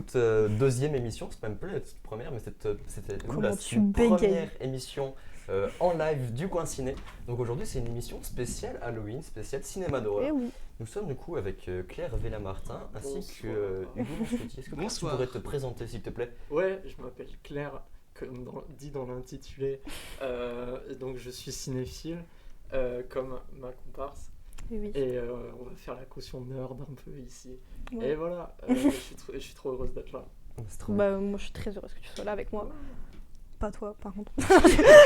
toute deuxième émission, c'est même plus la toute première, mais c'était Comment la tu bégayes. première émission en live du Coin Ciné. Donc aujourd'hui, c'est une émission spéciale Halloween, spéciale cinéma d'horreur. Eh oui. Nous sommes du coup avec Claire Vella-Martin ainsi Bonsoir. que Hugo Moscotti. Est-ce que Claire, tu Bonsoir. pourrais te présenter s'il te plaît? Ouais, je m'appelle Claire, comme dit dans l'intitulé. Donc je suis cinéphile, comme ma comparse. Eh oui. Et on va faire la caution nerd un peu ici. Ouais. Et voilà, je suis trop heureuse d'être là. C'est trop Bah, moi, je suis très heureuse que tu sois là avec moi. Pas toi, par contre.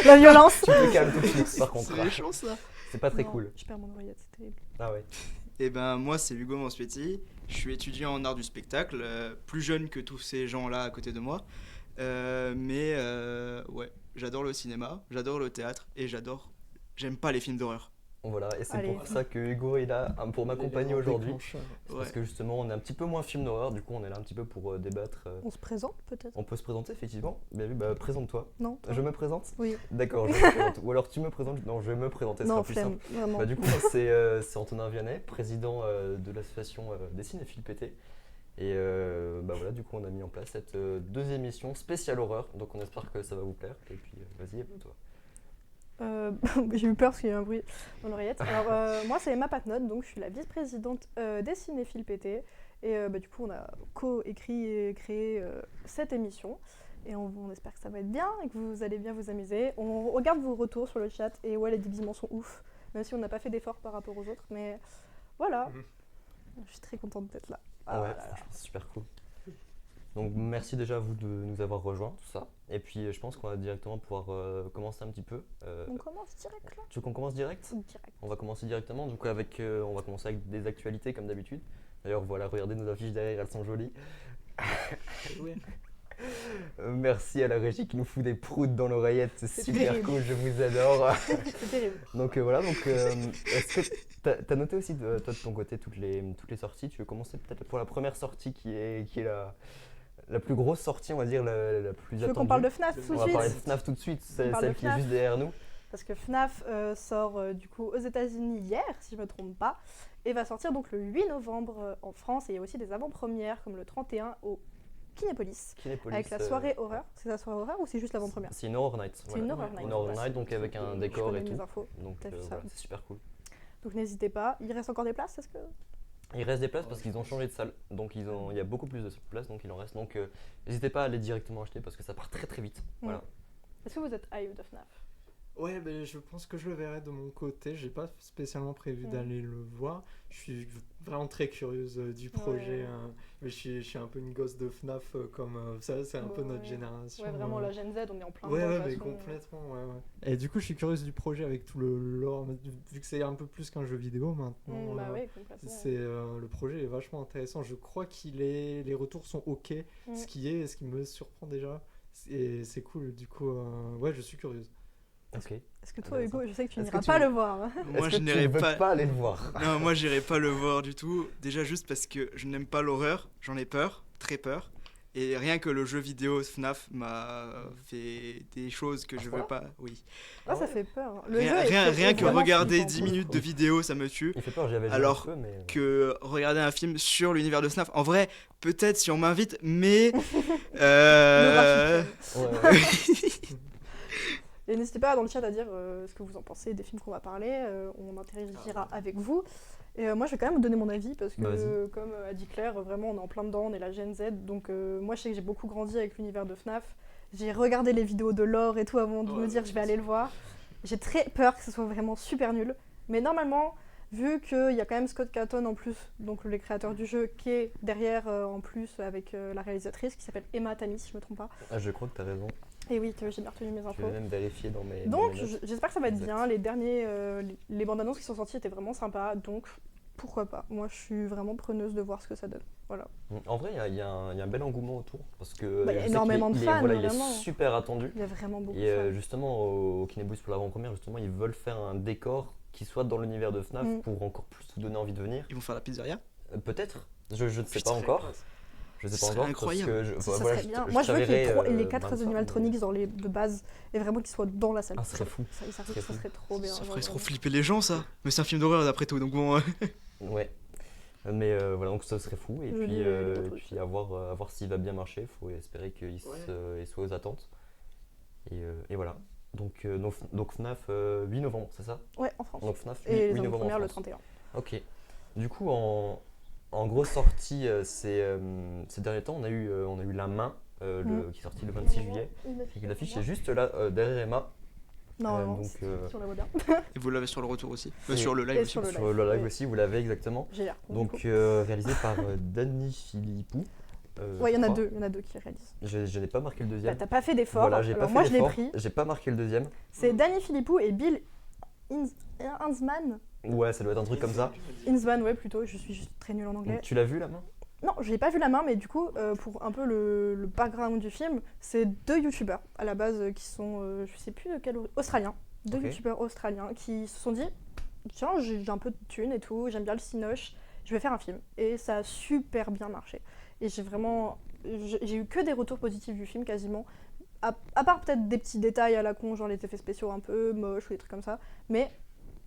La violence. Tu te calmes tout de suite par contre. C'est méchant ça. C'est pas très Non, cool. Je perds mon oreillette, c'est terrible. Ah ouais. Et ben moi c'est Hugo Moscotti, je suis étudiant en art du spectacle, plus jeune que tous ces gens-là à côté de moi, mais ouais, j'adore le cinéma, j'adore le théâtre et j'aime pas les films d'horreur. Voilà, et c'est Allez. pour ça que Hugo est là pour m'accompagner aujourd'hui. C'est Ouais. Parce que justement, on est un petit peu moins film d'horreur, du coup, on est là un petit peu pour débattre. On se présente peut-être? On peut se présenter effectivement. Bien vu, bah présente-toi. Non? Je me présente? Oui. D'accord, je me présente. Ou alors tu me présentes? Non, je vais me présenter, ce Non, sera plus simple. flemme, vraiment. Bah, du coup, moi, c'est Antonin Vianney, président de l'association des cinéphiles PT. Et bah voilà, du coup, on a mis en place cette deuxième émission spéciale horreur. Donc, on espère que ça va vous plaire. Et puis, vas-y, toi. J'ai eu peur parce qu'il y a eu un bruit dans l'oreillette. Alors, moi, c'est Emma Patnotte, donc je suis la vice-présidente des cinéphiles PT. Et du coup, on a co-écrit et créé cette émission. Et on espère que ça va être bien et que vous allez bien vous amuser. On regarde vos retours sur le chat et ouais, les déguisements sont ouf. Même si on n'a pas fait d'efforts par rapport aux autres. Mais voilà, je suis très contente d'être là. Ah ouais, là là. franchement, c'est super cool. Donc merci déjà à vous de nous avoir rejoints, tout ça. Et puis je pense qu'on va directement pouvoir commencer un petit peu. On commence direct là? Tu veux qu'on commence direct? Direct. On va commencer directement, donc on va commencer avec des actualités comme d'habitude. D'ailleurs voilà, regardez nos affiches derrière, elles sont jolies. Ouais. Merci à la régie qui nous fout des proutes dans l'oreillette, c'est C'est super terrible. cool, je vous adore. C'est terrible. Donc voilà, est-ce que t'as noté aussi toi de ton côté toutes les sorties? Tu veux commencer peut-être pour la première sortie qui est la plus grosse sortie, on va dire la plus Tu veux attendue. qu'on parle de FNAF tout On de va suite? parler de FNAF tout de suite, c'est parle de celle qui est FNAF. juste derrière nous. Parce que FNAF sort du coup aux États-Unis hier, si je ne me trompe pas, et va sortir donc le 8 novembre en France. Et il y a aussi des avant-premières comme le 31 au Kinépolis, Kinépolis, avec la soirée horreur. C'est la soirée horreur ou c'est juste l'avant-première? C'est une Horror Night. C'est une Horror Night. Une Horror Night, donc avec un décor Je et connais tout. mes infos. Donc T'as vu ça. voilà, c'est super cool. Donc n'hésitez pas. Il reste encore des places, est-ce que? Il reste des places parce qu'ils ont changé de salle, donc il y a beaucoup plus de places, donc il en reste. Donc n'hésitez pas à aller directement acheter parce que ça part très très vite. Voilà. Est-ce que vous êtes hype de FNAF? Ouais, ben, je pense que je le verrai de mon côté. J'ai pas spécialement prévu d'aller le voir. Je suis vraiment très curieuse du projet. Ouais. Hein. Mais je suis un peu une gosse de FNAF, comme ça, c'est un peu notre génération. Ouais, vraiment la Gen Z, on est en plein Ouais, dedans, ouais, de mais toute façon. complètement, ouais. Et du coup, je suis curieuse du projet avec tout le lore, vu que c'est un peu plus qu'un jeu vidéo maintenant. Bah oui, complètement. Le projet est vachement intéressant. Je crois les retours sont ok. Ce qui me surprend déjà, c'est cool. Du coup, ouais, je suis curieuse. Ok. Est-ce que toi, Hugo, je sais que tu Est-ce n'iras que pas tu- le voir. Hein. Moi Est-ce je que n'irai tu veux pas. pas aller le voir? Non, moi j'irai pas le voir du tout. Déjà juste parce que je n'aime pas l'horreur, j'en ai peur, très peur. Et rien que le jeu vidéo FNAF m'a fait des choses que je veux pas. Oui. Ah, ça fait peur. Hein. Le jeu Rien est que vraiment regarder flippant, 10 pour le minutes coup. de vidéo, ça me tue. Il fait peur, j'y avais joué Alors un peu, mais. Que regarder un film sur l'univers de FNAF. En vrai, peut-être si on m'invite, mais. Ouais. Et n'hésitez pas dans le chat à dire ce que vous en pensez des films qu'on va parler. On interagira avec vous. Et moi, je vais quand même vous donner mon avis parce que, Vas-y. comme a dit Claire, vraiment, on est en plein dedans, on est la Gen Z. Donc, moi, je sais que j'ai beaucoup grandi avec l'univers de FNAF. J'ai regardé les vidéos de lore et tout avant de me dire je vais aller le voir. J'ai très peur que ce soit vraiment super nul. Mais normalement, vu qu'il y a quand même Scott Cawthon en plus, donc les créateurs du jeu, qui est derrière en plus avec la réalisatrice qui s'appelle Emma Tammy, si je me trompe pas. Ah, je crois que t'as raison. Et oui, j'ai bien retenu mes Je infos. vais même vérifier dans mes. Donc, dans mes notes. j'espère que ça va être Exact. bien. Les derniers, les bandes annonces qui sont sorties étaient vraiment sympas. Donc, pourquoi pas. Moi, je suis vraiment preneuse de voir ce que ça donne. Voilà. En vrai, il y a un bel engouement autour parce que. Bah, il y a je sais énormément qu'il de est- fans, voilà, il est vraiment. super attendu. Il y a vraiment beaucoup Et de fans. justement, au Kinépolis pour l'avant-première, justement, ils veulent faire un décor qui soit dans l'univers de FNAF pour encore plus te donner envie de venir. Ils vont faire la pizzeria. Peut-être. Je ne sais Putain, pas encore. Je sais Ce pas serait encore. incroyable. Parce que Ça voilà, serait bien. Moi, je veux qu'il y ait les 4 25, animatronics dans de base et vraiment qu'ils soient dans la salle. Ah, ce serait fou. Ça serait fou. serait trop bien. Ça genre, ferait trop vraiment. flipper les gens, ça. Mais c'est un film d'horreur d'après tout, donc bon. Ouais. Mais voilà, donc ça serait fou. Et Je puis, lis les autres aussi. à voir s'il va bien marcher. Il faut espérer qu'il il soit aux attentes. Et voilà. Donc FNAF 8 novembre, c'est ça? Ouais, en France. Donc FNAF 8, Et les 8 novembre en premières le France. 31. Ok. Du coup, en grosse sortie ces derniers temps, on a eu La Main, qui est sorti le 26 juillet. Et l'affiche est juste là, derrière Emma. Non, donc, si on la voit bien. Et vous l'avez sur le retour aussi. Et- Sur le live et aussi. sur le Sur le live oui. aussi, vous l'avez exactement. J'ai l'air. Donc réalisé par Danny Philippou. Ouais, il y en a je crois. deux. Il y en a deux qui réalisent. Je n'ai pas marqué le Bah, deuxième. t'as pas fait d'effort. Voilà, j'ai Alors pas moi, fait je l'ai d'effort. pris. J'ai pas marqué le deuxième. C'est Danny Philippou et Bill Hinsman. Ouais, ça doit être un truc comme ça. Hinsman, ouais, plutôt. Je suis juste très nulle en anglais. Donc, tu l'as vu La Main? Non, je n'ai pas vu La Main, mais du coup, pour un peu le background du film, c'est deux youtubeurs à la base qui sont, je sais plus de quel australiens, deux Ok. youtubeurs australiens qui se sont dit, tiens, j'ai un peu de thunes et tout, j'aime bien le cinoche, je vais faire un film. Et ça a super bien marché. Et j'ai eu que des retours positifs du film quasiment, à part peut-être des petits détails à la con, genre les effets spéciaux un peu moches ou des trucs comme ça, mais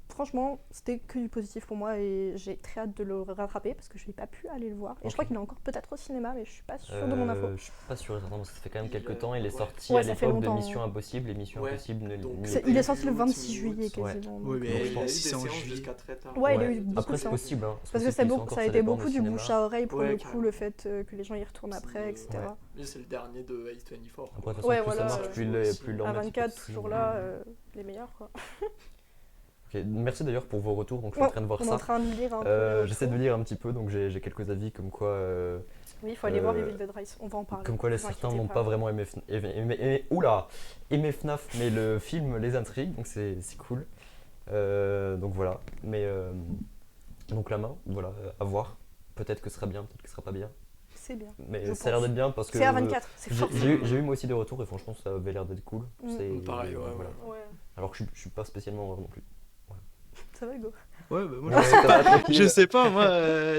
franchement, c'était que du positif pour moi et j'ai très hâte de le rattraper parce que je n'ai pas pu aller le voir. Et je crois Ok. qu'il est encore peut-être au cinéma, mais je suis pas sûre de mon info. Je suis pas sûr et certain parce que ça fait quand même Il quelques a- temps. Il est ouais. sorti Ouais, à ça fait l'époque de longtemps. Mission Impossible et Mission Ouais. Impossible Donc, ne- Il est sorti le août, 26 mi-août. juillet quasiment. Oui, donc, mais Et je il pense a eu si des c'est en séances juillet. jusqu'à très tard. Ouais, il a Ouais. eu beaucoup de Après, c'est séances. possible. Hein, Parce que c'est possible, ça a été beaucoup du cinéma. bouche à oreille pour Ouais, le coup, carrément. le fait que les gens y retournent après, etc. Ouais. Lui, c'est le dernier de A24. Après, de toute façon, Ouais, plus voilà, ça marche, plus leur À mettre 24, aussi. toujours là, les meilleurs quoi. Ok, merci d'ailleurs pour vos retours. Donc, je suis Ouais, en train de voir on est en ça. train de lire un peu. les J'essaie de retours. lire un petit peu, donc j'ai quelques avis comme quoi. Oui, il faut aller voir euh, Evil Dead Rise, on va en parler. Comme quoi, les vous certains inquiétez n'ont pas vraiment aimé FNAF, mais le film les intrigue, donc c'est cool. Donc voilà. Mais donc La Main, voilà, à voir. Peut-être que ce sera bien, peut-être que ce sera pas bien. C'est bien. Mais Je ça a l'air pense. d'être bien parce que C'est à 24, c'est fort. j'ai eu moi aussi des retours et franchement ça avait l'air d'être cool. Mm. Pareil, ouais, voilà. Ouais, Alors que je suis pas spécialement horreur non plus. ça va Hugo. Ouais, bah, moi, Ouais, ça va, tranquille. je sais pas, moi,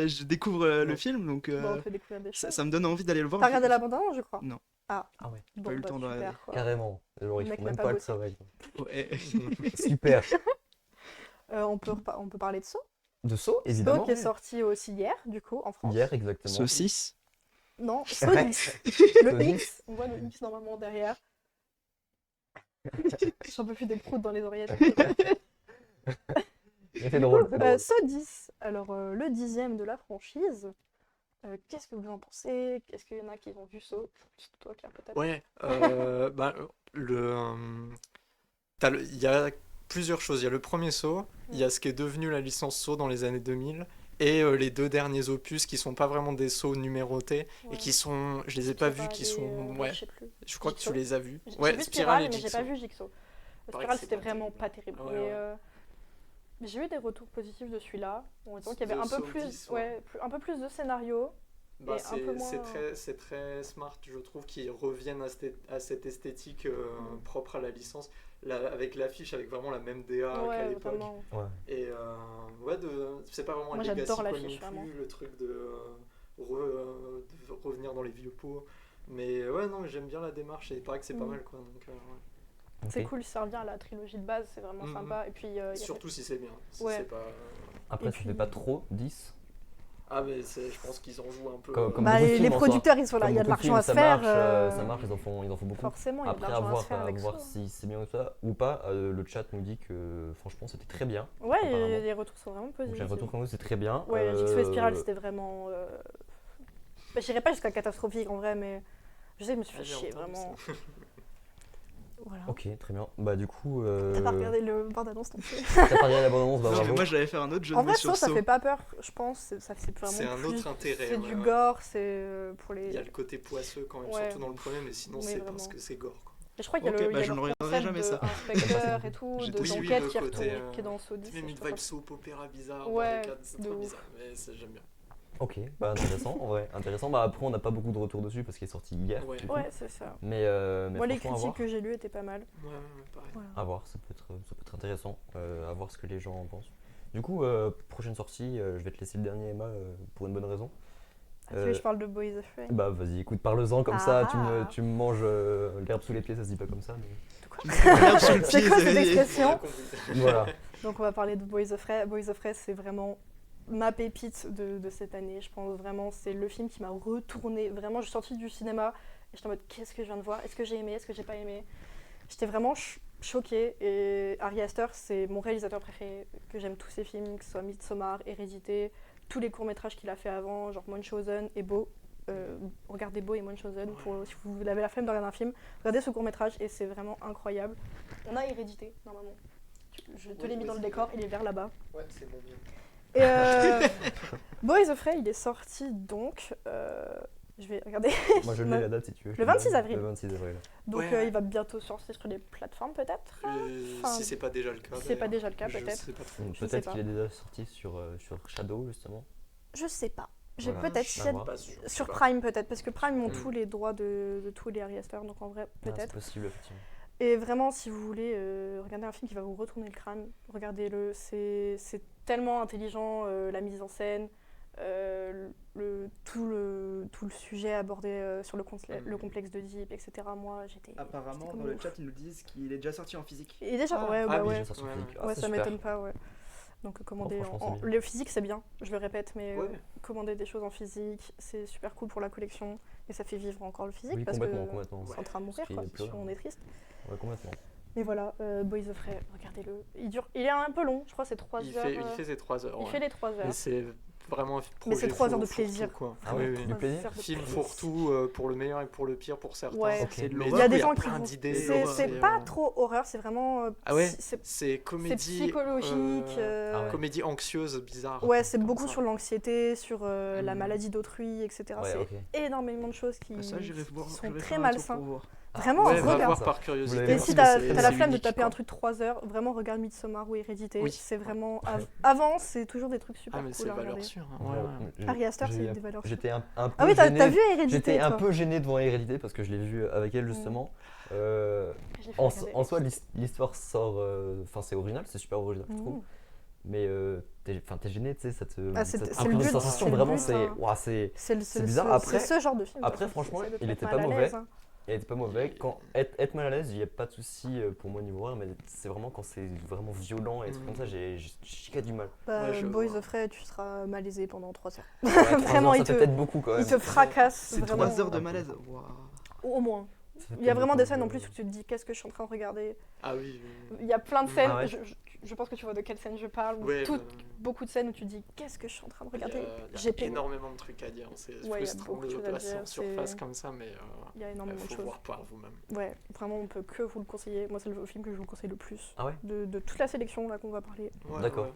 je découvre le film, donc Bon, on peut découvrir des choses. ça me donne envie d'aller le voir. T'as regardé la bande-annonce, je crois. Non. Ah, Ah ouais, bon, eu le temps de super, regarder. quoi. carrément. Alors, Le ils mec font n'a même pas pas le bossé. travail. Ouais. Super. On peut parler de Saw. De Saw, évidemment. Saw qui est sorti aussi hier, du coup, en France. Hier, exactement. Saucisse. Non, Saw Ouais. 10. Saw Le 10. X, on voit le X normalement derrière. J'en peux plus des proutes dans les oreillettes. C'est drôle. c'est drôle. Saw 10, alors le 10e de la franchise. Qu'est-ce que vous en pensez? Est-ce qu'il y en a qui ont vu Saw? Surtout toi, Claire, peut-être. Ouais, bah, il y a plusieurs choses. Il y a le premier Saw, il y a ce qui est devenu la licence Saw dans les années 2000, et les deux derniers opus qui sont pas vraiment des Saw numérotés, Ouais. et qui sont, je les ai pas vus, qui sont, ouais, Je sais plus. je crois que tu Jigsaw. les as vus. J'ai Ouais, vu Spiral et mais j'ai pas Jigsaw. vu Jigsaw. Paraît Spiral, que c'est c'était pas vraiment terrible. pas terrible. Ouais, mais ouais. mais j'ai eu des retours positifs de celui-là, en disant qu'il y De avait un peu Saw plus, 10, un peu plus de scénario. Bah, Et un peu moins- c'est très smart, je trouve, qu'ils reviennent à cette esthétique propre à la licence, avec l'affiche, avec vraiment la même DA qu'à Ouais, l'époque. vraiment. Ouais. Et ouais, c'est pas vraiment Moi, un j'adore legacy quoi, l'affiche, non vraiment. plus, le truc de revenir dans les vieux pots. Mais ouais, non, j'aime bien la démarche et il paraît que c'est pas mal quoi. Donc, ouais. C'est Ok. cool, ça revient à la trilogie de base, c'est vraiment Mhm. sympa. Et puis, il y a Surtout si c'est bien. Si Ouais. c'est pas... Après, Et ça puis- fait pas trop 10. Ah, mais je pense qu'ils en jouent un peu. Comme Bah, beaucoup de les films en soi. producteurs, ils sont là, Comme il y a de beaucoup l'argent à se ça faire. marche, ça marche, ils en font beaucoup. Forcément, il y a de Après, l'argent à se faire avec voir ça. si c'est bien ou pas, le chat nous dit que franchement c'était très bien. Ouais, apparemment. et les retours sont vraiment Donc positifs. j'ai un retour comme vous, c'est très bien. Ouais, Jigsaw et Spiral, c'était vraiment. Bah, j'irais pas jusqu'à catastrophique en vrai, mais je sais que je me suis fait Ah, j'ai chier entendu vraiment. ça. Voilà. Ok, très bien. Bah du coup, T'as pas regardé le bande-annonce non plus. t'as pas regardé la bande-annonce, bah Non, mais bravo. moi j'allais faire un autre jeu En de mots vrai, sur ça Saw. fait pas peur, je pense. Ça c'est vraiment. C'est un plus- autre intérêt, C'est ouais, du ouais. gore, c'est pour Il y a les. le côté poisseux quand même, Ouais. surtout dans le premier, mais sinon Mais c'est vraiment. parce que c'est gore. Quoi. Et je crois qu'il y a Ok, le. bah, il y a je le ne regarderai concept jamais de ça. inspecteur et tout, J'ai de tout suivi d'enquête le qui côté, retourne, qui est dans Saw 10. Tu mets je une trouve vibe ça- soap opéra bizarre Ouais, dans les cadres, c'est de trop ouf. bizarre, mais j'aime bien. Ok, bah intéressant, en vrai, intéressant. Bah après on n'a pas beaucoup de retours dessus parce qu'il est sorti hier. Ouais. du coup. Ouais, c'est ça. Mais Moi, les franchement, à critiques voir. que j'ai lues étaient pas mal. Ouais, pareil. Voilà. À voir, ça peut être intéressant, à voir ce que les gens en pensent. Du coup, prochaine sortie, je vais te laisser le dernier Emma pour une bonne raison. Ah, tu veux que je parle de Boys Afraid? Bah vas-y, écoute, parle-en comme Ah. ça, tu me manges l'herbe sous les pieds, ça se dit pas comme ça, mais Regarde sur le C'est pied, quoi cette c'est- expression? voilà. Donc on va parler de Boys of Ray. Boys of Ray, c'est vraiment ma pépite de cette année, je pense vraiment. C'est le film qui m'a retourné. Vraiment, je suis sortie du cinéma et j'étais en mode qu'est-ce que je viens de voir? Est-ce que j'ai aimé? Est-ce que j'ai pas aimé? J'étais vraiment choquée. Et Ari Aster, c'est mon réalisateur préféré, que j'aime tous ses films, que ce soit Midsommar, Hérédité, tous les courts-métrages qu'il a fait avant, genre Munchausen et Beau. Regardez Beau et Munchausen, si vous avez la flemme de regarder un film, regardez ce court-métrage et c'est vraiment incroyable. On a Hérédité, normalement. Je te l'ai mis dans le décor, il est vers là-bas. Ouais, c'est bon bien. Et Boys of Prey, il est sorti donc. Je vais regarder. Moi je l'ai la date si tu veux. Le 26 avril. Le 26 avril. Donc Ouais. Il va bientôt sortir sur les plateformes peut-être. Enfin, Si c'est pas déjà le cas. si c'est pas d'ailleurs. déjà le cas, Je peut-être. sais pas trop. Je sais Peut-être pas. qu'il est déjà sorti sur Shadow justement. Je sais pas. J'ai Voilà. peut-être À voir. Pas sûr, je sais sur pas. Prime peut-être parce que Prime ont Mm. tous les droits de tous les Ari Aster, donc en vrai Ah, c'est peut-être. possible effectivement. Et vraiment, si vous voulez regarder un film qui va vous retourner le crâne, regardez-le. C'est tellement intelligent, la mise en scène, tout le sujet abordé sur le complexe d'Oedipe, etc. Moi, j'étais. Apparemment, j'étais dans comme le ouf. chat, ils nous disent qu'il est déjà sorti en physique. Et déjà, Ah, ouais, ah bah oui, ouais. Déjà sorti Ouais, physique. ouais. Ah, Ouais, c'est ça super. m'étonne pas, ouais. Donc commander franchement, c'est bien. le physique c'est bien, je le répète, mais Ouais. commander des choses en physique, c'est super cool pour la collection et ça fait vivre encore le physique Oui, parce que complètement. c'est en train de mourir, Parce quoi, qu'il est plus on est triste. Ouais, complètement. Mais voilà, Boys of Prey, regardez-le. Il est un peu long, je crois que c'est 3 Il heures. fait ses 3 heures. Il ouais. fait les 3 heures. Mais c'est vraiment un Mais c'est projet 3 heures de fourre-tout, plaisir. quoi. Ah Oui, ouais, oui. du plaisir. Film fourre-tout pour le meilleur et pour le pire pour certains. Ouais. Ok. C'est de Mais Il l'horreur. y a du des coup, gens qui plein vont. d'idées. C'est pas trop horreur, c'est vraiment. Ah ouais, c'est c'est comédie. psychologique. Ah ouais. Comédie anxieuse, bizarre. Ouais, c'est comme beaucoup ça. sur l'anxiété, sur la Mm. maladie d'autrui, etc. Ouais, c'est ok. énormément de choses qui, Ah, ça, j'irai voir. qui sont j'irai très faire un tour malsains. pour voir. Vraiment, Ouais, va regarde voir ça. par Vous curiosité. l'avez Et vu, si parce t'as que la c'est flemme de unique, taper quoi. un truc 3 heures, vraiment regarde Midsommar ou Hérédité. Oui. C'est vraiment. Ouais. Avant, c'est toujours des trucs super Ah, mais cool c'est à regarder. valeur sûre. hein. Ouais, Ouais, ouais. j'ai- Ari Aster, j'ai- c'est des valeurs sûres. J'étais un peu Ah oui, t'as gêné. vu Hérédité J'étais un toi peu gêné devant Hérédité parce que je l'ai vu avec elle justement. Je l'ai fait En regarder. soi, l'histoire sort. Enfin, c'est original, c'est super original, je trouve. Mmh. Mais t'es gêné, tu sais, ça te. Ah, c'est ça te le procure but, une sensation, c'est le vraiment, but, c'est. hein. Ouah, c'est. C'est bizarre. c'est Après- ce genre de film. après, de toute façon, franchement, ça doit te il mettre était mal pas à mauvais. l'aise, hein. Il était pas mauvais. Quand être mal à l'aise, il n'y a pas de souci pour moi niveau horreur, mais c'est vraiment quand c'est vraiment violent et des trucs comme ça, j'ai giga du mal. Bah, Ouais, je Boys vois. of Prey, tu seras malaisé pendant 3 heures. Ouais, 3 Vraiment, heures, il ça fait te- peut-être beaucoup quand même. Il te fracasse. C'est vraiment. 3 heures de Un peu. malaise. Waouh. Au moins. Ça fait Il y a peut-être vraiment beaucoup des scènes de- en plus où tu te dis qu'est-ce que je suis en train de regarder. Ah oui. Il y a plein de scènes, Ah ouais. je pense que tu vois de quelle scène je parle. Ouais, Beaucoup de scènes où tu te dis qu'est-ce que je suis en train de il y a- regarder. il y J'ai a payé. énormément de trucs à dire. C'est Ouais, il y a frustrant beaucoup de de choses à passer dire, en surface c'est- comme ça, mais Il y a il énormément de faut choses. voir par vous-même. Ouais, vraiment, on peut que vous le conseiller. Moi, c'est le film que je vous conseille le plus. Ah ouais. De toute la sélection là qu'on va parler. Ouais, D'accord. ouais.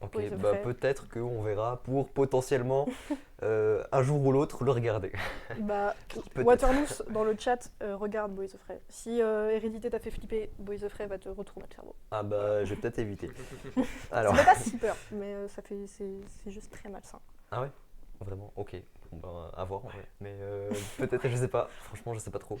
Ok, Boys of bah Prey. peut-être qu'on verra pour potentiellement un jour ou l'autre le regarder. Bah, Peut-être. Waterloo dans le chat, regarde Boys of Prey. Si Hérédité t'a fait flipper, Boys of Prey va te retourner le cerveau. Ah bah je vais peut-être éviter. Alors, Ça fait pas si peur, mais c'est juste très malsain. ah ouais, vraiment, ok. Bon, bah, à voir en vrai. Mais peut-être, je sais pas. Franchement, je sais pas trop.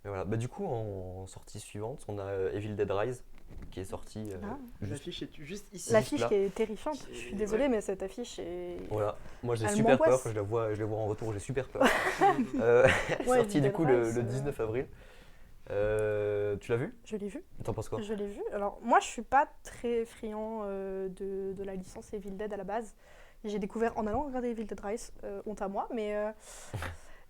Mais voilà. Bah du coup, en sortie suivante, on a Evil Dead Rise qui est sorti. Ah. juste- L'affiche est juste ici. L'affiche là. qui est terrifiante. Qui Je suis est- désolée, ouais. mais cette affiche est. Voilà. Moi j'ai Elle super peur m'angoisse. quand je la vois en retour. J'ai super peur. Ouais, sorti Evil du Dead coup Rise, le 19 avril. Tu l'as vu? Je l'ai vu. T'en penses quoi? Je l'ai vu. Alors, moi, je suis pas très friand de la licence Evil Dead à la base. Et j'ai découvert en allant regarder Evil Dead Rise, honte à moi, mais.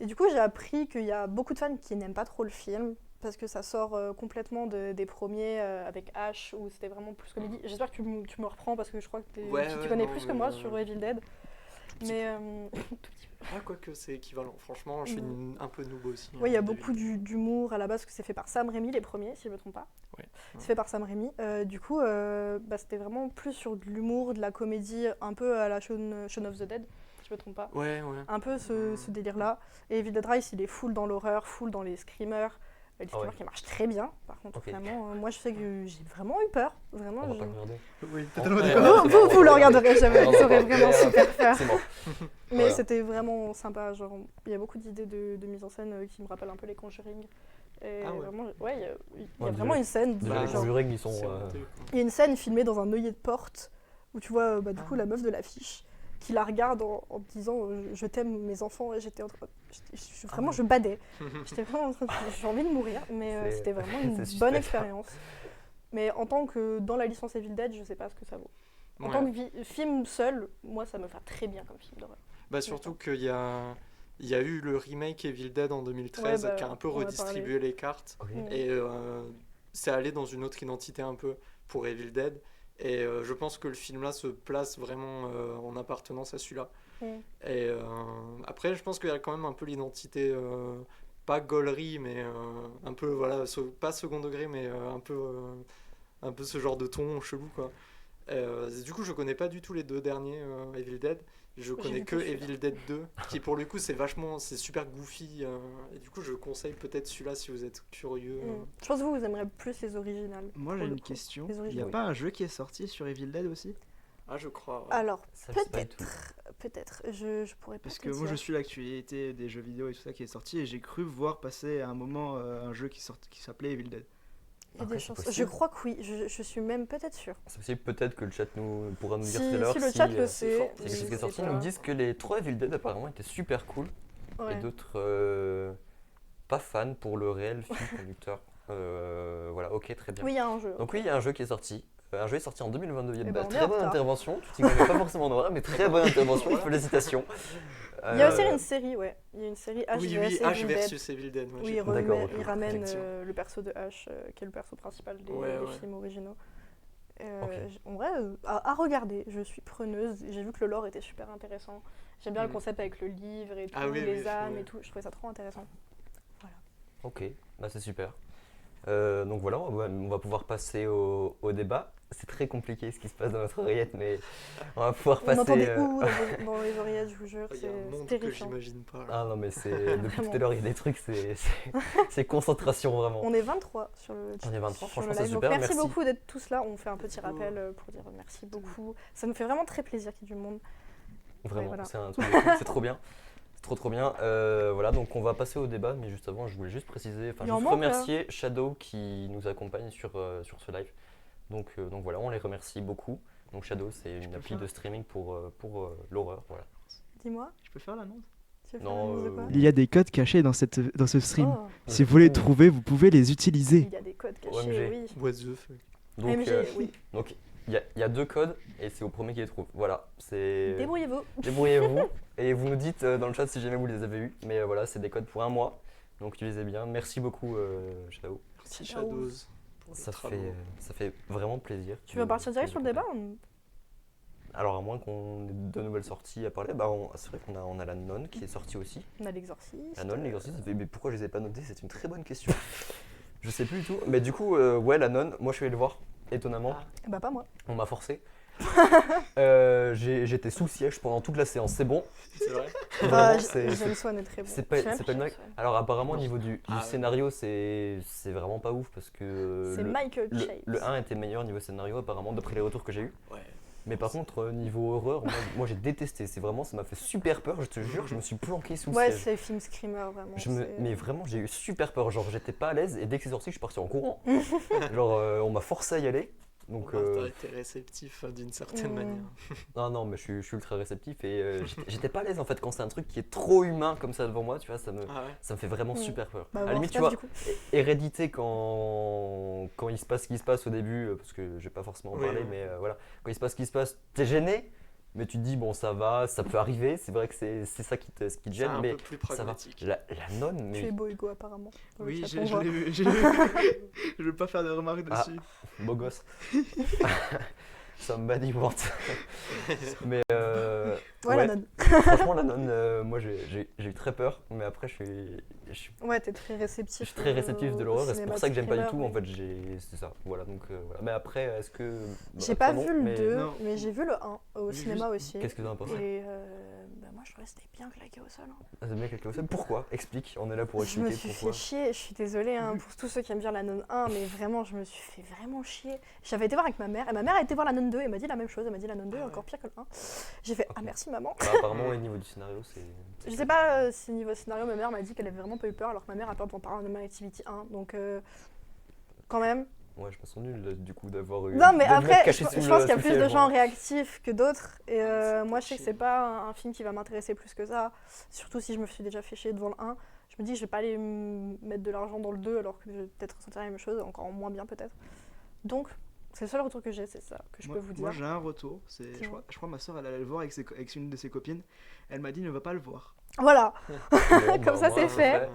Et du coup, j'ai appris qu'il y a beaucoup de fans qui n'aiment pas trop le film parce que ça sort complètement des premiers avec Ash où c'était vraiment plus comédie. J'espère que tu me reprends parce que je crois que Ouais, tu ouais, connais non, plus que mais, moi sur Evil Dead. petit Mais tout petit peu. Ah, quoique c'est équivalent. Franchement, je suis un peu noob aussi. Oui, il y a hein, beaucoup David. d'humour à la base, parce que c'est fait par Sam Raimi, les premiers, si je ne me trompe pas. Ouais. C'est fait par Sam Raimi. Du coup, bah, c'était vraiment plus sur de l'humour, de la comédie, un peu à la Shaun of the Dead, si je ne me trompe pas. Ouais, ouais. Un peu ce délire-là. Et Evil Dead Rise, il est full dans l'horreur, full dans les screamers. Les screamers qui marchent très bien, par contre, Ok. vraiment. Moi, je sais que j'ai vraiment eu peur. Vraiment, On va je- pas regarder. Oui, Ouais, totalement ouais, d'accord. c'est Vous, bon, vous on le va regarderez jamais, Non, vous on aurez va pas. vraiment super peur. C'est bon. Mais Voilà. c'était vraiment sympa. Genre, il y a beaucoup d'idées de mise en scène qui me rappellent un peu les Conjuring. Et Ah ouais. vraiment, ouais, il y a Ouais, vraiment une scène. Déjà, Bah, les genre, Conjuring, ils sont. C'est honteux, quoi. il y a une scène filmée dans un œillet de porte où tu vois bah, du coup la meuf de l'affiche qui la regarde en disant je t'aime mes enfants et j'étais en train vraiment je badais. J'étais vraiment en train de j'ai envie de mourir mais C'est- c'était vraiment c'est une super. bonne expérience. Mais en tant que dans la licence Evil Dead, je sais pas ce que ça vaut. En Ouais. tant que film seul, moi ça me va très bien comme film d'horreur. Bah, surtout qu'il y a eu le remake Evil Dead en 2013 Ouais, bah, qui a un peu on en a redistribué les cartes. Ok. Mm. Et c'est allé dans une autre identité un peu pour Evil Dead. Et je pense que le film là se place vraiment en appartenance à celui-là. Mm. Et après, je pense qu'il y a quand même un peu l'identité, pas gaulerie, mais un peu, voilà, pas second degré, mais un peu ce genre de ton chelou, quoi. Du coup, je connais pas du tout les deux derniers Evil Dead. Je connais vu que que celui-là. Evil Dead 2, qui pour le coup c'est super goofy. Et du coup, je conseille peut-être celui-là si vous êtes curieux. Je pense que vous aimerez plus les originales. Moi pour j'ai le une coup. question. Les Il n'y a originaux. pas un jeu qui est sorti sur Evil Dead aussi? Ah, je crois. Ouais. Alors, Ça, je sais pas du tout. peut-être, je pourrais pas Parce te que moi dire. je suis l'actualité des jeux vidéo et tout ça qui est sorti et j'ai cru voir passer à un moment un jeu qui s'appelait Evil Dead. Il y a Après, des c'est chances. possible. Je crois que oui, je suis même peut-être sûre. C'est possible, peut-être que le chat pourra nous dire Si, c'est l'heure. si le chat le c'est sait. fort C'est quelque chose qui est je sorti. sais Ils nous pas. disent que les 3 Evil Dead apparemment étaient super cool. Ouais. Et d'autres pas fans pour le réel fil conducteur. Voilà, ok, très bien. Oui, il y a un jeu. Donc oui, il y a un jeu qui est sorti. Un jeu est sorti en 2022. Eh ben, on est Très en bonne retard. intervention. Tu t'y connais pas forcément Nora, mais très bonne intervention. Félicitations. Il y a aussi une série, ouais. Il y a une série H Oui, vs oui, Evil H Dead. versus Evil Dead. Ouais, Oui, j'ai- D'accord, ok. il ramène Effectivement. le perso de H, qui est le perso principal des Ouais, ouais. films originaux. Ok. En vrai, à regarder, je suis preneuse. J'ai vu que le lore était super intéressant. J'aime bien le Mm. concept avec le livre et tout, Ah oui, les oui, âmes ouais. et tout. Je trouvais ça trop intéressant. Ok, bah c'est super. Donc voilà, on va pouvoir passer au débat. C'est très compliqué ce qui se passe dans notre oreillette, mais on va pouvoir On passer. entend des ouh dans les oreillettes, je vous jure. Il y a un C'est monde que terrifiant. j'imagine pas. Là. Ah non, mais c'est depuis tout Vraiment. à l'heure, il y a des trucs, c'est concentration vraiment. On est 23 sur le On est 23, sur franchement, le c'est live. Donc super, merci merci. beaucoup d'être tous là. On fait un petit Let's go. rappel pour dire merci beaucoup. Ça nous fait vraiment très plaisir qu'il y ait du monde. Vraiment, voilà. c'est un truc de fou, c'est trop bien. C'est trop bien. Voilà, donc on va passer au débat, mais juste avant, je voulais juste préciser, Il en juste manque, là. remercier Shadow qui nous accompagne sur ce live. Donc voilà, on les remercie beaucoup. Donc Shadow, c'est une peux appli faire de streaming pour l'horreur. Voilà. Dis-moi, Je peux faire l'annonce? tu veux Non, faire l'annonce de quoi Il y a des codes cachés dans ce stream. Oh, Si vous les Oh. trouvez, vous pouvez les utiliser. il y a des codes cachés, OMG. oui. What the fuck. Donc MG, oui. il y a 2 codes et c'est au premier qui les trouve. Voilà, c'est. Débrouillez-vous. Débrouillez-vous et vous nous dites dans le chat si jamais vous les avez eus. Mais voilà, c'est des codes pour 1 mois. Donc utilisez bien. Merci beaucoup Shadow. Merci Shadows. Shadows. Pour les Ça travaux. fait vraiment plaisir. Tu veux partir direct sur le débat Alors à moins qu'on ait de nouvelles sorties à parler, c'est vrai qu'on a la nonne qui est sortie aussi. On a l'exorciste. La nonne, l'exorciste, mais pourquoi je les ai pas notés? C'est une très bonne question. Je sais plus du tout. Mais du coup, ouais, la nonne, moi je suis allé le voir, étonnamment. Ah. Bah pas moi. On m'a forcé. J'étais sous siège pendant toute la séance, c'est bon. C'est vrai. Vraiment, c'est James Wan est très bon. c'est pas, Je sais même c'est pas une James blague. Wan. Alors apparemment au niveau du Ah ouais. scénario, c'est vraiment pas ouf parce que C'est Michael le, Chase. le 1 était meilleur niveau scénario apparemment d'après les retours que j'ai eu. Ouais. Mais par contre niveau horreur, moi j'ai détesté. C'est vraiment, ça m'a fait super peur. Je te jure, je me suis planqué sous Ouais, siège. c'est film Screamer vraiment. Mais vraiment, j'ai eu super peur. Genre, j'étais pas à l'aise et dès que c'est sorti, je suis parti en courant. Genre, on m'a forcé à y aller. Donc, T'as été réceptif d'une certaine Mm. manière. non, mais je suis ultra réceptif et j'étais pas à l'aise en fait quand c'est un truc qui est trop humain comme ça devant moi. Tu vois, ça me fait vraiment Mm. super peur. Bah, à la voir limite, tu face, vois, du coup. Hérédité quand il se passe ce qui se passe au début, parce que je vais pas forcément en Oui, parler, oui. mais voilà, quand il se passe ce qui se passe, t'es gêné, mais tu te dis bon ça va, ça peut arriver. C'est vrai que c'est ça qui te C'est gêne, un mais peu plus ça va. pragmatique. La nonne, Tu mais es beau Hugo apparemment. Dans le Oui, chat, je on voit. l'ai vu. Je veux pas faire de remarques Ah. dessus. beau gosse. Somebody want. Mais Ouais, ouais, la nonne. franchement, la nonne, moi j'ai eu très peur, mais après je suis Ouais, t'es très réceptif. très réceptif de au l'horreur et c'est cinéma pour ça que j'aime pas du Screamer, tout. mais- En fait, c'est ça. Voilà, donc voilà. Mais après, est-ce que. J'ai après, pas non, vu le mais 2, non. mais j'ai vu le 1 au Juste- cinéma aussi. Qu'est-ce que t'en as pensé? Et bah, moi je trouvais que c'était bien claqué au sol. Hein. Ah, c'est bien quelque chose. Pourquoi? Explique, on est là pour Je me expliquer suis pourquoi. fait chier, je suis désolée hein, pour tous ceux qui aiment bien la nonne 1, mais vraiment je me suis fait vraiment chier. J'avais été voir avec ma mère, et ma mère a été voir la nonne 2 et m'a dit la même chose, elle m'a dit la nonne 2 est Ah ouais. encore pire que le 1. J'ai fait ah Ok. merci maman. Bah, apparemment, au niveau du scénario, c'est. Je sais pas si niveau scénario, ma mère m'a dit qu'elle avait vraiment pas eu peur, alors que ma mère a peur devant Paranormal Activity 1, donc quand même. Ouais, je me sens nul du coup d'avoir eu. Non, mais de me après, cacher je sous pense le- qu'il y a sous le plus de siège, gens moi. réactifs que d'autres, et c'est moi je sais que cliché. c'est pas un film qui va m'intéresser plus que ça, surtout si je me suis déjà fait chier devant le 1. Je me dis, je vais pas aller mettre de l'argent dans le 2 alors que je vais peut-être ressentir la même chose, encore moins bien peut-être. Donc, C'est le seul retour que j'ai, c'est ça, que je peux vous dire. Moi j'ai un retour, je Dis-moi. crois ma soeur elle allait le voir avec une de ses copines, elle m'a dit ne va pas le voir. Voilà, Bon, Comme ça, au moins, c'est fait. Ouais.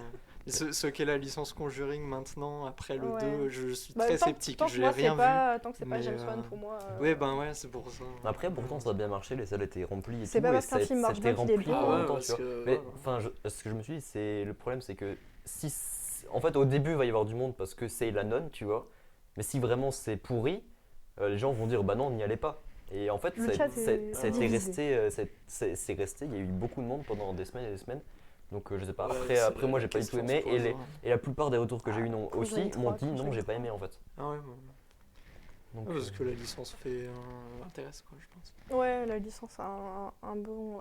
Et ce qu'est la licence Conjuring maintenant, après le Ouais. 2, je suis Bah, très tant- sceptique. tant que Je moi, n'ai c'est rien pas, tant que c'est pas mais, James euh, Wan pour moi. vu. Ouais, ben ouais, c'est pour ça. Après, pourtant, ça a bien marché, les salles étaient remplies et C'est tout, pas et parce qu'un ça- film marche c'était bien qu'il est rempli bien. en Ah même ouais, temps, parce tu vois. que, Mais voilà. enfin, ce que je me suis dit, c'est le problème, c'est que si, en fait, au début, il va y avoir du monde parce que c'est la nonne, tu vois. Mais si vraiment c'est pourri, les gens vont dire, bah non, n'y allez pas. Et en fait, Le ça, chat ça- est ça a été divisé. resté, c'est resté. Il y a eu beaucoup de monde pendant des semaines et des semaines. Donc, je sais pas. Ouais, Après, moi, la j'ai pas du tout question aimé. se pose, hein. Et la plupart des retours que j'ai eu aussi Conjuring m'ont 3, dit, non, Conjuring j'ai pas 3. aimé en fait. Ah ouais, bon. Donc, Parce que la licence intéresse, quoi, je pense. Ouais, la licence a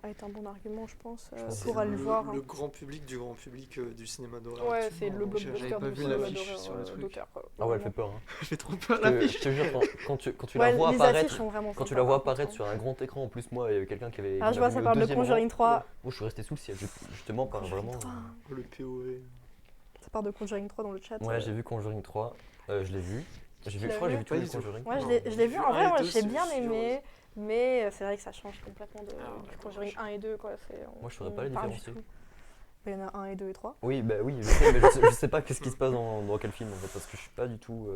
été un bon argument, je pense, pense pour que aller le voir. hein. Le grand public du grand public du cinéma d'horreur. Ouais, actuellement, c'est le donc, blockbuster j'avais pas du vu cinéma l'affiche d'horreur sur le truc. d'auteur. quoi. ah ouais, elle Vraiment. fait peur. Hein. J'ai trop peur Je l'affiche. te jure, quand tu la Ouais, vois les apparaître. affiches sont vraiment Quand tu sympas, la vois par contre, apparaître hein. sur un grand écran, en plus, moi, il y avait quelqu'un qui avait. Ah, qui je vois, l'avait ça vu au parle de deuxième Conjuring rang. 3. Moi, je suis resté sous le ciel, justement, par Conjuring vraiment. 3. Le POV. Ça parle de Conjuring 3 dans le chat. Ouais, j'ai vu Conjuring 3, je l'ai vu. Tu Je l'as crois que j'ai vu vu tous Pas les du tout. Conjuring. Ouais, Non, je l'ai vu. En un vrai, et moi, deux, j'ai c'est bien sûr. aimé. Mais c'est vrai que ça change complètement Ah ouais, du Conjuring 1 et 2. Quoi. Moi, je saurais pas on les parle du différencier. tout. Il y en a 1 et 2 et 3. Oui, bah oui, je sais, mais je sais pas qu'est-ce qui se passe dans quel film en fait, parce que je suis pas du tout.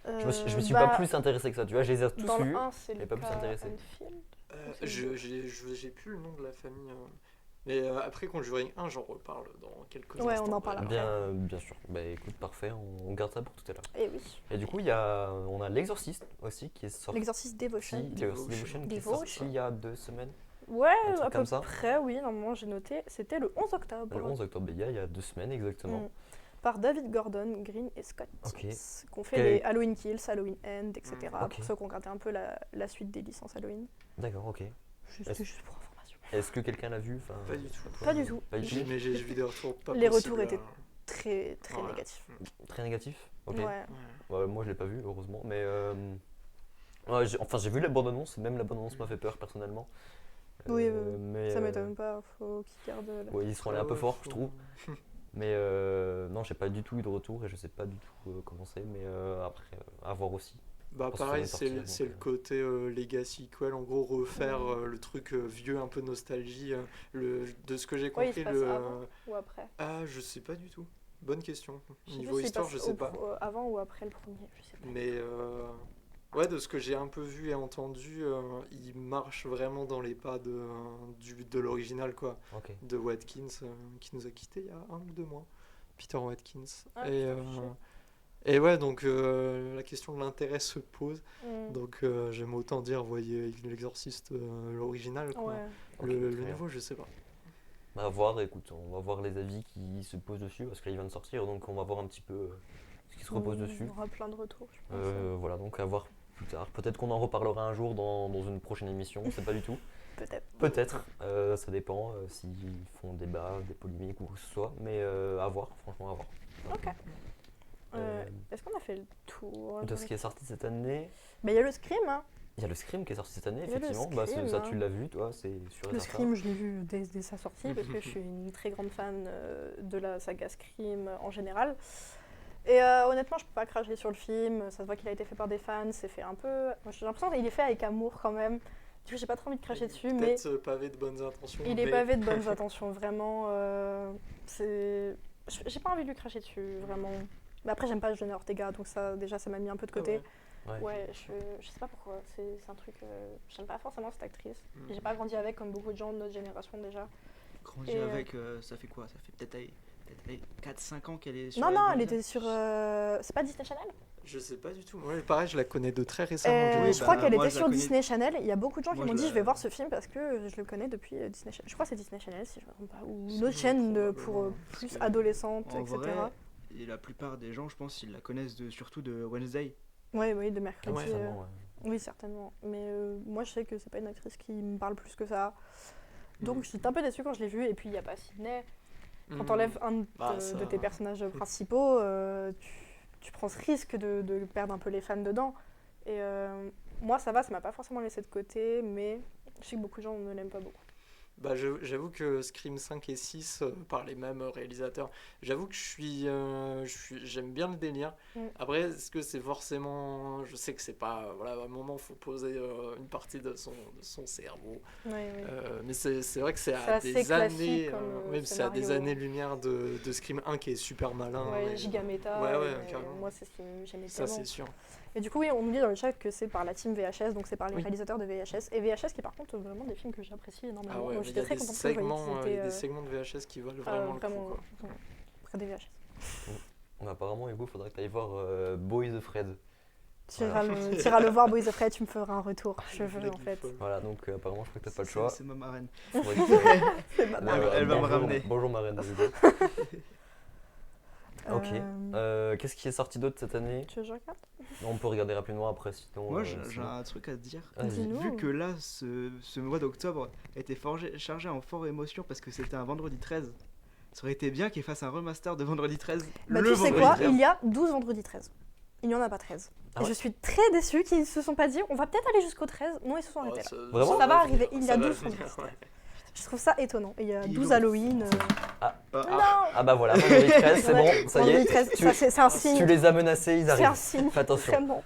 Je me suis pas plus intéressé que ça, tu vois, je les ai tous Dans le vus. 1, c'est et pas plus intéressé. Enfield. c'est J'ai plus le nom de la famille. Mais après Conjuring 1, j'en reparle dans quelques Ouais, instants. on en parle après. Bien sûr. Bah écoute, parfait, on garde ça pour tout à l'heure. Et oui. Et du coup, on a L'Exorciste aussi qui est sorti. L'Exorciste Devotion. Devotion qui est sorti il y a 2 semaines. Ouais, Un truc à peu comme ça. près, oui. Normalement, j'ai noté. C'était le 11 octobre. Le 11 octobre, il y a 2 semaines exactement. Mm. Par David Gordon, Green et Scott. Ok. Qu'on fait Quel- les Halloween Kills, Halloween End, etc. Ok. Pour ceux qui ont regardé un peu la suite des licences Halloween. D'accord, ok. C'était juste pour information. Est-ce que quelqu'un l'a vu? Enfin, Pas du tout. Pas du tout. Pas du tout. Mais j'ai vu des retours pas Les possibles, retours étaient très Ouais. négatifs. Très négatif. Ok. Ouais. Ouais. Ouais, moi je l'ai pas vu heureusement, mais ouais, j'ai vu la bande-annonce, même la bande-annonce m'a fait peur personnellement. Oui, mais ça m'étonne pas, faut qu'ils gardent la... Ouais, ils sont allés un peu fort, je trouve. Mais non, j'ai pas du tout eu de retour et je sais pas du tout comment c'est, mais après, à voir aussi. Bah Parce que pareil, ça vient de c'est sortir, le côté legacy sequel, en gros refaire le truc vieux, un peu nostalgie. De ce que j'ai Ouais, il se compris, passe avant ou après. Ah, je sais pas du tout. Bonne question. Je sais Niveau plus s'il histoire, passe je sais pas. Avant ou après le premier, je sais pas. Mais ouais, de ce que j'ai un peu vu et entendu, il marche vraiment dans les pas de l'original, quoi. Ok. De Watkins, qui nous a quittés il y a 1 ou 2 mois. Peter Watkins. Ah, et, putain, je sais. et ouais, donc la question de l'intérêt se pose. Mm. Donc j'aime autant dire, voyez l'Exorciste, l'original, quoi. Ouais. Ok, Le très bien. nouveau, je sais pas. Bah, à voir, écoute, on va voir les avis qui se posent dessus parce qu'il vient de sortir, donc on va voir un petit peu ce qui se repose Il dessus. y aura plein de retours, je pense. Voilà, donc à voir plus tard. Peut-être qu'on en reparlera un jour dans une prochaine émission, on sait pas du tout. Peut-être. Peut-être, ça dépend s'ils font débat, des polémiques ou quoi que ce soit, mais à voir, franchement à voir. Ok. Euh, Est-ce qu'on a fait le tour De ce qui est sorti cette année, Bah, il y a le Scream, hein. il y a le Scream qui est sorti cette année, Il y a le effectivement. Bah, Scream, ça, hein. tu l'as vu, toi, c'est sûr et Le certain. Scream, je l'ai vu dès sa sortie parce que je suis une très grande fan de la saga Scream en général. Et honnêtement, je peux pas cracher sur le film. Ça se voit qu'il a été fait par des fans. C'est fait un peu. Moi, j'ai l'impression qu'il est fait avec amour quand même. Du coup, j'ai pas trop envie de cracher dessus, mais Peut-être pavé de bonnes intentions. il est mais- pavé de bonnes intentions. Vraiment, j'ai pas envie de lui cracher dessus, vraiment. Mais après, j'aime pas Jenna Ortega, donc ça, déjà, ça m'a mis un peu de Ah côté. ouais. Ouais. Ouais, je sais pas pourquoi. C'est un truc. J'aime pas forcément cette actrice. Mm. J'ai pas grandi avec, comme beaucoup de gens de notre génération déjà. Grandir Et, avec, ça fait quoi? Ça fait peut-être 4-5 ans qu'elle est sur Non, la non, elle télévision. était sur. C'est pas Disney Channel Je sais pas du tout. Ouais, pareil, je la connais de très récemment. Oui, Je bah, crois qu'elle moi, était je la sur connais- Disney Channel. Il y a beaucoup de gens qui Moi, m'ont je dit la- je vais voir ce film parce que je le connais depuis Disney Channel. Je crois que c'est Disney Channel si je me trompe pas. Ou C'est une autre chaîne pour probablement, plus parce que, adolescente, En etc. vrai, et la plupart des gens, je pense, ils la connaissent surtout de Wednesday. Oui, de mercredi. Ouais, Certainement, ouais. Oui, certainement. Mais moi, je sais que c'est pas une actrice qui me parle plus que ça. Donc, Mm. j'étais un peu déçue quand je l'ai vue. Et puis, il n'y a pas Sydney. Quand Mm. t'enlèves un Bah, ça- de tes personnages principaux, tu prends ce risque de perdre un peu les fans dedans. Et moi, ça va, ça m'a pas forcément laissé de côté, mais je sais que beaucoup de gens ne l'aiment pas beaucoup. Bah, j'avoue que Scream 5 et 6, par les mêmes réalisateurs, j'avoue que j'aime bien le délire. Après, est-ce que c'est forcément... Je sais que c'est pas... Voilà, à un moment, il faut poser une partie de son cerveau. Ouais, oui. Mais c'est vrai que c'est C'est à assez des classique années... comme même c'est à des scénario. années-lumière de Scream 1 qui est super malin. Ouais, et- giga méta. Ouais, et carrément. moi, c'est ce que j'aimais Ça, tellement. c'est sûr. Et du coup, oui, on nous dit dans le chat que c'est par la team VHS, donc c'est par les Oui. réalisateurs de VHS. Et VHS qui est par contre vraiment des films que j'apprécie énormément. Ah ouais, Donc mais il y j'étais a très des contente que vous voyez segments, qu'ils il y a des étaient segments de VHS qui valent vraiment le coup, quoi. près des VHS. Apparemment, Hugo, faudrait que tu ailles voir Boys of Fred. Tu iras le voir, Boys of Fred, tu me feras un retour. Je veux en fait. Voilà, donc apparemment, je crois que t'as pas le choix. C'est ma marraine. Faudrait que- C'est ma Là, Elle va me bonjour- ramener. Bonjour ma reine de Hugo. Ok. Qu'est-ce qui est sorti d'autre cette année? Tu veux que je regarde? On peut regarder rapidement après, sinon. Moi, j'ai sinon- un truc à te dire. Vas-y. Dis-nous. Vu que là, ce mois d'octobre était chargé en fort émotion parce que c'était un vendredi 13, ça aurait été bien qu'il fasse un remaster de vendredi 13. Bah, le tu sais vendredi quoi? 13. Il y a 12 vendredis 13. Il n'y en a pas 13. Ah Et ouais je suis très déçue qu'ils ne se sont pas dit on va peut-être aller jusqu'au 13. Non, ils se sont arrêtés là. Vraiment Ça va arriver, il y a ça va 12 venir, vendredis. ouais. Je trouve ça étonnant. Et il y a Ils 12 l'ont Halloween. Non Ah bah voilà, vendredi 13, c'est bon, ça y Vendredi est. 13, Tu, ça, c'est un signe. tu les as menacés, ils C'est un arrivent. signe. Fais attention. Vraiment.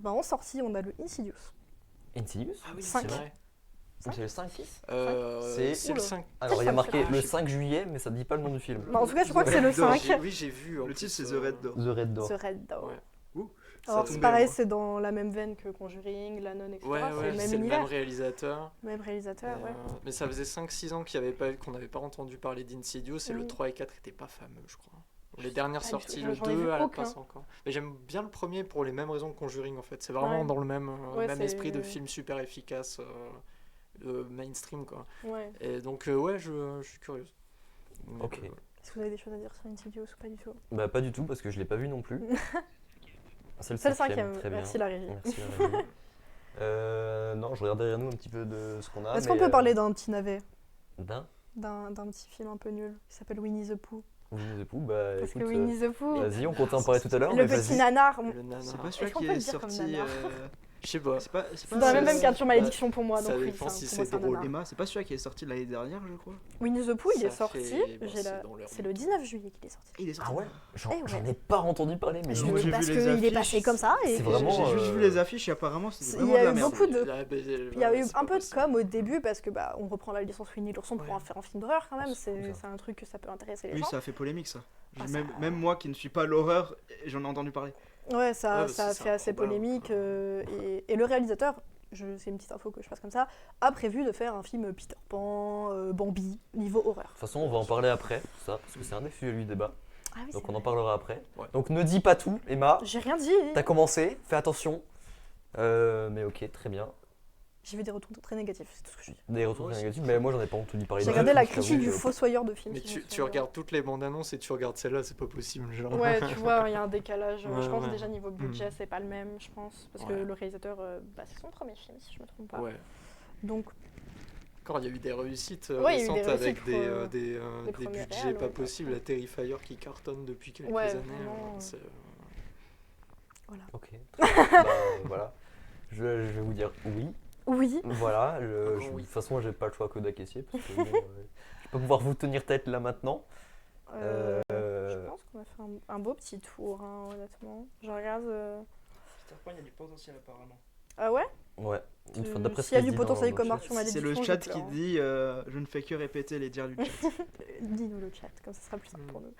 En sortie, on a le Insidious. Insidious Ah oui, Cinq. c'est vrai. C'est le 5 C'est le Oula. 5. Alors il y a marqué Ah, le je- 5 juillet, mais ça dit pas le nom du film. Bah, en tout cas, je crois que c'est le Red Door. 5. Oui, j'ai vu. en Le plus, titre, c'est The Red Door. The Red Door. The Red Door. Ouais. Ouh, Alors, Ça c'est tombe pareil, bien. c'est dans la même veine que Conjuring, La Nonne, etc. Ouais, c'est le même c'est le univers. même réalisateur. Même réalisateur, ouais. Mais ça faisait 5-6 ans qu'on n'avait pas entendu parler d'Insidious et le 3 et 4 n'étaient pas fameux, je crois. Les dernières pas du sorties, tout. le J'en ai 2, vu elle aucun. passe encore. Mais j'aime bien le premier pour les mêmes raisons que Conjuring en fait. C'est vraiment Ouais. dans le même, Ouais, même c'est- esprit de film super efficace, mainstream quoi. Ouais. Et donc, ouais, je suis curieuse. Mais, Ok. Est-ce que vous avez des choses à dire sur Insidious ou pas du tout? Bah pas du tout parce que je l'ai pas vu non plus. C'est C'est le cinquième, cinquième. très bien. Merci la régie. Merci la régie. Non, je regarde derrière nous un petit peu de ce qu'on a. Est-ce qu'on mais, peut parler d'un petit navet? d'un D'un petit film un peu nul qui s'appelle Winnie the Pooh? Winnie the Pooh? Bah Parce écoute, que Winnie the Pooh, vas-y, on comptait en parler tout à l'heure. le mais petit vas-y. nanar, Le nanar. C'est pas Est-ce celui qu'on qui peut est le dire comme sorti. nanar? Je sais pas. C'est pas c'est dans la même c'est- capture malédiction pour moi, ça donc oui, dépend si pour c'est moi, c'est un drôle. nanar. Emma, c'est pas celui qui est sorti l'année dernière, je crois. Winnie the Pooh, il Ça est sorti, fait- bah, j'ai c'est la- dans leur c'est le 19 juillet qu'il est sorti. Il est sorti. Ah ouais, j'en Eh ouais. j'en ai pas entendu parler, mais Je- Donc, j'ai vu parce les qu'il est affiches, passé comme ça et c'est que- vraiment, J'ai juste euh, vu les affiches et apparemment c'était Il y vraiment a de la eu merde. beaucoup de- Ah, il y a eu un peu de com au début parce que on reprend la licence Winnie l'ourson pour Ouais. en faire un film d'horreur quand même, C'est cool, ça. c'est un truc que ça peut intéresser les Oui, gens. ça a fait polémique ça. Ah, Même, ça- même moi qui ne suis pas l'horreur, j'en ai entendu parler. Ouais, ça, Ouais, ça a parce que fait c'est assez improbable, polémique quoi. et le réalisateur, c'est une petite info que je passe comme ça, a prévu de faire un film Peter Pan, Bambi, niveau horreur. De toute façon, on va en parler après, ça, parce que c'est un des sujets du débat. Ah oui, Donc c'est on en vrai. parlera après. Ouais. Donc ne dis pas tout, Emma. J'ai rien dit. T'as commencé, fais attention. Mais ok, très bien. J'ai vu des retours très négatifs, c'est tout ce que je dis. Des retours Ouais, négatifs, mais moi j'en ai pas entendu parler. J'ai de regardé tout, la je t'avoue critique du que- fossoyeur de film. Mais qui tu regardes toutes les bandes annonces et tu regardes celle-là, c'est pas possible. Genre. Ouais, tu vois, il y a un décalage. Ouais, je pense ouais. déjà niveau budget, c'est pas le même, je pense. Parce que Ouais. le réalisateur, c'est son premier film, si je me trompe pas. Ouais. Donc, Encore, il y a eu des réussites Ouais, il y a eu des récentes avec réussites, des des premiers budgets réals, pas ouais. possibles. La Terrifier qui cartonne depuis quelques Ouais, années. vraiment, c'est- Ok. Très bien. Bah, voilà. Je vais vous dire oui. oui. Voilà. Oui. De toute façon, j'ai pas le choix que d'acquiescer parce que bon, je vais pas pouvoir vous tenir tête là maintenant. Je pense qu'on a fait un beau petit tour, hein, honnêtement. Je regarde. Peter Pan, il y a du potentiel apparemment. Ah ouais? Ouais. D'après ce S'il y a qui du se dit potentiel dans comme le Arthur chat. Malédiction, C'est le je chat pleure, qui hein. dit je ne fais que répéter les dires du chat. Dis-nous le chat, comme ça sera plus simple Mm. pour nous.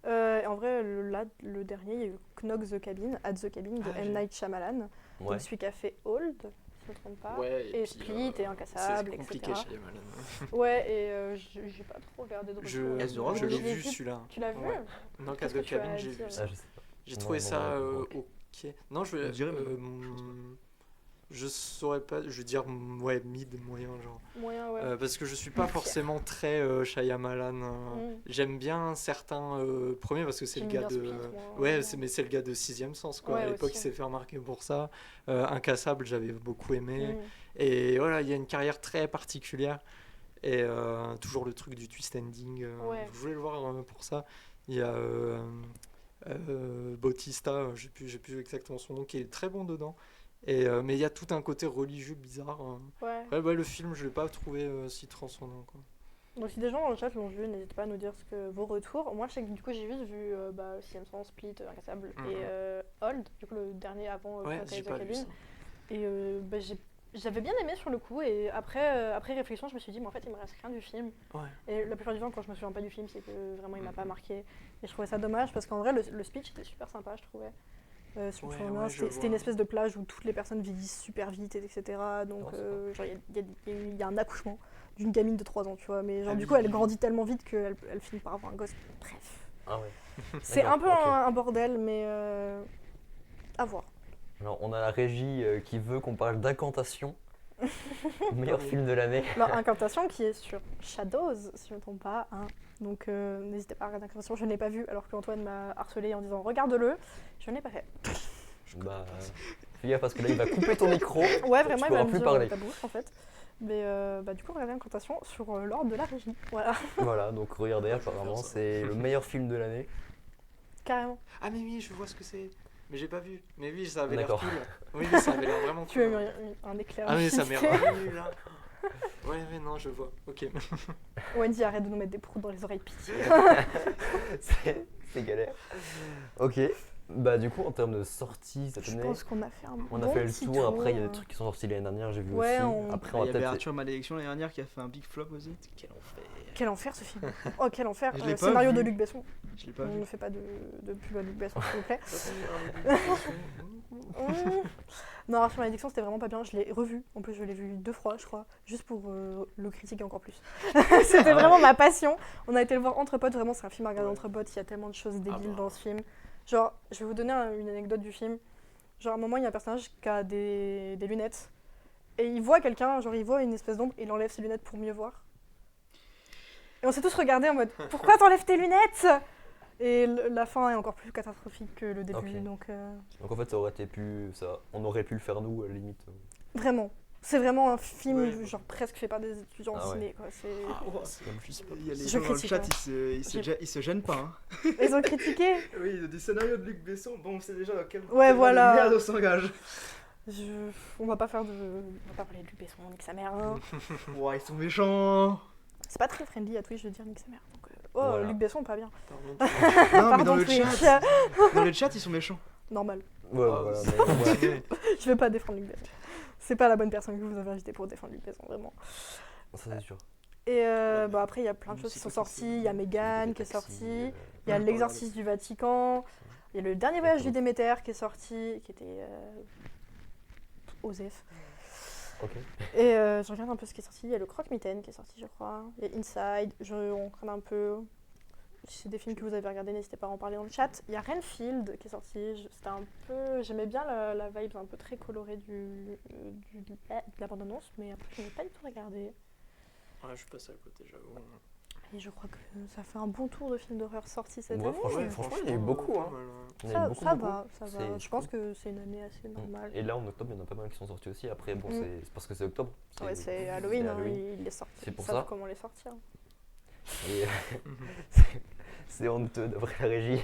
En vrai, le dernier, il y a eu Knock the Cabin, At the Cabin de Ah, M. j'ai- Night Shyamalan. Ouais. Donc celui qui a fait Old, si je ne me trompe pas. Ouais, et puis, Split, et c'est Incassable, compliqué etc. chez les malades. Ouais, et j'ai pas trop regardé de Je, retour. Yes, The Rock, je l'ai l'ai vu celui-là. Tu l'as vu? Ouais. Non, Qu'est-ce cas de que tu as cabine, à j'ai dire vu ça. Ah, je sais pas. J'ai Non, trouvé non, ça non, ok. ok. Non, On dirait, je saurais pas, je veux dire ouais, mid, moyen genre. Moyen, ouais. Parce que je suis pas forcément très Shyamalan. J'aime bien certains premiers parce que c'est le J'aime gars bien de. Split, moi. Ouais, mais c'est le gars de Sixième Sens quoi. Ouais, À l'époque, aussi. il s'est fait remarquer pour ça. Incassable, j'avais beaucoup aimé. Mm. Et voilà, il y a une carrière très particulière. Et toujours le truc du twist ending. Ouais. Je voulais le voir pour ça. Il y a Bautista, j'ai plus exactement son nom, qui est très bon dedans. Mais il y a tout un côté religieux bizarre. Ouais. Ouais, le film, je l'ai pas trouvé si transcendant, quoi. Donc si des gens dans le chat l'ont vu, n'hésitez pas à nous dire vos retours. Moi, je sais que du coup, j'ai juste vu Sixième Sens, Split, Incassable et Old, du coup le dernier avant Ouais, Pirates j'ai of the pas vu ça. Caribbean. Et j'avais bien aimé sur le coup, et après réflexion, je me suis dit, mais en fait, il me reste rien du film. Ouais. Et la plupart du temps, quand je me souviens pas du film, c'est que vraiment il m'a pas marqué. Et je trouvais ça dommage parce qu'en vrai, le speech était super sympa, je trouvais. Sur Ouais, le Tournoi, ouais, je c'était une vois. espèce de plage où toutes les personnes vieillissent super vite, etc. Donc, Oh, c'est genre, il y a un accouchement d'une gamine de 3 ans, tu vois. Mais genre, Ah du oui, coup, elle oui. grandit tellement vite qu'elle finit par avoir un gosse. Bref. Ah ouais. C'est un D'accord, peu ok. un bordel, mais à voir. Alors, on a la régie qui veut qu'on parle d'Incantation. Meilleur film de l'année. Alors, Incantation qui est sur Shadows, si je ne me trompe pas. Hein. Donc, n'hésitez pas à regarder Incantation. Je ne l'ai pas vu alors qu'Antoine m'a harcelé en disant regarde-le. Je ne l'ai pas fait. Bah, fais gaffe parce que là, il va couper ton micro. Ouais, vraiment, Tu il pourras va me plus dire parler. ta bouche en fait. Mais du coup, regardez Incantation sur l'ordre de la régie. Voilà, Voilà, donc regardez, Ouais, je vais apparemment, faire ça. c'est le meilleur film de l'année. carrément. Ah, mais oui, je vois ce que c'est. Mais j'ai pas vu. Mais oui, ça avait l'air D'accord. cool. Oui, ça avait l'air vraiment Tu as cool. eu un éclair. Ah, mais ça m'est lucidité. revenu là. Ouais, non, je vois. Ok. Wendy, arrête de nous mettre des proutes dans les oreilles, pitié. C'est galère. Ok. Bah, du coup, en termes de sortie cette Je année, pense qu'on a fait un on a bon fait le petit tour. Après, il y a des hein. trucs qui sont sortis l'année dernière, j'ai vu Ouais, aussi. Après, on Il va y avait peut-être. Arthur Malédiction l'année dernière qui a fait un big flop aussi. Quel enfer. Quel enfer ce film. Oh, quel enfer. Je l'ai pas Scénario vu. de Luc Besson. Je l'ai pas On vu. ne fait pas de pub à Luc Besson, s'il vous plaît. Non, Arthur Malédiction, c'était vraiment pas bien. Je l'ai revu. En plus, je l'ai vu 2 fois, je crois, juste pour le critiquer encore plus. C'était vraiment ma passion. On a été le voir entre potes. Vraiment, c'est un film à regarder Ouais. entre potes. Il y a tellement de choses débiles bah. dans ce film. Genre, je vais vous donner une anecdote du film. Genre, à un moment, il y a un personnage qui a des lunettes. Et il voit quelqu'un, genre, il voit une espèce d'ombre, il enlève ses lunettes pour mieux voir. Et on s'est tous regardés en mode pourquoi t'enlèves tes lunettes? Et la fin est encore plus catastrophique que le début. Ok. Donc, Donc, en fait, ça aurait été on aurait pu le faire nous, à la limite. vraiment. C'est vraiment un film Ouais. genre presque fait par des étudiants en Ah ouais. ciné. Quoi. Il y a les Je gens dans le critique, chat, hein. ils se gênent pas. Hein. Ils ont critiqué. Oui, des scénarios de Luc Besson, bon, on sait déjà dans quel Ouais, voilà. merde on s'engage. On va pas parler de Luc Besson, nique sa mère. Hein. Ouais, ils sont méchants. C'est pas très friendly à Twitch de dire nique sa mère. Donc, oh, Voilà. Luc Besson, pas bien. Pardon. Non, mais Pardon, Twitch. dans le chat, ils sont méchants. Normal. Ouais, Ah, voilà. c'est- Mais, ouais. Je vais pas défendre Luc Besson. C'est pas la bonne personne que vous avez invité pour défendre Luc Besson, vraiment. Ça, c'est sûr. Et bah, après, il y a plein de choses qui sont sorties. Il y a Megan qui est sortie. Il y a l'exorcisme du Vatican. Il y a le dernier voyage du Déméter qui est sorti, qui était Osef. Ok. Et je regarde un peu ce qui est sorti. Il y a le Croque-Mitaine qui est sorti, je crois. Il y a Inside. On regarde un peu. Si c'est des films que vous avez regardés, n'hésitez pas à en parler dans le chat. Il y a Renfield qui est sorti. C'était un peu. J'aimais bien la vibe un peu très colorée de la bande-annonce, mais après, je n'ai pas du tout regardé. Ouais, je suis passé à côté, j'avoue. Et je crois que ça fait un bon tour de films d'horreur sortis cette Ouais, année. franchement, il y a eu beaucoup. pas Hein. mal, Il y en a eu beaucoup, Ça beaucoup. va, ça va. C'est Je pense cool. que c'est une année assez normale. Et là, en octobre, il y en a pas mal qui sont sortis aussi. Après, bon, Mm. c'est parce que c'est octobre. Ouais, c'est Halloween, c'est hein, Halloween. il les sort. C'est pour Ils savent ça. comment les sortir. Et, c'est honteux d'après la régie.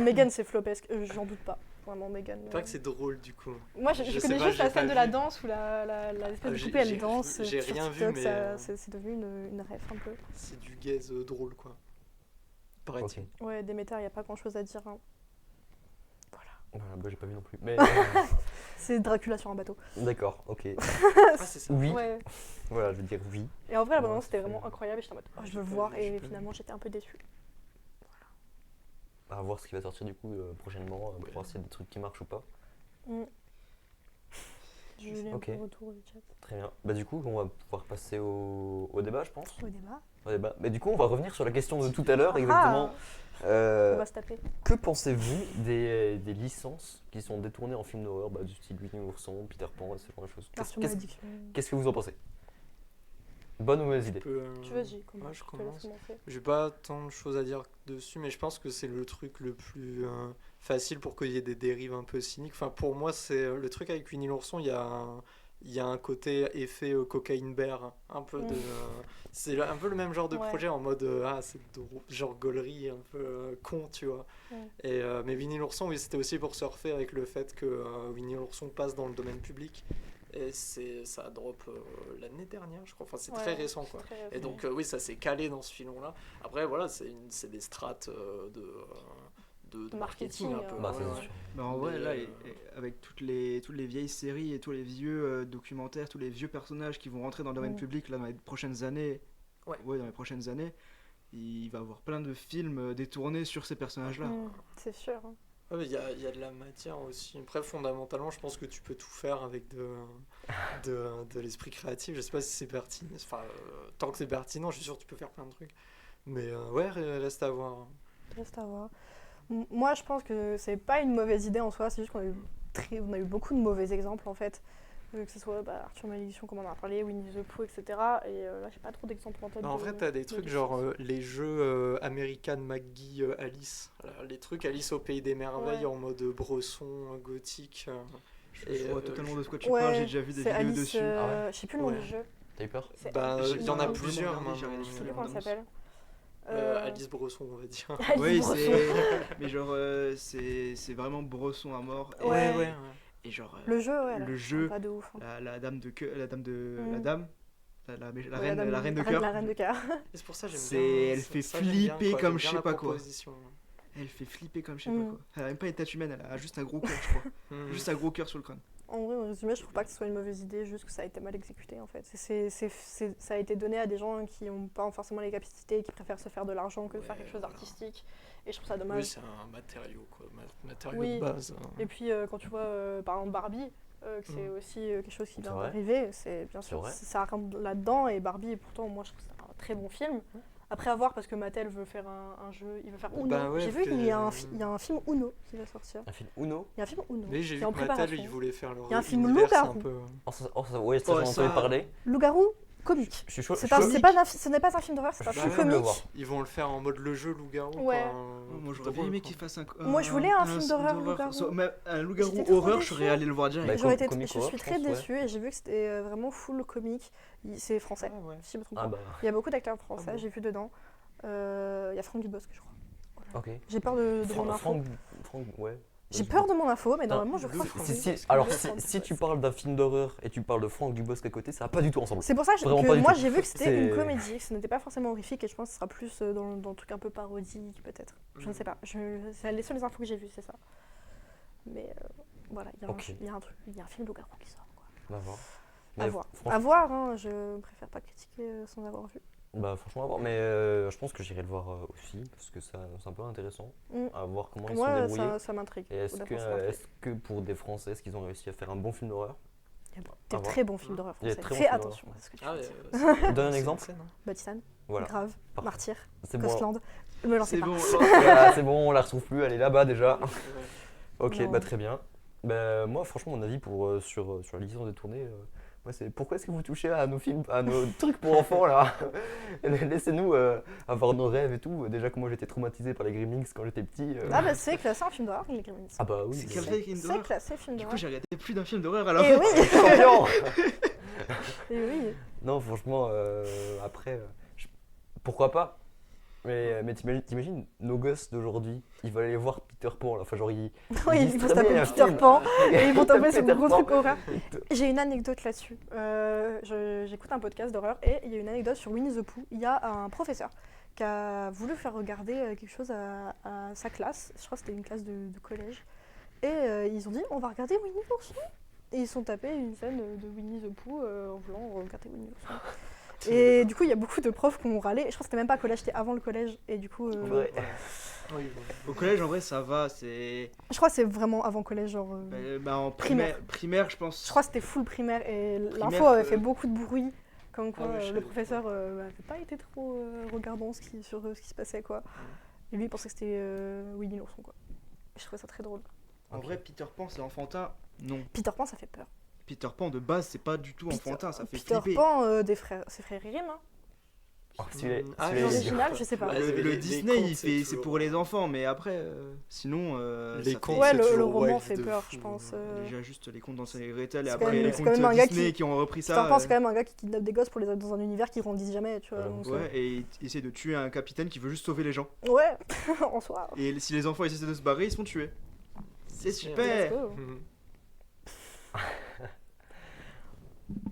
Megan, c'est flopesque, j'en doute pas. Vraiment, Megan. Pas que c'est drôle du coup. Moi, je je connais sais pas, juste la j'ai scène pas de la vu. danse où l'espèce Ah, de j'ai- poupée elle j'ai- danse j'ai sur rien vu, TikTok, mais, c'est devenu une ref un peu. C'est du gaze drôle quoi. Paraît-il. Ok. Ouais, Déméter, il n'y a pas grand chose à dire. Hein. Voilà, bah, j'ai pas vu non plus. Mais C'est Dracula sur un bateau. d'accord, ok. Ah, c'est ça. Oui. Ouais. Voilà, je veux dire oui. Et en vrai, la Ouais, bande-annonce, c'était c'est- vraiment incroyable. J'étais en mode, oh, je J'ai veux pas voir. vu, j'ai Et pas finalement, j'étais un peu déçue. À voir ce qui va sortir du coup prochainement pour voir s'il y a des trucs qui marchent ou pas. Julien, Ok. pour retour du chat. Très bien. Bah du coup, on va pouvoir passer au débat, je pense. Au débat. Au débat. Mais du coup, on va revenir sur la question de tout à l'heure, Ah, exactement. on va se taper. Que pensez-vous des licences qui sont détournées en film d'horreur, du style Winnie l'ourson, Peter Pan, ce genre de choses? Arthur Qu'est-ce Malédiction. qu'est-ce que vous en pensez? Bonne ou mauvaise idée? Tu veux, j'y commence. Ouais, je te laisse commence. commencer. J'ai pas tant de choses à dire dessus, mais je pense que c'est le truc le plus facile pour qu'il y ait des dérives un peu cyniques. Enfin, pour moi, c'est le truc avec Winnie l'ourson. Il y il y a un côté effet cocaïne bear, un peu de... c'est un peu le même genre de projet en mode c'est genre gaulerie un peu con, tu vois. Mais Winnie l'ourson, oui, c'était aussi pour surfer avec le fait que Winnie l'ourson passe dans le domaine public. Et ça drop l'année dernière, je crois. Enfin, c'est très récent, quoi. Très récent. Et donc, oui, ça s'est calé dans ce filon-là. Après, voilà, c'est des strates de marketing un peu. Bah, c'est sûr. Bah en vrai, là, avec toutes les vieilles séries et tous les vieux documentaires, tous les vieux personnages qui vont rentrer dans le domaine public là, dans les prochaines années, dans les prochaines années, il va y avoir plein de films détournés sur ces personnages-là. C'est sûr. Il y a de la matière aussi. Après, fondamentalement, je pense que tu peux tout faire avec de l'esprit créatif. Je sais pas si c'est pertinent. Enfin, tant que c'est pertinent, je suis sûr que tu peux faire plein de trucs. Mais reste à voir. Reste à voir. Moi, je pense que c'est pas une mauvaise idée en soi, c'est juste qu'on a eu beaucoup de mauvais exemples en fait. Que ce soit Arthur Malédiction, comme on en a parlé, Winnie the Pooh, etc. Et là, j'ai pas trop d'exemples en tête. En vrai, t'as des trucs genre les jeux American McGee Alice. Alors, les trucs Alice au Pays des Merveilles en mode bresson, gothique. Je vois totalement de quoi tu parles, j'ai déjà vu des vidéos Alice, dessus. Je sais plus le nom du jeu. T'as eu peur? Il y en a plusieurs. Je sais plus comment ça s'appelle. Alice Bresson, on va dire. Oui, mais genre, c'est vraiment Bresson à mort. Ouais. Et genre, le jeu, pas de ouf. La dame de cœur, la reine de cœur. La reine de cœur. Et c'est pour ça que j'aime bien. Elle fait flipper comme je sais pas quoi. Elle fait flipper comme je sais pas quoi. Elle a même pas une tête humaine, elle a juste un gros cœur, je crois. Juste un gros cœur sur le crâne. En vrai, en résumé, je trouve pas que ce soit une mauvaise idée, juste que ça a été mal exécuté en fait. Ça a été donné à des gens qui n'ont pas forcément les capacités et qui préfèrent se faire de l'argent que de faire quelque chose d'artistique. Et je trouve ça dommage. Oui, c'est un matériau, quoi. Matériau de base. Et puis quand tu vois par exemple Barbie, que c'est aussi quelque chose qui vient d'arriver, c'est bien sûr, ça rentre là-dedans. Et Barbie, pourtant, moi je trouve que c'est un très bon film. Après à voir, parce que Mattel veut faire un jeu, il veut faire Uno. J'ai vu qu'il y a un film Uno qui va sortir. Un film Uno? Il y a un film Uno. Oui, j'ai vu que Mattel, il voulait faire leur. Il y a un film Loup-garou. Oui, ça j'en entendais parler. Loup-garou comique. Je suis chaud. Ce n'est pas un film d'horreur, c'est un film comique. Ils vont le faire en mode le jeu loup-garou. Ouais. Moi j'aurais bien aimé qu'ils fassent un. Moi je voulais un film d'horreur loup-garou. Un loup-garou horreur, je serais allé le voir direct. Je suis très déçue et j'ai vu que c'était vraiment full comique. C'est français, si je me trompe pas. Il y a beaucoup d'acteurs français, j'ai vu dedans. Il y a Franck Dubosc, je crois. Ok. J'ai peur de mon info. Ouais. J'ai peur de mon info, mais normalement je crois que alors, si tu parles d'un film d'horreur et tu parles de Franck Dubosc à côté, ça va pas du tout ensemble. C'est pour ça que moi j'ai vu que c'était une comédie, que ce n'était pas forcément horrifique et je pense que ce sera plus dans le truc un peu parodique peut-être. Je ne sais pas. C'est les seules infos que j'ai vues, c'est ça. Mais voilà, il y a un film loup-garou qui sort. On va voir. À voir, hein, je préfère pas critiquer sans avoir vu. Bah franchement à voir, mais je pense que j'irai le voir aussi parce que c'est un peu intéressant à voir comment ils sont débrouillés. Ça m'intrigue. Et est-ce que pour des Français, est-ce qu'ils ont réussi à faire un bon film d'horreur? Il y a des très bons films d'horreur français. Fais attention à ce que tu fais. Donne un exemple. Batisan, voilà. Grave, Martyr, c'est Costland. Ne me lancez pas. Voilà, c'est bon, on la retrouve plus, elle est là-bas déjà. Ok, non. Bah très bien. Bah, moi franchement mon avis sur la licence des tournées, c'est pourquoi est-ce que vous touchez à nos films, à nos trucs pour enfants là? Laissez-nous avoir nos rêves et tout. Déjà que moi j'étais traumatisé par les Gremlins quand j'étais petit. Ah bah c'est classé en film d'horreur les Gremlins. Ah bah oui. C'est classé film d'horreur. Du coup j'ai regardé plus d'un film d'horreur alors. Et oui. Champion. Et oui. Non franchement après pourquoi pas? Mais t'imagines nos gosses d'aujourd'hui, ils veulent aller voir Peter Pan là, enfin genre ils vont se taper Peter Pan et ils vont tomber sur le gros truc horreur. J'ai une anecdote là-dessus. J'écoute un podcast d'horreur et il y a une anecdote sur Winnie the Pooh. Il y a un professeur qui a voulu faire regarder quelque chose à sa classe. Je crois que c'était une classe de collège. Et ils ont dit on va regarder Winnie l'ourson. Et ils sont tapés une scène de Winnie the Pooh en voulant regarder Winnie l'ourson. Et du coup, il y a beaucoup de profs qui ont râlé. Je crois que c'était même pas collège, c'était avant le collège. Et du coup. Au collège, en vrai, ça va. Je crois que c'est vraiment avant collège, genre. En primaire, je pense. Je crois que c'était full primaire. Et l'info avait fait beaucoup de bruit. Comme quoi, le professeur n'avait pas été trop regardant sur ce qui se passait, quoi. Et lui, il pensait que c'était Winnie l'ourson, quoi. Je trouvais ça très drôle. En vrai, Peter Pan, c'est enfantin? Non. Peter Pan, ça fait peur. Peter Pan de base c'est pas du tout enfantin, ça fait Peter flipper. Pan c'est frère Grimm hein. Oh, celui-là, Ah, celui-là, il est dur. L'original, je sais pas. Ouais, Le, les- le les Disney, contes, c'est c'est toujours- pour les enfants, mais après, sinon, Les ça contes, fait- Ouais, c'est le toujours roman wild fait de peur, fou. je pense. Déjà juste les contes d'Hansel et Gretel et C'est après quand même- les c'est contes quand même un gars Disney qui- qui ont repris Peter ça. Pan, c'est quand même un gars qui kidnappe des gosses pour les mettre dans un univers qui grandissent jamais, tu vois. Voilà. donc, Ouais, et il essaie de tuer un capitaine qui veut juste sauver les gens. ouais, en soi. Et si les enfants essaient de se barrer, ils sont tués. C'est Let's super. go. Mhm.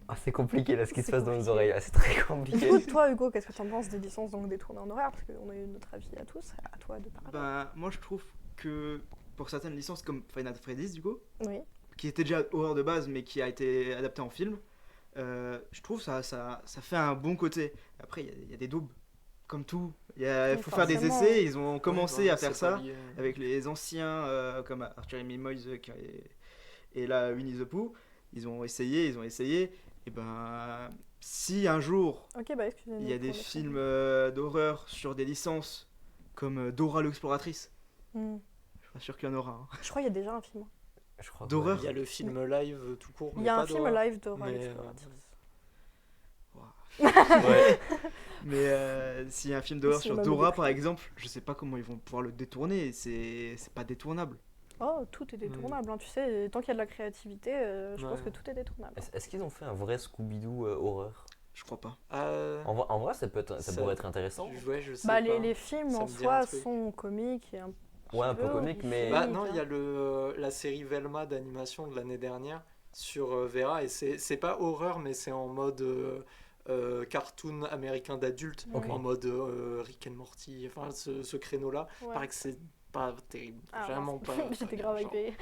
Ah, c'est compliqué là ce qui se C'est passe dans nos compliqué. oreilles. Ah, c'est très Et du compliqué. coup, toi, Hugo, qu'est-ce que tu en penses des licences donc détournées en horaire? Parce qu'on a eu notre avis à tous, à toi de parler. Bah, moi je trouve que pour certaines licences comme Final Fantasy, du coup, Oui. qui était déjà horreur de base mais qui a été adapté en film, je trouve ça fait un bon côté. Après, il y a des doubles, comme tout. Il Oui, faut faire des forcément. essais, ils ont commencé Ouais, à faire c'est pas ça lié. avec les anciens comme Arthur et Minimoys et là Winnie the Pooh. Ils ont essayé, et ben si un jour Ok, bah excusez-moi. il y a des pour le films d'horreur sur des licences comme Dora l'exploratrice, Hmm. je suis pas sûr qu'il y en aura. Hein. Je crois qu'il y a déjà un film. Je crois que D'horreur. Il y a le film live tout court. Il y mais a pas un film d'horreur. live d'horreur Mais, l'exploratrice. Ouais. Mais s'il y a un film d'horreur C'est sur mal Dora décrit. par exemple, je sais pas comment ils vont pouvoir le détourner, c'est pas détournable. Oh, tout est détournable, hein, tu sais, tant qu'il y a de la créativité, je pense Ouais. que tout est détournable. Est-ce qu'ils ont fait un vrai Scooby-Doo horreur? Je crois pas. En vrai, ça Ça- pourrait être intéressant. Ouais, je sais Bah, pas. les films Ça en me dit un soi truc. sont comiques et un Ouais, un peu comique, mais. Bah Comique, non, il y hein. a la série Velma d'animation de l'année dernière sur Vera et c'est pas horreur mais c'est en mode cartoon américain d'adulte, Ok. en mode Rick and Morty, enfin ce créneau-là. Ouais. Paraît que c'est pas terrible, Ah, vraiment mince. pas. J'étais pas grave bien, genre. hypée.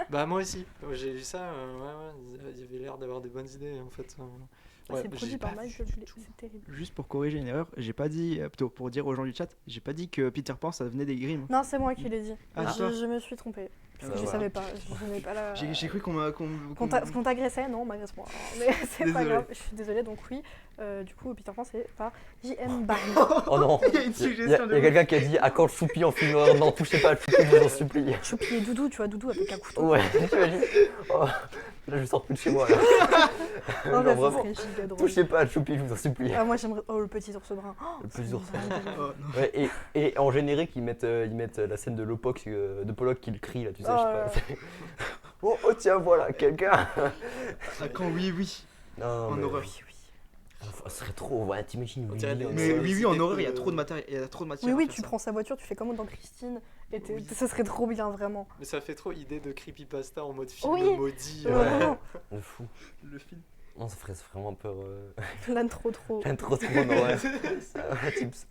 Bah moi aussi, j'ai vu ça, il y avait l'air d'avoir des bonnes idées en fait. Ouais, C'est mais produit j'ai par pas Michael vu Bay, du tout. c'est terrible. Juste pour corriger une erreur, j'ai pas dit, plutôt pour dire aux gens du chat, j'ai pas dit que Peter Pan ça venait des Grimm. Non, c'est moi qui l'ai dit. Ah, c'est toi je me suis trompée. bah je voilà. savais pas, je n'ai pas la... J'ai cru qu'on m'a. Qu'on t'agressait, non, m'agresse-moi. Mais c'est pas Désolé. grave, je suis désolée, donc oui. Du coup, Peter Pan, c'est par J.M. Barrie. Oh non! Il y a une suggestion de Il y a quelqu'un qui a dit à quand le choupi en film d'horreur? Non, touchez pas à Choupi, je vous en supplie. Choupi et Doudou, tu vois, Doudou avec un couteau. Ouais, t'imagines? Oh, là, je sors plus de chez moi. Là. Non, Genre, mais ça vraiment, serait giga drôle. touchez pas à Choupi, je vous en supplie. Ah, moi j'aimerais. Oh, le petit ours brun. Oh, Le petit ça ours me donne envie. Oh, non. Ouais, et en générique, ils mettent la scène de Lopoc, de Pollock qui le crie, là, tu sais, Oh je là sais pas. Oh, oh, tiens, voilà, quelqu'un! Ah, quand oui, oui. Non, En mais- horreur. Oui, oui. Ça serait trop, ouais, t'imagines On oui, dirait oui, des- en Mais Ouais, horreur. oui, les oui, en idées horreur, que- il y a trop de matériel. Il y a trop de matière. Oui, à oui, faire tu ça. prends sa voiture, tu fais comme dans Christine, et Oui. ça serait trop bien, vraiment. Mais ça fait trop idée de creepypasta en mode film Oui. maudit. Ouais. Vraiment. De fou. Le film. Non, ça ferait vraiment peur. Plein de trop. Plein de trop en horreur. Tips.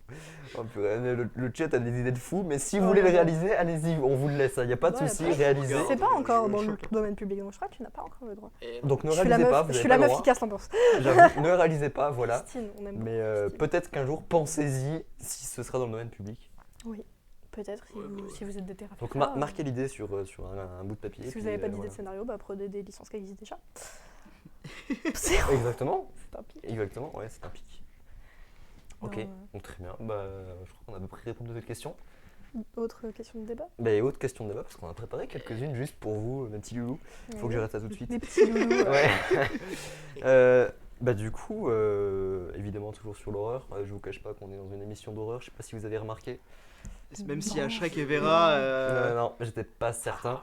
Oh, purée, le chat a des idées de fou, mais si vous Oh, voulez le ouais. réaliser, allez-y, on vous le laisse, il n'y a pas de Ouais, souci, pas- réalisez. Regarde. C'est pas encore je- dans le domaine public, donc je crois que tu n'as pas encore le droit. Et Donc ne Je suis la réalisez pas, meuf, vous je avez suis pas la le meuf droit. qui casse l'ambiance. J'avoue, ne réalisez pas, voilà. Christine, on aime beaucoup Mais Christine. peut-être qu'un jour, pensez-y si ce sera dans le domaine public. Peut-être, si vous êtes déter à faire Donc ça, marquez l'idée sur un bout de papier. Si vous puis, n'avez pas d'idée voilà. de scénario, bah prenez des licences qui existent déjà. Exactement, C'est un pic. exactement, ouais, c'est un pic. Ok, Non, donc très bien. Bah, je crois qu'on a à peu près répondu à cette question. Autre question de débat? Bah, et autre question de débat, parce qu'on a préparé quelques-unes juste pour vous, mes petits loulous. Faut que j'arrête ça tout de suite. Des petits loulous. Ouais. Bah du coup, évidemment toujours sur l'horreur. Je vous cache pas qu'on est dans une émission d'horreur. Je sais pas si vous avez remarqué. Même s'il y a Non. Shrek et Vera. Non, non, j'étais pas certain.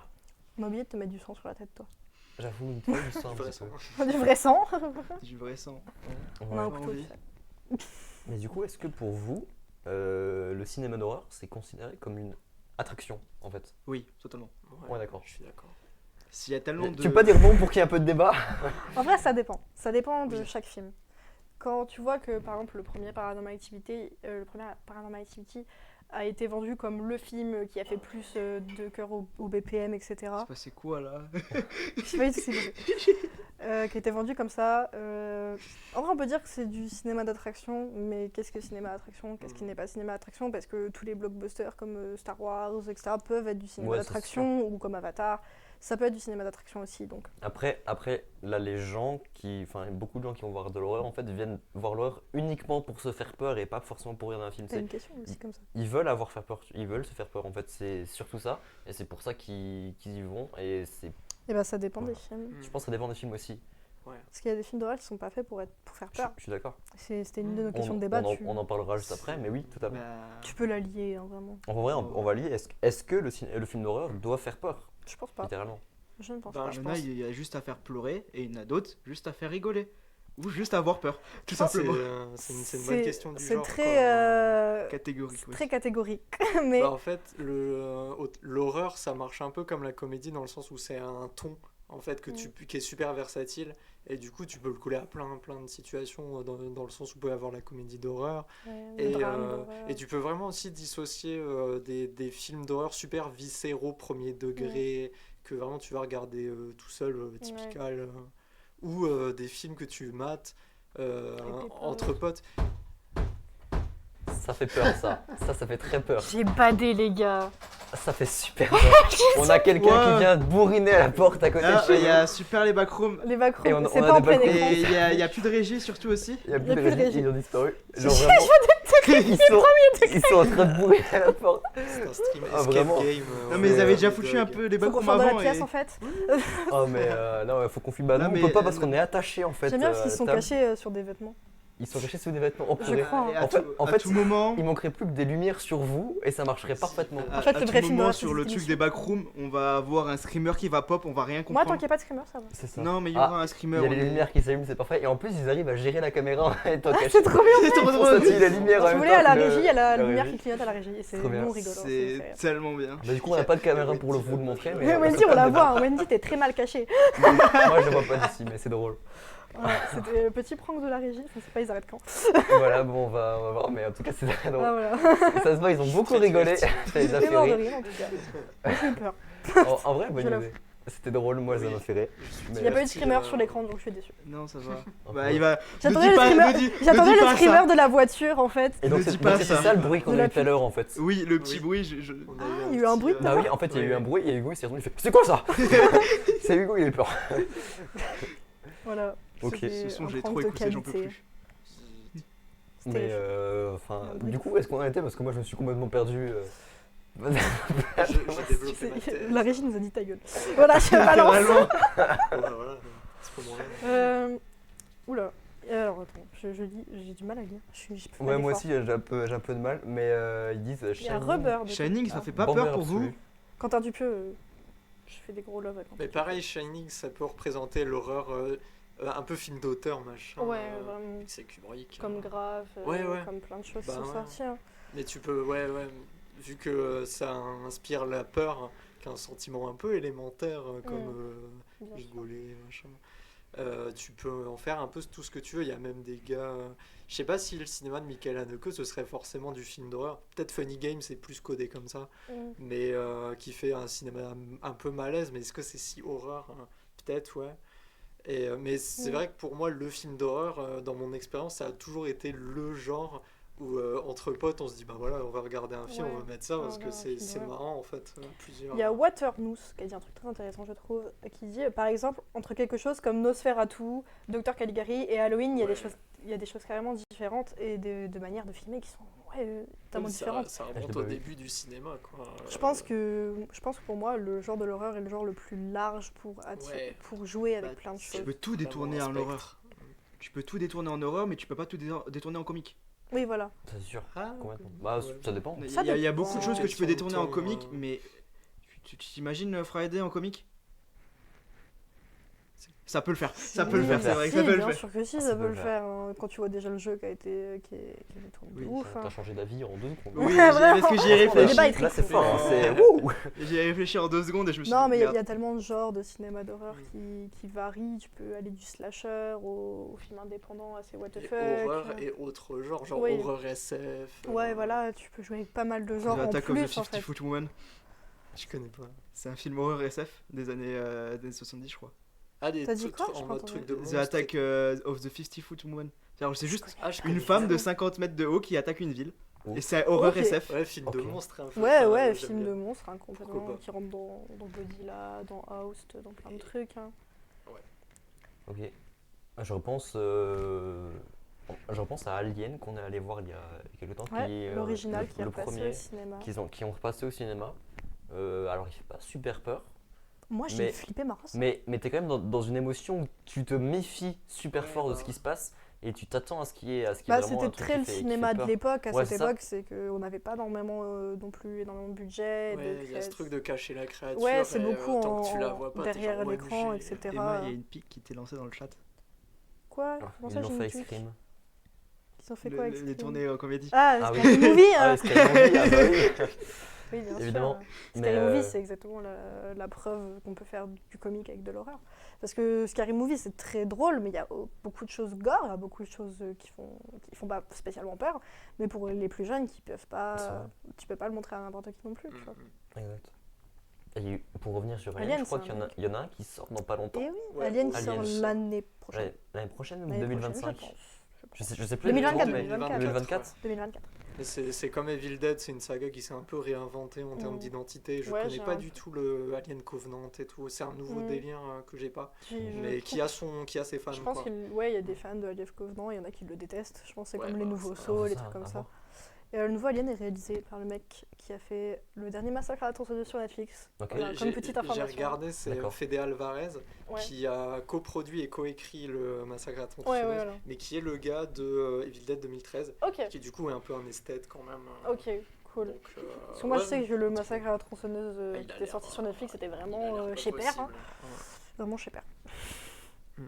On a oublié de te mettre du sang sur la tête, toi. J'avoue, une fois, je sens un Vrai petit sang. peu. Du vrai sang. Du vrai sang. On a un Ouais. couteau. envie. tu sais. Mais du coup, est-ce que pour vous, le cinéma d'horreur, c'est considéré comme une attraction en fait? Oui, totalement. Ouais, d'accord. Je suis d'accord. S'il y a tellement de. Tu peux pas dire non pour qu'il y ait un peu de débat? En vrai, ça dépend. Ça dépend de Oui. chaque film. Quand tu vois que, par exemple, le premier Paranormal Activity a été vendu comme le film qui a fait plus de cœur au BPM, etc. C'est passé quoi là? Je sais pas du tout ce que c'est. Qui a été vendu comme ça. En vrai, on peut dire que c'est du cinéma d'attraction, mais qu'est-ce que cinéma d'attraction? Qu'est-ce qui n'est pas cinéma d'attraction? Parce que tous les blockbusters comme Star Wars, etc., peuvent être du cinéma Ouais, c'est d'attraction, ou comme Avatar. Ça peut être du cinéma d'attraction aussi, donc. Après, là, les gens enfin, beaucoup de gens qui vont voir de l'horreur, en fait, viennent voir l'horreur uniquement pour se faire peur et pas forcément pour regarder un film. C'est C'est- une question aussi comme ça. Ils veulent faire peur, ils veulent se faire peur, en fait, c'est surtout ça, et c'est pour ça qu'ils y vont, et c'est, Et bah, ça dépend Voilà. des films. je pense que ça dépend des films aussi. Ouais. Parce qu'il y a des films d'horreur qui sont pas faits pour faire peur. Je suis d'accord. C'était une de nos questions de débat. On en parlera juste après, mais oui, totalement. Tu peux la lier, hein, vraiment. En vrai, on va lier. Est-ce que le film d'horreur doit faire peur, Je pense pas. littéralement? Je ne pense Ben, pas. je Il y en a, pense- il y a juste à faire pleurer et il y en a d'autres juste à faire rigoler. Ou juste à avoir peur, tout C'est simplement. c'est une bonne question du C'est genre. très, quoi. Catégorique. c'est ouais. très catégorique. Mais Bah, en fait, l'horreur, ça marche un peu comme la comédie dans le sens où c'est un ton en fait qui est super versatile et du coup tu peux le coller à plein de situations dans le sens où vous pouvez avoir la comédie d'horreur le drame d'horreur. et tu peux vraiment aussi dissocier des films d'horreur super viscéraux premier degré que vraiment tu vas regarder tout seul typical ou des films que tu mates entre potes. Ça fait peur, ça. Ça fait très peur. J'ai badé, les gars. Ça fait super peur. On a quelqu'un Ouais. qui vient de bourriner à la porte à côté de Ah, chez il y nous. a super les backrooms. Les Et backrooms, on c'est a pas en des plein backrooms. écran. Et il y a plus de régie surtout aussi. Il n'y a plus Il y a de plus de régie, régie. ils ont disparu. Genre vraiment, ils sont en train de bourriner à la porte. C'est un stream Ah, escape vraiment. game. Non mais ils avaient déjà de foutu un dog. peu les Faut qu'on backrooms soit dans la avant pièce et... en fait. Oh mais non, il faut qu'on filme. Bah, Non, nous, on mais, peut pas parce qu'on est attaché en fait. J'aime bien parce qu'ils à sont table. cachés sur des vêtements. Ils sont cachés sous des vêtements. Oh, Je purée. crois. Et hein. En à fait, tout moment... Il manquerait plus que des lumières sur vous et ça marcherait parfaitement. En fait, à le tout vrai film moment, d'horreur, sur c'est le cette truc émission. des backrooms, on va avoir un screamer qui va pop, on va rien Moi, comprendre. tant qu'il n'y a pas de screamer, ça va. C'est ça. Non mais il y Ah, aura un Il screamer. y a on les est- lumières qui s'allument, c'est parfait. Et en plus, ils arrivent à gérer la caméra étant Ah, cachés. c'est trop bien. C'est trop On drôle. sautille la lumière en Si vous même voulez, temps à la que régie, il y a la lumière régie. qui clignote à la régie. Et c'est Trop bien. non rigolo. C'est tellement bien. Bah, du coup, on n'a pas de caméra pour vous le montrer. Mais Wendy, on la voit. hein. Wendy, t'es très mal cachée. Moi, je le vois pas d'ici, mais c'est drôle. Ouais, c'était le petit prank de la régie. Je sais pas, ils arrêtent quand. Voilà, bon, on va voir, mais en tout cas, c'est très Ah, drôle. voilà. Ça se voit, ils ont beaucoup Très rigolé. divertissant. Ça les a J'ai fait mort de rire. rire en tout cas. J'ai eu peur. En vrai, bonne Je l'avoue. idée. C'était drôle, moi, ça Oui. m'a fait rire. Il n'y a pas eu de screamer sur l'écran, donc je suis déçue. Non ça va. Un Bah peu. il va... J'attendais Ne dis le pas- screamer, ne dis- j'attendais ne dis le pas screamer ça. de la voiture en fait. Et donc, Ne c'est dis pas c'est ça. ça le bruit qu'on De a la eu tout à l'heure, en fait. Oui le petit Oui. bruit, On a Ah, un il y a eu un petit, bruit euh, tout Bah oui, en fait, il y a eu un bruit et Hugo il s'est retourné, il fait c'est quoi ça? C'est Hugo, il a eu peur. Voilà. Ok. C'était Ce son un j'ai prank trop de écouté, j'en peux qualité. plus. C'était Mais enfin, du coup, est-ce qu'on en était? Parce que moi, je me suis complètement perdu. J'ai développé ma C'est- thèse. La régie nous a dit ta gueule. Voilà, je balance. Littéralement. Voilà, à ce moment-là. Oula. Alors attends, je lis, j'ai du mal à lire. J'ai pas Ouais, fait moi d'effort. aussi, j'ai un peu de mal, mais ils disent Il y a Shining, Rubber. dedans. Shining ça Ah. fait pas Bomber peur pour vous? absolu. Quentin Dupieux, je fais des gros love avec Quentin Mais pareil, Shining, ça peut représenter l'horreur un peu film d'auteur, machin. Dupieux. Ouais, vraiment. C'est Kubrick. Comme Grave, Ouais, ouais. comme plein de choses Bah qui sont ouais. sorties. hein. Mais tu peux, ouais, vu que ça inspire la peur, qui est un sentiment un peu élémentaire, comme Bien sûr. rigoler, machin. Tu peux en faire un peu tout ce que tu veux. Il y a même des gars. Je sais pas si le cinéma de Michael Haneke ce serait forcément du film d'horreur. Peut-être Funny Games c'est plus codé comme ça, Mm. mais qui fait un cinéma un peu malaise. Mais est-ce que c'est si horreur hein? Peut-être, ouais. Mais c'est Mm. vrai que pour moi, le film d'horreur, dans mon expérience, ça a toujours été le genre où entre potes on se dit bah voilà, on va regarder un film, Ouais. on va mettre ça On parce va que regarder un film c'est d'horreur. marrant en fait. Plusieurs. Il y a Waternoose qui a dit un truc très intéressant, je trouve, qui dit par exemple entre quelque chose comme Nosferatu, Dr Caligari et Halloween, il y a Ouais. il y a des choses carrément différentes et de manières de filmer qui sont totalement Oui, différentes. ça l'ai remonte pas au vu. début du cinéma quoi. Je pense que pour moi le genre de l'horreur est le genre le plus large pour Ouais. pour jouer avec Bah, plein de tu choses. Tu peux tout détourner en Vraiment un horreur. Tu peux tout détourner en horreur mais tu peux pas tout détourner en comique. Oui voilà. C'est sûr. Ah, Complètement. Bah, ouais. ça dépend. Il Ça y a dépend. beaucoup de choses que tu peux Question de détourner en ton, comique mais tu t'imagines Friday en comique? Ça peut le faire, ça peut le Oui, faire, c'est vrai que si, ça peut le bien faire. sûr que si, Ah, ça peut le faire. hein. Quand tu vois déjà le jeu qui est tourné de Oui, ouf. T'as hein. changé d'avis en 2 secondes. Oui, Ouais, vraiment. parce que j'y ai Le réfléchi. débat est très Là, c'est cool. fort. Hein, c'est. Wouh. J'y ai réfléchi en 2 secondes et je me suis Non, dit, mais il y merde. a tellement de genres de cinéma d'horreur qui varient. Tu peux aller du slasher au film indépendant assez what the Et fuck. horreur et autres genres, genre Oui. horreur SF. Ouais, voilà, tu peux jouer avec pas mal de genres en Attack of the plus en 50 fait. Foot Woman. Je connais pas. C'est un film horreur SF des années 70, je crois. Ah, des T'as dit trucs quoi? J'ai en pas mode entendu. truc de The monstre. Attack of the 50 Foot Woman. C'est juste Ah, je une connais femme pas. de 50 mètres de haut qui attaque une ville. Oh. Et c'est horreur Ok. SF. Ouais, film de Ok. monstre. Un peu. Ouais, ça, ouais, j'aime film bien. de monstre, hein, complètement, Pourquoi pas. qui rentre dans Godzilla, dans Host, dans plein de trucs. Hein. Ok. Je repense à Alien qu'on est allé voir il y a quelques temps. Ouais, qui est, l'original qui est le repassé premier au cinéma. qui ont repassé au cinéma. Alors il fait pas super peur. Moi, j'ai Mais- flippé ma race. Mais t'es quand même dans une émotion où tu te méfies super Ouais, fort de bah ce qui se passe et tu t'attends à ce qui est Bah, vraiment c'était un truc très qui le fait cinéma de peur. l'époque. À Ouais, cette c'est ça. époque, c'est qu'on n'avait pas énormément non plus énormément de budget. Ouais, de il y a ce truc de cacher la créature. Ouais, c'est et, beaucoup tant que tu la vois pas, t'es derrière genre, l'écran, OMG. etc. Emma, il y a une pique qui t'est lancée dans le chat. Quoi Ah, Comment ils ça, l'ont j'ai fait une avec tuque Scream. Ils ont fait quoi avec Les Scream tournées en comédie. Ah, Ah oui. Scary Movie Ah hein. oui, Scary Movie, ah bah oui. Oui, bien Évidemment. sûr. Mais, Scary Movie, c'est exactement la preuve qu'on peut faire du comique avec de l'horreur. Parce que Scary Movie, c'est très drôle, mais il y a beaucoup de choses gore, il y a beaucoup de choses qui font pas spécialement peur. Mais pour les plus jeunes, qui peuvent C'est pas, vrai. tu peux pas le montrer à n'importe qui non plus. Tu vois. Exact. Et pour revenir sur Alien, Alien, je crois c'est qu'il un mec. y en a un qui sort dans pas longtemps. Et oui, Ouais, Alien qui Alien. sort l'année prochaine. Ouais, l'année prochaine ou L'année prochaine, 2025 je pense. je sais plus. 2024, exactement, mais 2024. 2024. Et c'est comme Evil Dead, c'est une saga qui s'est un peu réinventée en termes d'identité. Je Ouais, connais j'ai pas un du peu. tout le Alien Covenant et tout. C'est un nouveau délire que j'ai pas, mais qui a ses fans. Je pense quoi. qu'il y a des fans de Alien Covenant, il y en a qui le détestent. Je pense que c'est Ouais, comme les bah, nouveaux ça, sauts, Ah, les trucs comme à ça. voir. Et le nouveau Alien est réalisé par le mec qui a fait le dernier Massacre à la tronçonneuse sur Netflix. Ok. Voilà, comme petite information. J'ai regardé, c'est D'accord. Fede Alvarez Ouais. qui a coproduit et coécrit le Massacre à la Ouais, tronçonneuse, ouais, voilà. mais qui est le gars de Evil Dead 2013, Ok, qui du coup est un peu un esthète quand même. ok, cool. Donc, Parce que moi, je ouais, sais que le Massacre à la tronçonneuse il a qui est l'air, sorti sur Netflix, c'était il a vraiment l'air pas chez Père. Hein. possible. Vraiment chez Père. Ouais.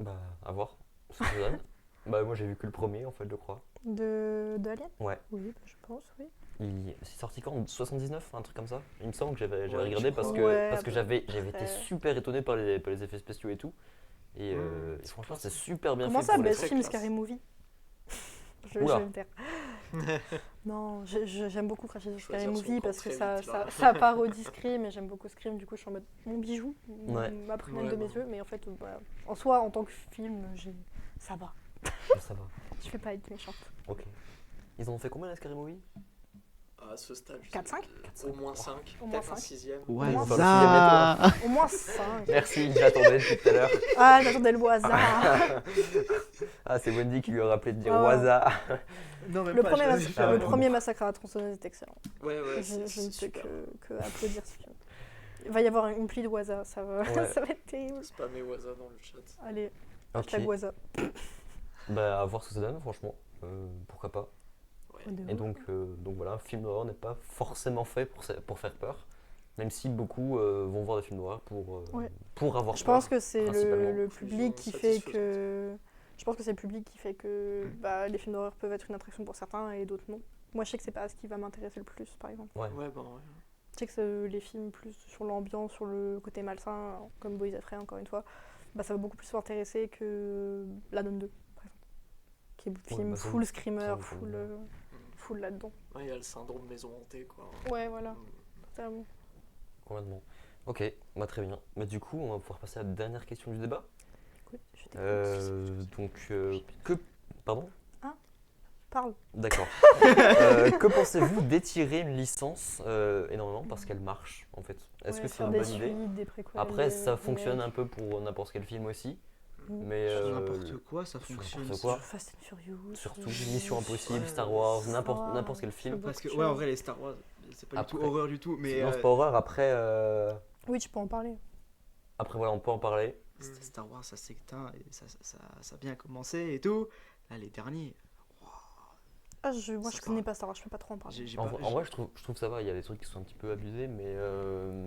Bah, à voir ce que ça donne. Bah, moi j'ai vu que le premier en fait, je crois. De Alien Ouais. Oui, bah, je pense, oui. C'est sorti quand en 79, un truc comme ça. Il me semble que j'avais Ouais, regardé je parce crois. que, Ouais, parce que à peu j'avais près. été super étonné par les effets spéciaux et tout. Et C'est franchement, classe. c'est super bien Comment fait ça, pour best très film classe. Scary Movie je Oula. vais me taire. Non, j'aime beaucoup cracher sur Scary Choisir son Movie camp parce que très ça, vite, là. ça parodie Scream et j'aime beaucoup Scream. Du coup, je suis en mode mon bijou, Ouais. ma prunelle Ouais, de mes bah. yeux. Mais en fait, voilà. En soi, en tant que film, ça va. Ça va. Je vais pas être méchante. Ok. Ils en ont fait combien la Scary Movie? À ce stade, je 4-5? sais pas. Au moins 5, Au moins peut-être un 5. 6ème. moins On va le finir bientôt. Au moins 5. Merci, j'attendais depuis tout à l'heure. Ah, j'attendais le hasard. Ah, c'est Wendy qui lui a rappelé de dire Ah ouais. Waza. Non, même Le pas, premier, je vais faire le un premier Massacre à la tronçonneuse est excellent. Ouais, ouais, Je ne peux super. que applaudir ce film. Il va y avoir une pli de Waza, ça va, Ouais. ça va être terrible. Spammez Waza dans le chat. Allez, Ok. hashtag Waza. Bah, à voir ce que ça donne, franchement. Pourquoi pas. Ouais. Et donc voilà, un film d'horreur n'est pas forcément fait pour faire peur. Même si beaucoup vont voir des films d'horreur Ouais. pour avoir Je peur. pense que c'est principalement. le Conclusion public qui fait satisfaisante. que. Je pense que c'est le public qui fait que les films d'horreur peuvent être une attraction pour certains et d'autres non. Moi, je sais que c'est pas ce qui va m'intéresser le plus, par exemple. Ouais. Ouais, bah ouais. Je sais que les films plus sur l'ambiance, sur le côté malsain, comme Boys Afraid, encore une fois, ça va beaucoup plus m'intéresser que La Nonne 2, par exemple. Qui est un film bah, ça, full screamer, ça, ça, full là-dedans. Ouais, il y a le syndrome maison hantée, quoi. Ouais, voilà, Mm. totalement. Complètement. Ok, bah, très bien. Bah, du coup, on va pouvoir passer à la dernière question du débat. Écoute, je t'écoute. Que. Pardon? Parle. D'accord. Que pensez-vous d'étirer une licence énormément parce qu'elle marche en fait? Est-ce que c'est faire une des bonne idée? suites, des préquels, Après, des ça fonctionne remakes. un peu pour n'importe quel film aussi. Mm. Mais Sur n'importe quoi, ça sur fonctionne. n'importe quoi. Sur Fast and Furious. Surtout Mission Impossible, Ouais, Star Wars, Star n'importe Wars, quel film. c'est Parce que, beaucoup ouais, de en choses. vrai, les Star Wars, c'est pas du Après- tout horreur du tout, mais Non, c'est pas horreur. Après, Oui, tu peux en parler. voilà, on peut en parler. Star Wars, ça s'éteint et ça a bien commencé et tout. Là, les derniers, Moi, je Ça connais part. pas Star Wars, je peux pas trop en parler. j'ai En, pas. en vrai, je trouve que ça va. Il y a des trucs qui sont un petit peu abusés, mais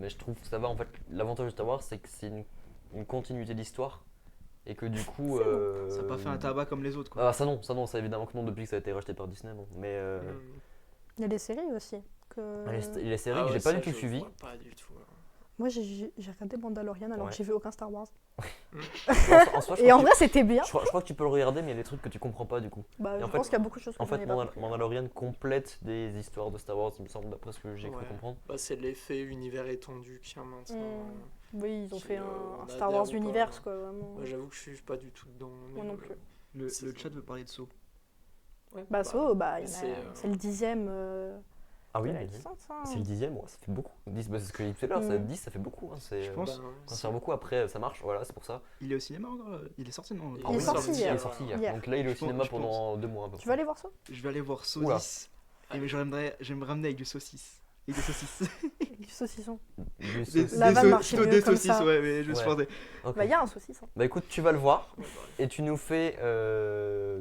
je trouve que ça va. En fait, l'avantage de Star Wars, c'est que c'est une continuité d'histoire et que du coup. Ça n'a pas fait un tabac comme les autres, quoi. Ah, ça non, ça évidemment que non, depuis que ça a été racheté par Disney, non. Mais Il y a des séries aussi. les séries que j'ai pas du tout suivies. Pas du tout. Moi, j'ai regardé Mandalorian alors Ouais. que j'ai vu aucun Star Wars. En soi, je Et crois en que vrai, c'était bien. je crois que tu peux le regarder, mais il y a des trucs que tu comprends pas du coup. Bah, Et je en fait- pense qu'il y a beaucoup de choses que En je fait, n'ai pas compris. Mandalorian complète des histoires de Star Wars, il me semble, d'après ce que j'ai cru Ouais. comprendre. Bah, c'est l'effet univers étendu qu'il y a maintenant. Oui, ils ont Qui, fait on un adhère Star Wars ou pas. Universe, quoi, vraiment. Moi, j'avoue que je suis pas du tout dedans. Moi mais, non plus. Le c'est chat ça. veut parler de Saw. Ouais, Bah, So, mais il y en a- c'est, c'est le 10e Ah oui, de la mais licence. hein. c'est le 10e, ouais, ça fait beaucoup. 10, bah, c'est ce que j'ai dit tout à l'heure, ça, 10 ça fait beaucoup. Hein, Je pense. ça sert beaucoup, après ça marche, voilà, c'est pour ça. Il est au cinéma encore Il est sorti, non Il Ah est oui, sorti il hier. est sorti hier. Hier. Donc là, il est au Je pense- cinéma je pense. pendant 2 mois. à peu Tu près. vas aller voir ça Je vais aller voir Saw Oula. 10. Et mais je vais me ramener avec du saucisse. Et des saucisses. Du saucisson. Du Des, sauce- La vanne sau- marchait plutôt mieux des comme saucisses, ça. ouais, mais je me suis Ouais. planté. Ok. Bah, il y a un saucisson. Bah écoute, tu vas le voir Ouais, pareil. et tu nous fais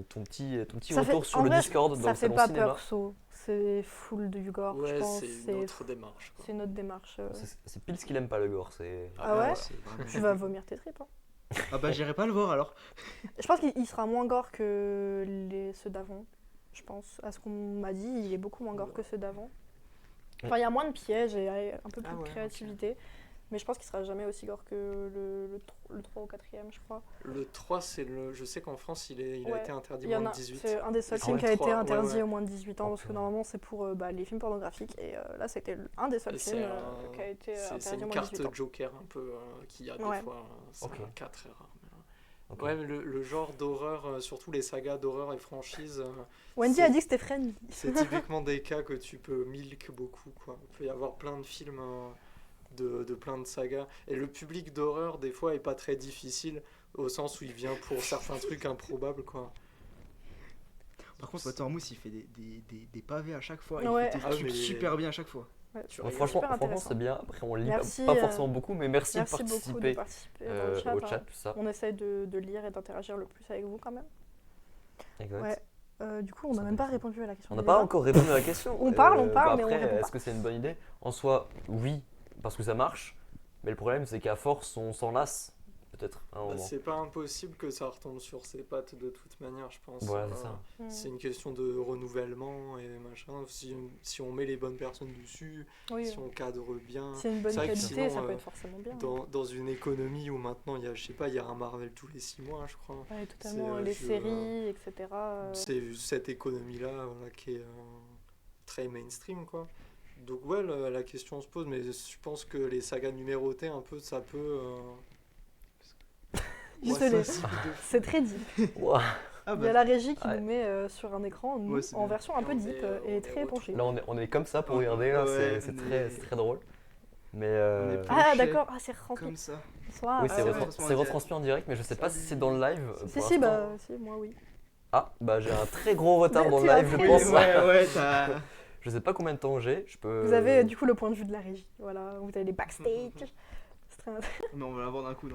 ton petit Ça retour fait- sur en le vrai, Discord dans Ça le fait salon pas cinéma. peur, So. C'est full du gore, je Ouais, pense. c'est une autre démarche. Quoi. C'est une autre démarche. C'est pile ce qu'il aime pas le gore. C'est Ah ouais c'est vraiment- Tu vas vomir tes tripes. Hein. Ah bah j'irai pas le voir alors. Je pense qu'il sera moins gore que ceux d'avant. Je pense. À ce qu'on m'a dit, il est beaucoup moins gore que ceux d'avant. Enfin, il y a moins de pièges et un peu plus Ah de ouais, créativité. Mais je pense qu'il sera jamais aussi gore que le 3 ou 4ème, je crois. Le 3, c'est le. Je sais qu'en France, il a Ouais. été interdit Il y en moins a, de 18. c'est un des seuls Ah films ouais, qui a été 3, ouais, interdit ouais. aux moins de 18 ans, parce que Ok. normalement c'est pour les films pornographiques, et là c'était un des seuls Et films c'est un- qui a été C'est interdit aux une moins de 18 ans. carte Joker un peu qu'il y a des Ouais. fois. C'est Ok. un cas très rare. mais, Ok. Ouais, mais le genre d'horreur, surtout les sagas d'horreur et franchises, Wendy c'est- a dit que c'était friendly. c'est typiquement des cas que tu peux milk beaucoup. Quoi. Il peut y avoir plein de films de plein de sagas. Et le public d'horreur, des fois, est pas très difficile, au sens où il vient pour certains trucs improbables. Quoi. Par contre, Water Mousse il fait des pavés à chaque fois. Ouais. Il fait des Ah, trucs mais- super bien à chaque fois. Ouais, Tu Ouais, rigoles. franchement, super franchement intéressant. c'est bien. Après, on lit Merci, pas forcément beaucoup, mais merci, Merci de beaucoup participer de participer dans le chat. au hein. chat, tout ça. On essaye de lire et d'interagir le plus avec vous quand même. Exact. Ouais. Du coup, on n'a C'est même pas intéressant. répondu à la question. On n'a du pas débat. encore répondu à la question. On parle, mais après, on répond pas. est-ce que c'est une bonne idée? En soi, oui, parce que ça marche. Mais le problème, c'est qu'à force, on s'en lasse, peut-être, à un Bah, moment. c'est pas impossible que ça retombe sur ses pattes de toute manière, je pense. Voilà, c'est ça. Mm. C'est une question de renouvellement et machin. Si on met les bonnes personnes dessus, Oui, si on cadre bien. c'est une bonne C'est vrai que qualité, sinon, ça peut être forcément bien. Dans une économie où maintenant, il y a, je sais pas, il y a un Marvel tous les 6 mois, je crois. Ouais, totalement. c'est, Les je- séries, etc. C'est cette économie-là voilà, qui est très mainstream, quoi. Donc ouais, la question se pose, mais je pense que les sagas numérotées, un peu, ça peut... Désolée. ça cible de fou. C'est très deep. Ouah. Ah Il y a la régie qui Ouais. nous met sur un écran, nous, Ouais, c'est en bien. version un peu On deep est, on et est très retour. penché. Là, on est comme ça pour regarder, là, Ouais, c'est on très, est- c'est très drôle. Mais On est Ah penché. d'accord, ah, c'est retransmis. Comme ça. Bonsoir. oui, Ah, c'est ouais. retransmis. c'est retransmis en direct, mais je sais pas si c'est dans le live. Si, pour si, l'instant. bah, si, moi oui. Ah, bah j'ai un très gros retard dans Tu le as live, je très pense. gros Ouais, t'as. Je sais pas combien de temps j'ai. Je peux. Vous avez du coup le point de vue de la régie. Voilà, vous avez les backstage. C'est très intéressant. Mais on va l'avoir d'un coup.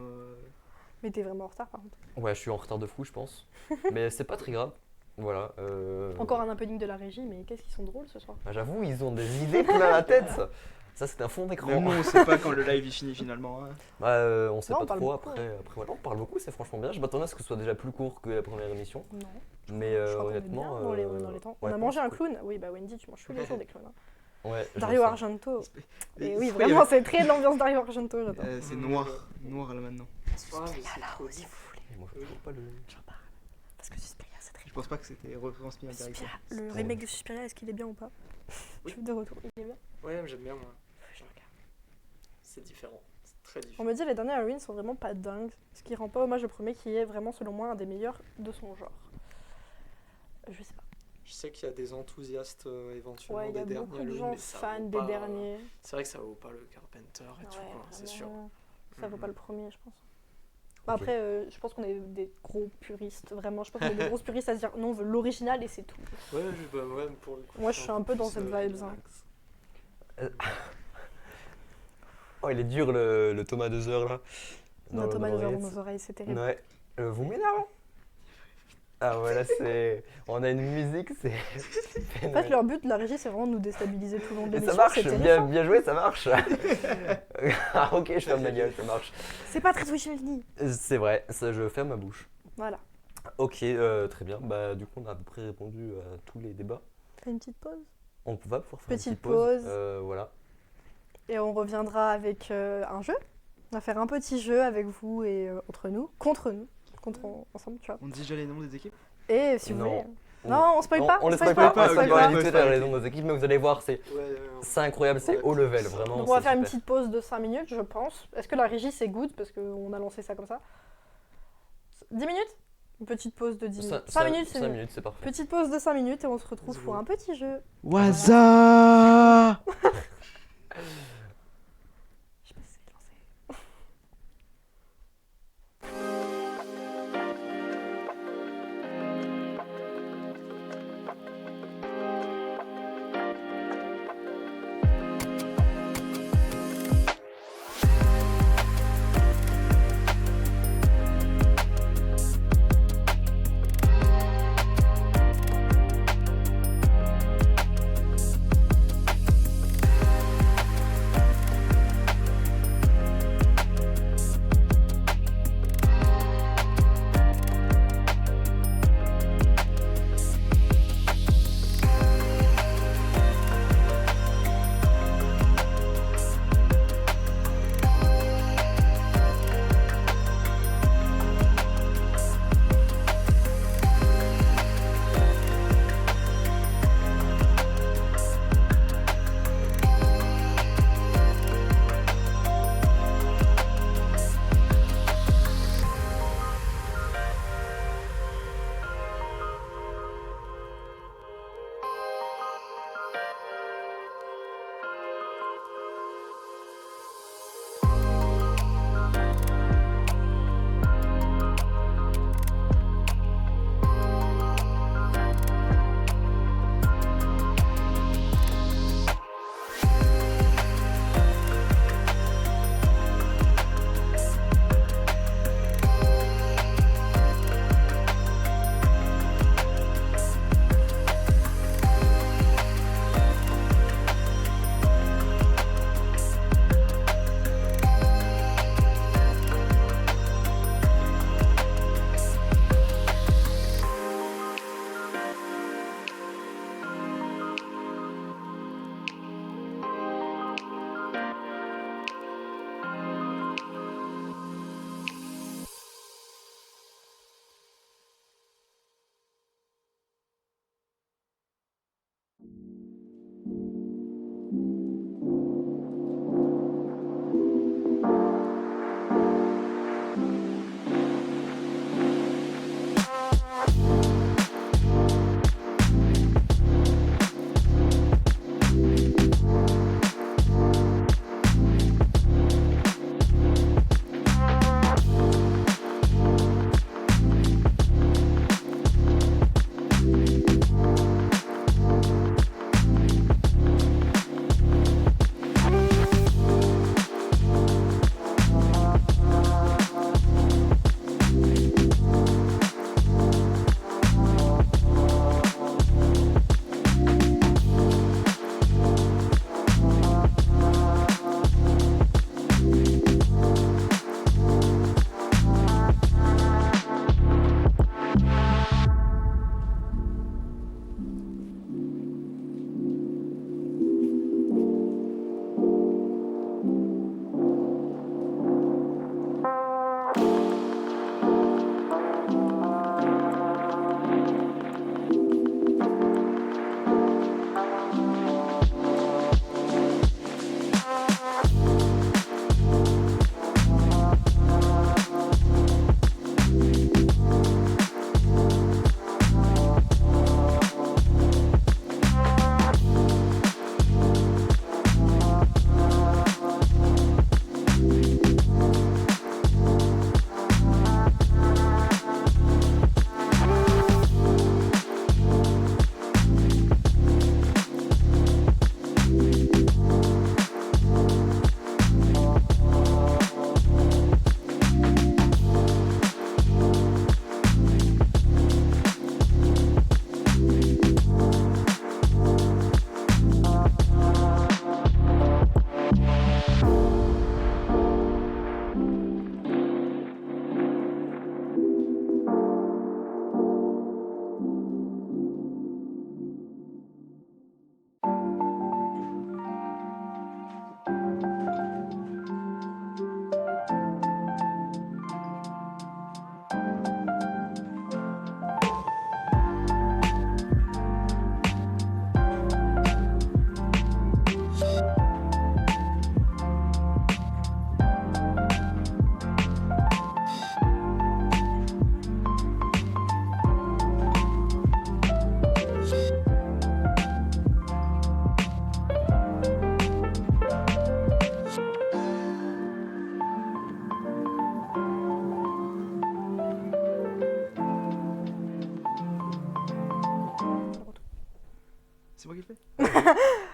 Mais t'es vraiment en retard par contre. Ouais, je suis en retard de fou, je pense. Mais c'est pas très grave. Voilà. Encore un happening de la régie, mais qu'est-ce qu'ils sont drôles ce soir. Bah, j'avoue, ils ont des idées plein la tête. Ça, c'est un fond d'écran. Même nous, on sait pas quand le live il finit finalement. Hein. Bah, on sait Non, pas on parle trop. beaucoup, Après, voilà, on parle beaucoup, c'est franchement bien. Je m'attendais à ce que ce soit déjà plus court que la première émission. Non. Mais Je crois qu'on est honnêtement. bien dans les temps. On ouais, a mangé un cool. clown. Oui, bah Wendy, tu manges tous les jours des clowns. hein. Ouais, je Dario sais. Argento. Et Et oui, il y vraiment, avait- c'est très de l'ambiance Dario Argento, j'adore. C'est noir. Noir là maintenant. Ah, mais c'est trop si bien. vous voulez. Moi, je trouve pas le. J'en parle. Parce que Suspiria, c'est très Je pense pas que c'était retransmis en direct. Suspiria, le remake de Suspiria, est-ce qu'il est bien ou pas Oui. Je suis de retour. Il est bien. Ouais, j'aime bien, moi. Je regarde. C'est différent. C'est très On différent. me dit les derniers Halloween sont vraiment pas dingues, ce qui rend pas hommage au premier qui est vraiment selon moi un des meilleurs de son genre. Je sais pas. Je sais qu'il y a des enthousiastes éventuellement Ouais, il y a des beaucoup derniers de Halloween, gens mais ça fans vaut des pas- derniers. C'est vrai que ça vaut pas le Carpenter et tout, Ouais, quoi, c'est sûr. vraiment, ça vaut Mhm. pas le premier, je pense. Bah, Ok. après, je pense qu'on est des gros puristes, vraiment. Je pense qu'on est des grosses puristes à se dire non, on veut l'original et c'est tout. Ouais, ouais, pour le coup. Moi, je suis un peu dans cette plus, vibes, hein. relax. Oh, il est dur le Thomas 2 heures là. On a Thomas dans Dozer dans l'oreillette. nos oreilles, c'est terrible. Ouais. Vous m'énervez. Ah voilà, c'est. On a une musique, c'est. En fait, leur but de la régie, c'est vraiment de nous déstabiliser tout le long de Et l'émission. ça marche, c'est bien, terrifiant. bien joué, ça marche. Ah ok, je ferme ma gueule, ça marche. C'est pas très Wichelny. C'est vrai, ça, je ferme ma bouche. Voilà. Ok, très bien. Bah du coup, on a à peu près répondu à tous les débats. Fais une petite pause. On va pouvoir faire Petite une petite pause. pause. Voilà. Et on reviendra avec un jeu. On va faire un petit jeu avec vous et entre nous. Contre ensemble, tu vois. On dit déjà les noms des équipes. Et si vous Non. voulez. Non, on spoil pas. On on ne spoil spoil pas, on on spoil spoil pas. pas du tout dans les noms de nos équipes, mais vous allez voir, c'est Ouais, incroyable, c'est Ouais, haut level, ça. vraiment. Donc on va c'est faire une super. petite pause de 5 minutes, je pense. Est-ce que la régie c'est good parce qu'on a lancé ça comme ça 10 minutes Une petite pause de 10 minutes. 5 minutes, c'est 5 mieux. minutes, c'est parfait. Petite pause de 5 minutes et on se retrouve C'est pour bon. un petit jeu. Waza. Je sais pas si c'est lancé.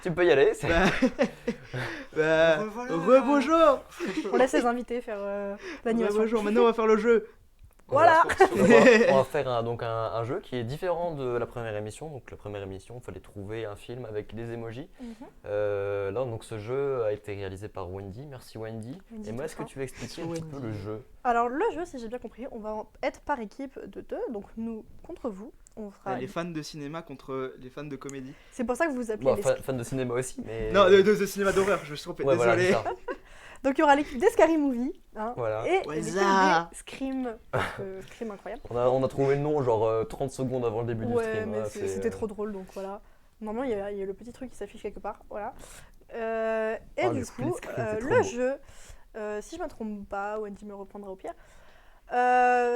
Tu peux y aller. c'est- Revoilà. Rebonjour. On laisse les invités faire l'animation. Bonjour, maintenant on va faire le jeu. Voilà. On va faire un jeu qui est différent de la première émission. Donc la première émission, il fallait trouver un film avec des emojis. Mhm. Là, donc ce jeu a été réalisé par Wendy. Merci Wendy. Wendy Et moi, est-ce que Toussaint. tu veux expliquer un Merci, petit peu Wendy. le jeu? Alors le jeu, si j'ai bien compris, on va être par équipe de 2, donc nous contre vous. On fera... Les fans de cinéma contre les fans de comédie. C'est pour ça que vous vous appelez Bon, les fan de cinéma aussi, mais. Non, de cinéma d'horreur, je me suis trompé. Ouais, voilà, Désolé. c'est ça. Donc il y aura l'équipe des Scary Movie Voilà. et Ouais, l'équipe ça. des Scream. Scream incroyable. On a trouvé le nom genre 30 secondes avant le début du Ouais, stream. mais hein, c'était trop drôle, donc voilà. Normalement, il y a le petit truc qui s'affiche quelque part, voilà. Et Oh, le du split coup, screen, c'est trop le beau. jeu, si je ne me trompe pas, Wendy me reprendra au pire,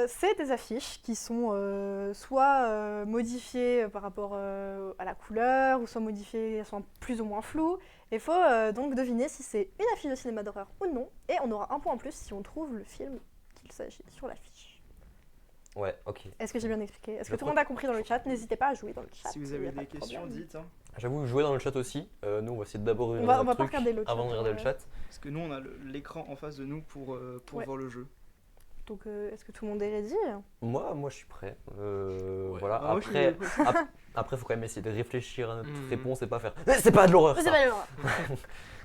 c'est des affiches qui sont soit modifiées par rapport à la couleur, ou soit modifiées, elles sont plus ou moins floues. Il faut donc deviner si c'est une affiche de cinéma d'horreur ou non, et on aura un point en plus si on trouve le film qu'il s'agit sur l'affiche. Ouais, ok. Est-ce que j'ai bien expliqué? Est-ce Je que tout crois le monde a compris dans le chat? N'hésitez pas à jouer dans le chat. Si vous il y avez a pas des de questions, problème. dites. Hein. J'avoue, jouer dans le chat aussi. Nous, on va essayer de d'abord On va pas truc regarder le avant de chat, regarder le ouais. chat. Parce que nous, on a l'écran en face de nous pour Ouais. voir le jeu. Donc, est-ce que tout le monde est ready? Moi, je suis prêt. Voilà. Ah, moi, je suis- Après, faut quand même essayer de réfléchir à notre Mhm. réponse et pas faire. C'est pas de l'horreur. C'est ça. pas l'horreur.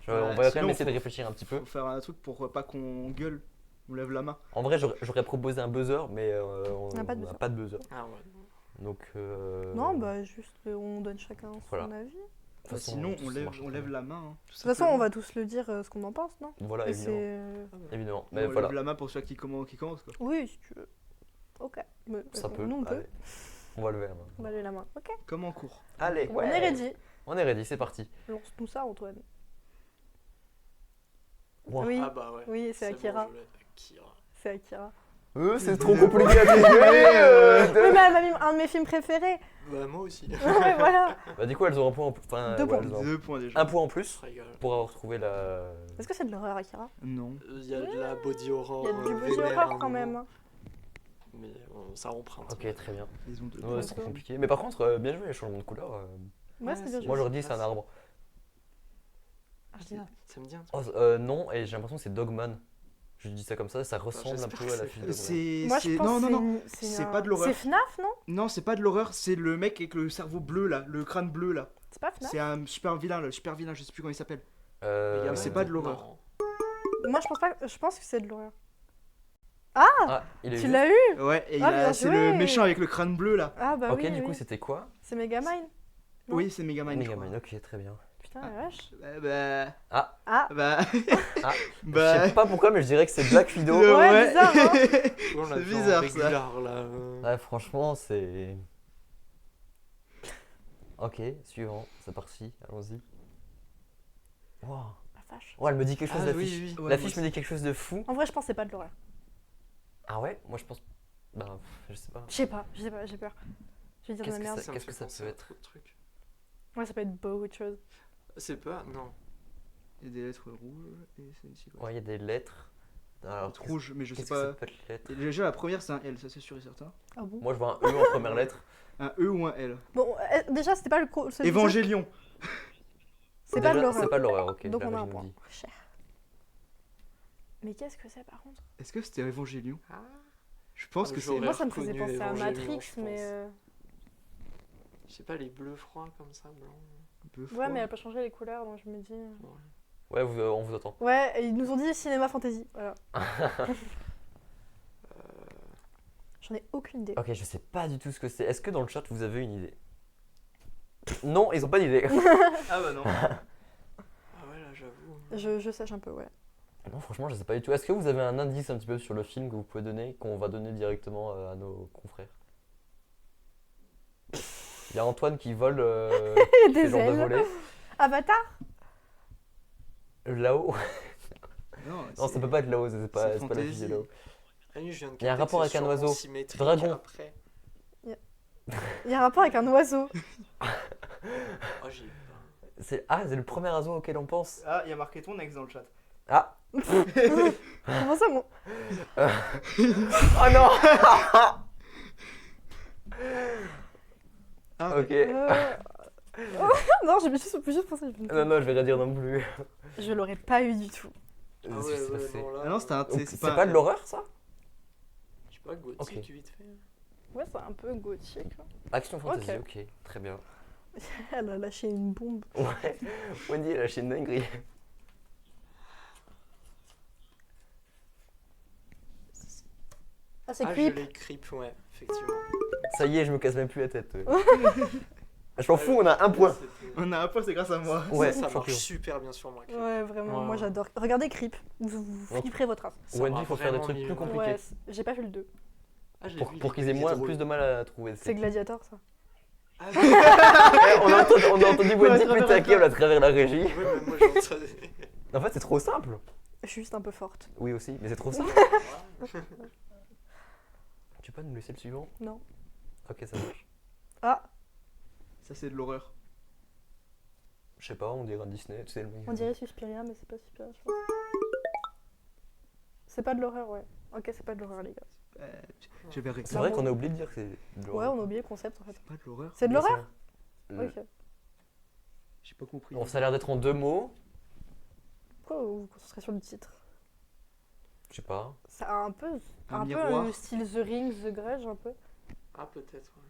On Ouais, va quand même sinon, essayer de faut- réfléchir un petit peu. Faut faire un truc pour pas qu'on gueule. On lève la main. En vrai, j'aurais proposé un buzzer, mais on n'a pas de n'a buzzer. pas de buzzer. Ah ouais. Donc. Non, bah juste on donne chacun son Voilà. avis. de toute façon, Sinon, ça on lève, marche on très lève bien. la main. Hein, De toute façon, on va tous le dire ce qu'on en pense, non? Voilà, Et évidemment. c'est. Évidemment. On Mais lève voilà. la main pour ceux qui commencent. Quoi. Oui, si tu veux. Ok. Mais, Ça peut. Nous, on peut. Allez. On va lever la main. On va lever la main. Ok. Comme en cours. Allez, On est ready. On est ready, c'est parti. Lance-nous ça, Antoine. Wow. Oui, Ah bah ouais. oui, c'est Akira. Bon, je l'ai. Akira. C'est Akira. C'est trop compliqué à trouver. Oui, mais elle m'a mis un de mes films préférés. Bah moi aussi. Ouais, voilà. Bah, du coup, elles ont un point en plus. Enfin, 2 points. elles ont 2 points déjà. un point en plus Je régale. pour avoir trouvé la. Est-ce que c'est de l'horreur, Akira? Non. Il y a de la body horror. Il y a du body vénère, horror un quand moment. même. Mais ça emprunte. Ok, très bien. Ils ont 2 Ouais, c'est trop compliqué. Mais par contre, bien joué les changements de couleur. Ouais, c'est bien joué. Moi, j'aurais dit c'est un arbre. Ah, je dis ça. Ça me dit un Oh, truc. non, et j'ai l'impression que c'est Dogman. Je dis ça comme ça ressemble un j'espère peu que à la c'est- fiche Dogman. C'est. Moi, je c'est- pense Non, que non, non. c'est c'est un- pas de l'horreur. C'est FNAF, non? Non, c'est pas de l'horreur. C'est le mec avec le cerveau bleu là. Le crâne bleu là. C'est pas FNAF? C'est un super vilain. Le super vilain, je sais plus comment il s'appelle. Euh, c'est pas de l'horreur. Non. Moi, je pense pas. Je pense que c'est de l'horreur. Ah, il est Tu juste. l'as eu? Ouais, et Ah, bien c'est joué. le méchant avec le crâne bleu là. Ah, bah Ok, oui. du coup, oui. c'était quoi? C'est Megamind. Non. Oui, c'est Megamind. je Megamind, crois. ok, très bien. Putain, la vache. Bah. Ah, Bah. Ah, Bah. Je sais pas pourquoi, mais je dirais que c'est Black Widow. Ouais, bizarre, hein. On l'a C'est vu en bizarre, ça. régular, là. Ouais, franchement, c'est. Ok, suivant, c'est parti, allons-y. Wow. la vache. Oh, elle me dit quelque chose Ah l'affiche. oui, oui. Ouais, L'affiche moi me dit quelque chose de fou. En vrai, je pense que c'est pas de l'horreur. Ah ouais? Moi je pense. Bah, je sais pas. Je sais pas, j'ai peur. Je vais dire de la Qu'est-ce que merde. ça- me qu'est-ce que fait ça penser peut à être? trop de trucs. Ouais, ça peut être beau ou autre chose. C'est pas. Non. Il y a des lettres rouges et c'est une silhouette. Ouais, il y a des lettres. Alors, Lettres rouges, mais je sais qu'est-ce que ça pas. peut être, les lettres? Et déjà, la première, c'est un L, ça c'est sûr et certain. Ah bon? Moi je vois un E en première lettre. Un E ou un L. Bon, déjà, c'était pas le. celui- Évangélion. C'est pas de Déjà, l'horreur. C'est pas de l'horreur, ok. Donc là, on a je un me point. dis. Cher. Mais qu'est-ce que c'est par contre? Est-ce que c'était Évangélion? Ah. Je pense Ah, que c'est. j'aurais Moi, ça me faisait reconnu penser à Évangélion, Matrix, je mais. pense. Je sais pas, les bleus froids comme ça, blancs. un peu Ouais, froid. mais elle a pas changé les couleurs, donc je me dis. Ouais, on vous attend. Ouais, et ils nous ont dit cinéma fantasy. Voilà. J'en ai aucune idée. Ok, je sais pas du tout ce que c'est. Est-ce que dans le chat vous avez une idée? Non, ils ont pas d'idée. Ah bah non. Ah ouais, là, j'avoue. Je sache un peu, ouais. Non, franchement, je sais pas du tout. Est-ce que vous avez un indice un petit peu sur le film que vous pouvez donner, qu'on va donner directement à nos confrères? Il y a Antoine qui vole Il y a fait des genre de ailes. voler. Avatar? Là-haut. Non, Non, ça peut pas être là-haut, c'est pas la fantasy. fille de là-haut. Ah oui, je viens de Il y a un capter rapport que c'est avec un sûrement oiseau. symétrique Dragon. Après. Il y a un rapport avec un oiseau. Oh, j'y ai pas. C'est le premier oiseau auquel on pense. Ah, il y a marqué ton ex dans le chat. Ah. Comment ça, mon. Oh non. Ah, Ok. Non, j'ai juste pensé. Non, non, je vais rien dire non plus. Je l'aurais pas eu du tout. Ah Je ouais, sais pas, ouais, c'est- non, là, Ah non, C'est pas de l'horreur, ça? Je sais pas, gothique, Ok. vite fait. Ouais, c'est un peu gothique. Hein. Action fantasy, ok, très bien. Elle a lâché une bombe. Ouais, Wendy, elle a lâché une dinguerie. Ah, c'est Ah, je creep. l'ai creep, ouais, effectivement. Ça y est, je me casse même plus la tête. Je m'en fous, on a un point. C'était- On a un point, c'est grâce à moi. Ouais, ça champion. marche super bien sur moi. Creep. Ouais, vraiment, Ouais. moi j'adore. Regardez Creep, vous flipperez votre race. Ça Wendy, m'a il faut faire des vraiment trucs mis plus mal. compliqués. Ouais, j'ai pas vu le 2. Ah, j'ai Pour, vu, pour qu'ils aient il est moins, drôle. plus de mal à trouver. C'est Gladiator ça. Ah, Eh, on a entendu Wendy Ouais, péter à câble à travers la régie. ouais, même moi j'ai entendu. En fait, c'est trop simple. Je suis juste un peu forte. Oui, aussi, mais c'est trop simple. Tu peux pas nous laisser le suivant? Non. Ok, ça marche. Ah, Ça, c'est de l'horreur. Je sais pas, on dirait un Disney, tu sais. on dirait Suspiria, mais c'est pas Suspiria, je pense. C'est pas de l'horreur, ouais. Ok, c'est pas de l'horreur, les gars. Je vais C'est vrai qu'on a oublié de dire que c'est de Ouais, l'horreur. on a oublié le concept en fait. Pas de l'horreur. C'est de Mais l'horreur ça- Ok. J'ai pas compris. Bon, ça a l'air d'être en 2 mots. Pourquoi vous vous concentrez sur le titre? Je sais pas. Ça a un peu miroir. le style The Ring, The Grudge, un peu. Ah, peut-être, ouais.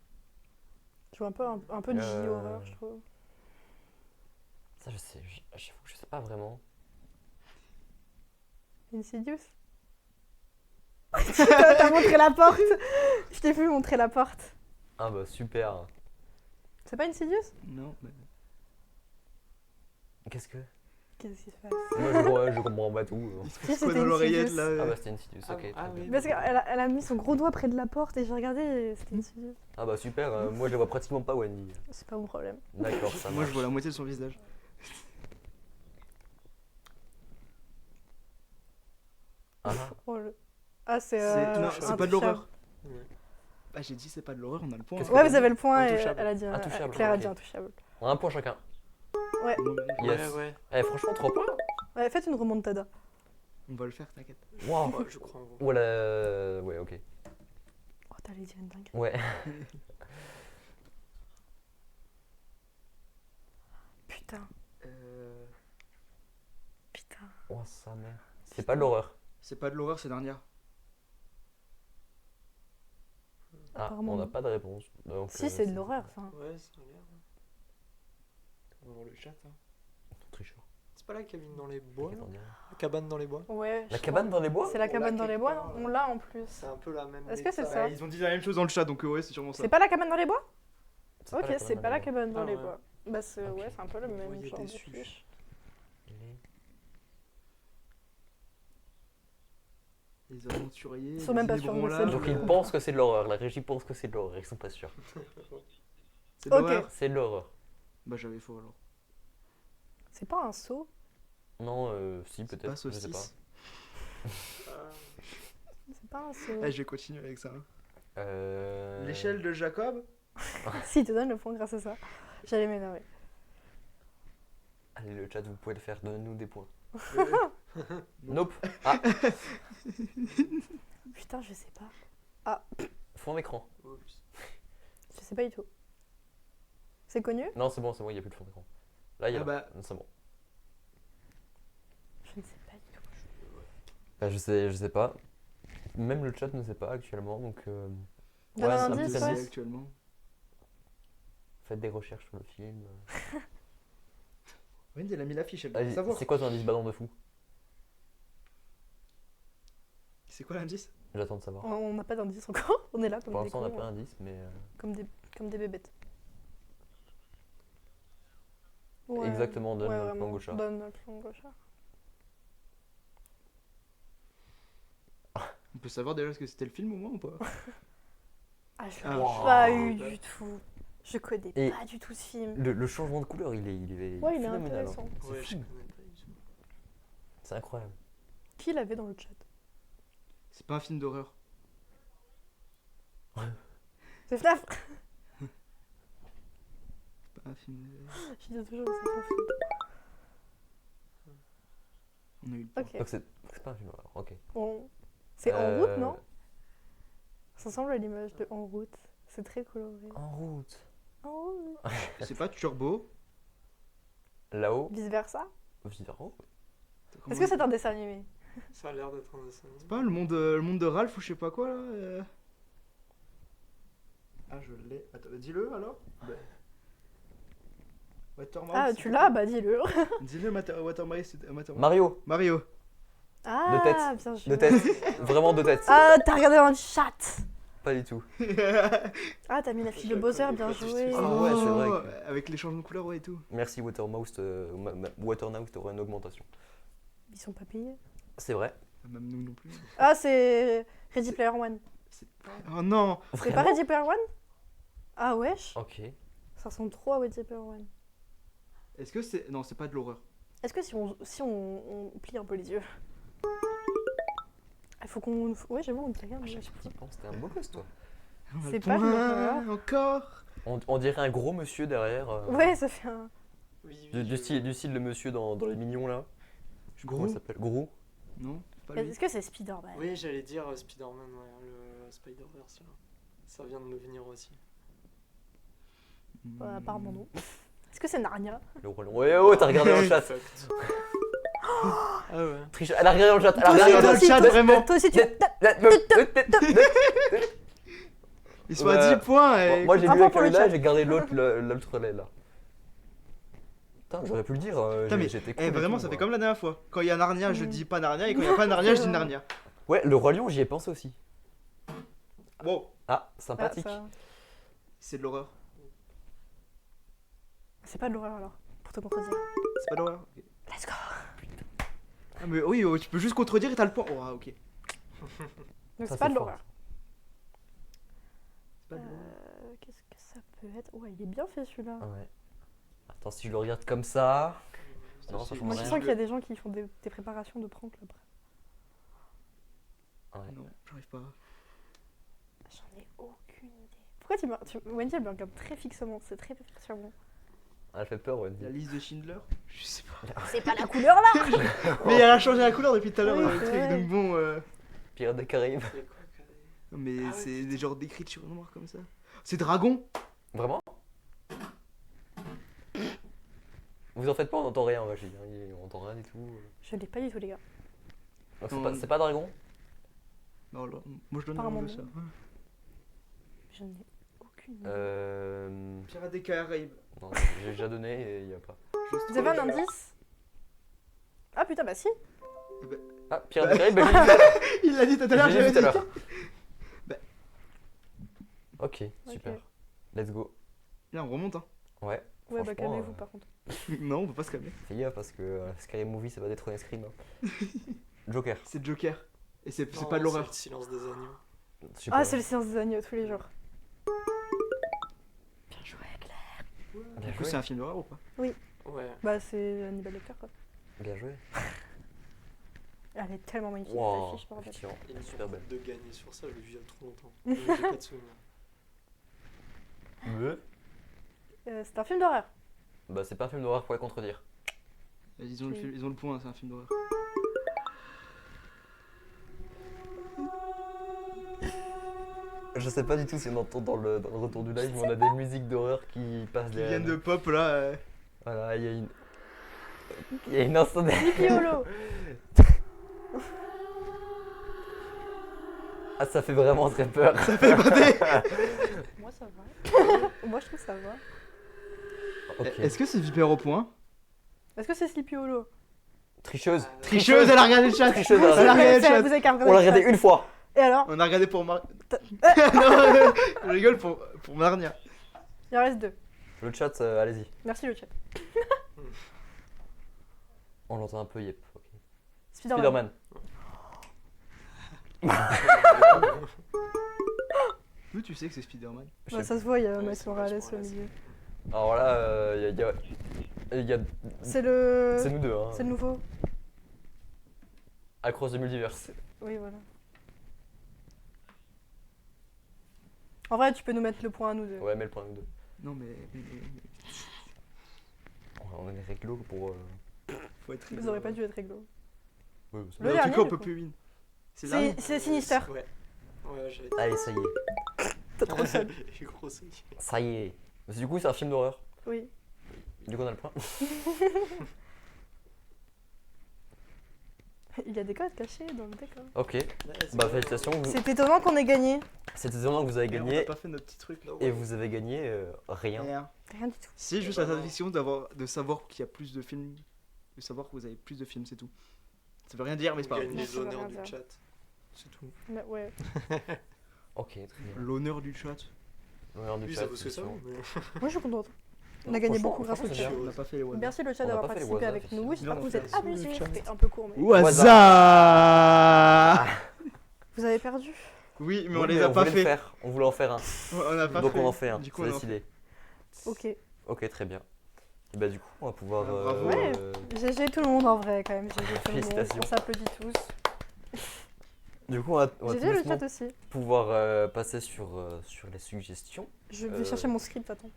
Je vois un peu de J-horror, je trouve. Ça, je sais. J'avoue que je sais pas vraiment. Insidious. T'as montré la porte. Je t'ai vu montrer la porte. Ah bah super. C'est pas Insidious? Non, mais... Qu'est-ce que. Qu'est-ce qui se passe? Moi, je comprends pas tout. Il se Si, passe quoi c'était dans l'oreillette Insidious. là Ah bah c'était Insidious, Ah, ok. ah très bien. oui. Parce qu'elle a mis son gros doigt près de la porte et j'ai regardé et c'était Insidious. Ah bah super, moi je la vois pratiquement pas Wendy. C'est pas mon problème. D'accord, ça Moi, marche. je vois la moitié de son visage. Ah, Oh, Ah, c'est. Non, c'est pas de l'horreur. Ouais. Ah, j'ai dit c'est pas de l'horreur, on a le point. Qu'est-ce Ouais, que vous avez le point et Intouchable. elle a dit. Intouchable, Claire a ok. dit intouchable. on a un point chacun. Ouais. Yes. Ouais, ouais. Eh franchement 3 points. Ouais, faites une remontada. On va le faire, t'inquiète. Waouh. Ouais, je crois en vous. Voilà. Ouais, ok. Oh, t'allais dire une dinguerie. Ouais. Putain, putain. Oh sa mère. C'est pas de l'horreur. C'est pas de l'horreur, c'est Narnia. Ah, Apparemment, on n'a non. pas de réponse. Donc, Si, c'est de l'horreur ça. Ouais, ça a l'air. On va voir le chat. Hein. Tricheur. C'est pas la cabine dans les bois T'inquiète, là on dirait. La cabane dans les bois Ouais. La je cabane crois. dans les bois? C'est la On cabane l'a dans les quelque bois, part, non? On l'a en plus. C'est un peu la même. Est-ce que c'est méta. ça Ils ont dit la même chose dans le chat, donc ouais, c'est sûrement ça. C'est pas la cabane dans les bois? C'est Ok, c'est pas la cabane dans Ah les ouais. bois. Bah, c'est Ok. ouais, c'est un peu le même Ouais, il y a genre des de suites. fiche. Les aventuriers. Ils sont les même pas sûrs de branlables, ça. Donc ils pensent que c'est de l'horreur. La régie pense que c'est de l'horreur. Ils sont pas sûrs. C'est de Ok. l'horreur. C'est de l'horreur. Bah, j'avais faux alors. C'est pas un saut? Non, si C'est peut-être. pas Je sais pas. saucisse. Ah, C'est pas un saut. Eh, je vais continuer avec ça. hein. Euh... L'échelle de Jacob. Si, il te donne le point grâce à ça. J'allais m'énerver. Allez, le chat, vous pouvez le faire. Donnez-nous des points. Euh, Nope. Ah, Putain, je sais pas. fond d'écran. oups. Je sais pas du tout. C'est connu? Non, c'est bon, il n'y a plus de fond d'écran. Là, il y a. Ah bah. C'est bon. Je ne sais pas du tout. Bah, je sais pas. Même le chat ne sait pas actuellement, donc. Donne un c'est indice, petit ouais. indice. Actuellement. Faites des recherches sur le film. Wendy, elle a mis l'affiche, elle doit Allez, le savoir. c'est quoi ton indice ballon de fou? C'est quoi l'indice? J'attends de savoir. On n'a pas d'indice encore. On est là comme Pour des l'instant, on n'a cons, pas d'indice, mais. comme des bébêtes. Ouais. Exactement, donne Ouais, le plan vraiment. gauche. Donne le plan gauche. On peut savoir déjà ce que c'était le film au moins ou pas? Ah, je Ah, l'ai wow. pas eu du tout. Je connais Et- pas du tout ce film. Le changement de couleur, il est Ouais, il est phénoménal, hein. intéressant. C'est Ouais, fou. je connais pas du tout. C'est incroyable. Qui l'avait dans le chat? C'est pas un film d'horreur. C'est FNAF. C'est pas un film d'horreur. Je dis toujours que c'est FNAF. On a eu le point. Ok. Donc c'est pas un film d'horreur, ok. Bon. C'est En route, Euh, non? Ça ressemble à l'image de En route. C'est très coloré. En route. Oh. C'est pas Turbo. Là-haut, Vice versa. Vivaro. Est-ce que c'est un dessin animé? Ça a l'air d'être un dessin animé. C'est pas le monde de Ralph ou je sais pas quoi là Ah, je l'ai. Attends, dis-le alors. Watermouse. Ah, tu l'as? Bah dis-le. Dis-le, Watermouse. Mario, Mario. Ah, tête. bien joué. de tête. Vraiment de tête. Ah, t'as regardé dans le chat. Pas du tout. Ah, t'as mis la fille de Bowser, bien joué. Ah ouais, c'est vrai Oh, avec les changements de couleur, ouais, et tout. Merci Watermouse, Watermouse t'auras une augmentation. Ils sont pas payés. C'est vrai. Même nous non plus. Ah, c'est Ready Player One. Oh non. C'est pas Ready Player One? Ah, wesh. Ok. Ça ressemble trop à Ready Player One. Est-ce que c'est. Non, c'est pas de l'horreur. Est-ce que si on plie un peu les yeux. Il faut qu'on. Ouais, j'avoue, on te regarde. À chaque fois que t'y penses, t'es un beau gosse toi. C'est pas de l'horreur. Encore. On dirait un gros monsieur derrière. Ouais, ça fait un. Oui, Du style le monsieur dans les mignons là. Comment il s'appelle? Gros. Non, c'est pas lui. Est-ce que c'est Spider-Man? Oui, j'allais dire Spider-Man, ouais, le Spider-Verse. Là. Ça vient de me venir aussi. Apparemment non. Est-ce que c'est Narnia? Le rôle. Ouais, oh, t'as regardé dans le chat. Ah ouais. Triche. Elle a regardé dans le chat. Elle a Toi aussi, regardé dans le toi chat. aussi, vraiment. Toi aussi, tu. Ils sont à 10 points. Et... Moi j'ai Un vu point la pour le Carolina, chat. j'ai gardé l'autre lait là. Putain, j'aurais pu le dire. Putain, mais j'étais eh, cool et vraiment, tout, ça fait moi. comme la dernière fois. Quand il y a Narnia, je Mm. dis pas Narnia. Et quand il y a pas Narnia, je dis Narnia. Ouais, le Roi Lion, j'y ai pensé aussi. Wow. Ah, Ah, sympathique. ça- C'est de l'horreur. C'est pas de l'horreur alors, pour te contredire. C'est pas de l'horreur. Ok. Let's go. Ah, mais oui, oh, tu peux juste contredire et t'as le point. Oh, ah, ok. Donc Ça, c'est pas c'est de fort. l'horreur. C'est pas de l'horreur. Qu'est-ce que ça peut être? Ouais, il est bien fait celui-là. Ouais. Attends, si je le regarde comme ça. Non, ça change Moi je rien. sens qu'il y a des gens qui font des préparations de prank là-bas. Ouais. Non, j'arrive pas. J'en ai aucune idée. Pourquoi Wendy elle me regarde très fixement, c'est très perturbant. Elle fait peur, Wendy. La liste de Schindler. Je sais pas. C'est pas la couleur là. Mais elle a changé la couleur depuis tout à l'heure Oui, dans le c'est truc. vrai. Donc bon. Pirates des Caraïbes. Il y a quoi, Cadet Mais Ah ouais, c'est des genres d'écritures noires comme ça. C'est Dragon. Vraiment? Vous en faites pas, on entend rien, Magie. On entend rien du tout. Je l'ai pas du tout les gars. Donc Non. c'est pas Dragon? Non, là, moi je donne Apparemment un jeu ça. Je n'ai aucune idée. Pirates des Caraïbes. Non, j'ai déjà donné et il y a pas. Vous avez un indice? Ah putain bah si. Ah, Pirates des Caraïbes, bah, j'ai dit. Il l'a dit tout à l'heure, J'ai dit j'avais tout à dit. l'heure. Ok, super. Ok. Let's go. Là, on remonte, hein. Ouais. Ouais bah Franchement, calmez-vous par contre. Non, on peut pas se calmer. Fais gaffe parce que Scary Movie ça va détrôner Scream. hein. Joker. C'est Joker. Et c'est Non, pas de l'horreur. C'est le silence des agneaux. Je sais Ah pas. c'est le silence des agneaux tous les jours. Bien joué Claire. Bien Du coup, joué. c'est un film d'horreur ou pas? Ouais. Bah c'est Hannibal Lecter quoi. Bien joué. Elle est tellement magnifique Wow. cette fiche bordel. Effectivement, Il me super belle. de gagner sur ça, je l'ai vu il y a trop longtemps. Donc, j'ai pas de souvenir. C'est un film d'horreur. Bah c'est pas un film d'horreur pour les contredire. Ils ont, ils ont le point, c'est un film d'horreur. Je sais pas du tout si on entend dans le retour du live, mais on a des musiques d'horreur qui passent Qui derrière. viennent de pop là. Voilà, il y a une incendiaire. Piolo. Ah, ça fait vraiment très peur. Moi ça va. Moi je trouve ça va. Ok. Est-ce que c'est Vipère au point? Est-ce que c'est Sleepy Hollow? Tricheuse. Tricheuse, elle a regardé le chat. Tricheuse, Elle a elle a regardé le chat. Vous avez qu'à On l'a regardé une fois. Et alors? On a regardé pour Mar... T'as- Non, je rigole pour Narnia. Il en reste 2. Le chat, allez-y. Merci le chat. On l'entend un peu, yep. Ok. Spider-Man. Spider-Man. D'où tu sais que c'est Spider-Man? Bah, ça se voit, il y a Ouais, Miles c'est Morales vachement au là, milieu. Alors là, il y a. C'est le. C'est nous deux, hein. C'est le nouveau. Across the Multiverse. Oui, voilà. En vrai, tu peux nous mettre le point à nous deux. Ouais, mais le point nous deux. Non mais On est réglo pour. faut être. Vous aurez pas dû être réglo. Ouais, c'est Le Mais en dernier, tout cas, on du peut coup. plus win. C'est C'est Narnia. c'est Sinister. Ouais. Ouais, j'avais Allez, ça y est. T'as trop seul. J'ai grossi. Ça y est. Du coup, c'est un film d'horreur. Oui. Du coup, on a le point. Il y a des codes cachés dans le décor. Ok, Ouais, c'est bah bon, félicitations. C'est étonnant qu'on ait gagné. C'est étonnant que vous avez Et on n'a gagné pas fait notre petit truc. Non, et ouais. vous avez gagné rien. Rien. Rien du tout. C'est juste Bah la non. satisfaction de savoir qu'il y a plus de films, de savoir que vous avez plus de films, c'est tout. Ça veut rien dire, mais c'est On pas gagne grave. Non, ça les veut honneurs rien du dire. chat. C'est tout. Mais ouais. Ok, très bien. L'honneur du chat. L'honneur du Oui, chat, ça vaut ce que ça félicitations. vaut. mais- Moi, je suis contente. On Non, a gagné franchement- beaucoup grâce au franchement, chat. c'est bien. On n'a pas fait les one. Merci le chat On n'a d'avoir pas fait les participé WhatsApp, avec nous. effectivement. J'espère que vous êtes Merci, le amusés. chat. C'était un peu court, mais Au Waza. vous avez perdu. Oui, mais Oui, on les a pas voulait le fait. faire. On voulait en faire un. On n'a pas Donc fait. on en fait un. Du coup, C'est on en fait. décidé. Ok. Ok, très bien. Et bah du coup, on va pouvoir. Bravo. Ouais. GG tout le monde en vrai quand même. GG tout le monde. Félicitations. On s'applaudit tous. Du coup, on va tout GG le doucement chat aussi. pouvoir passer sur les suggestions. Je vais chercher mon script, attends.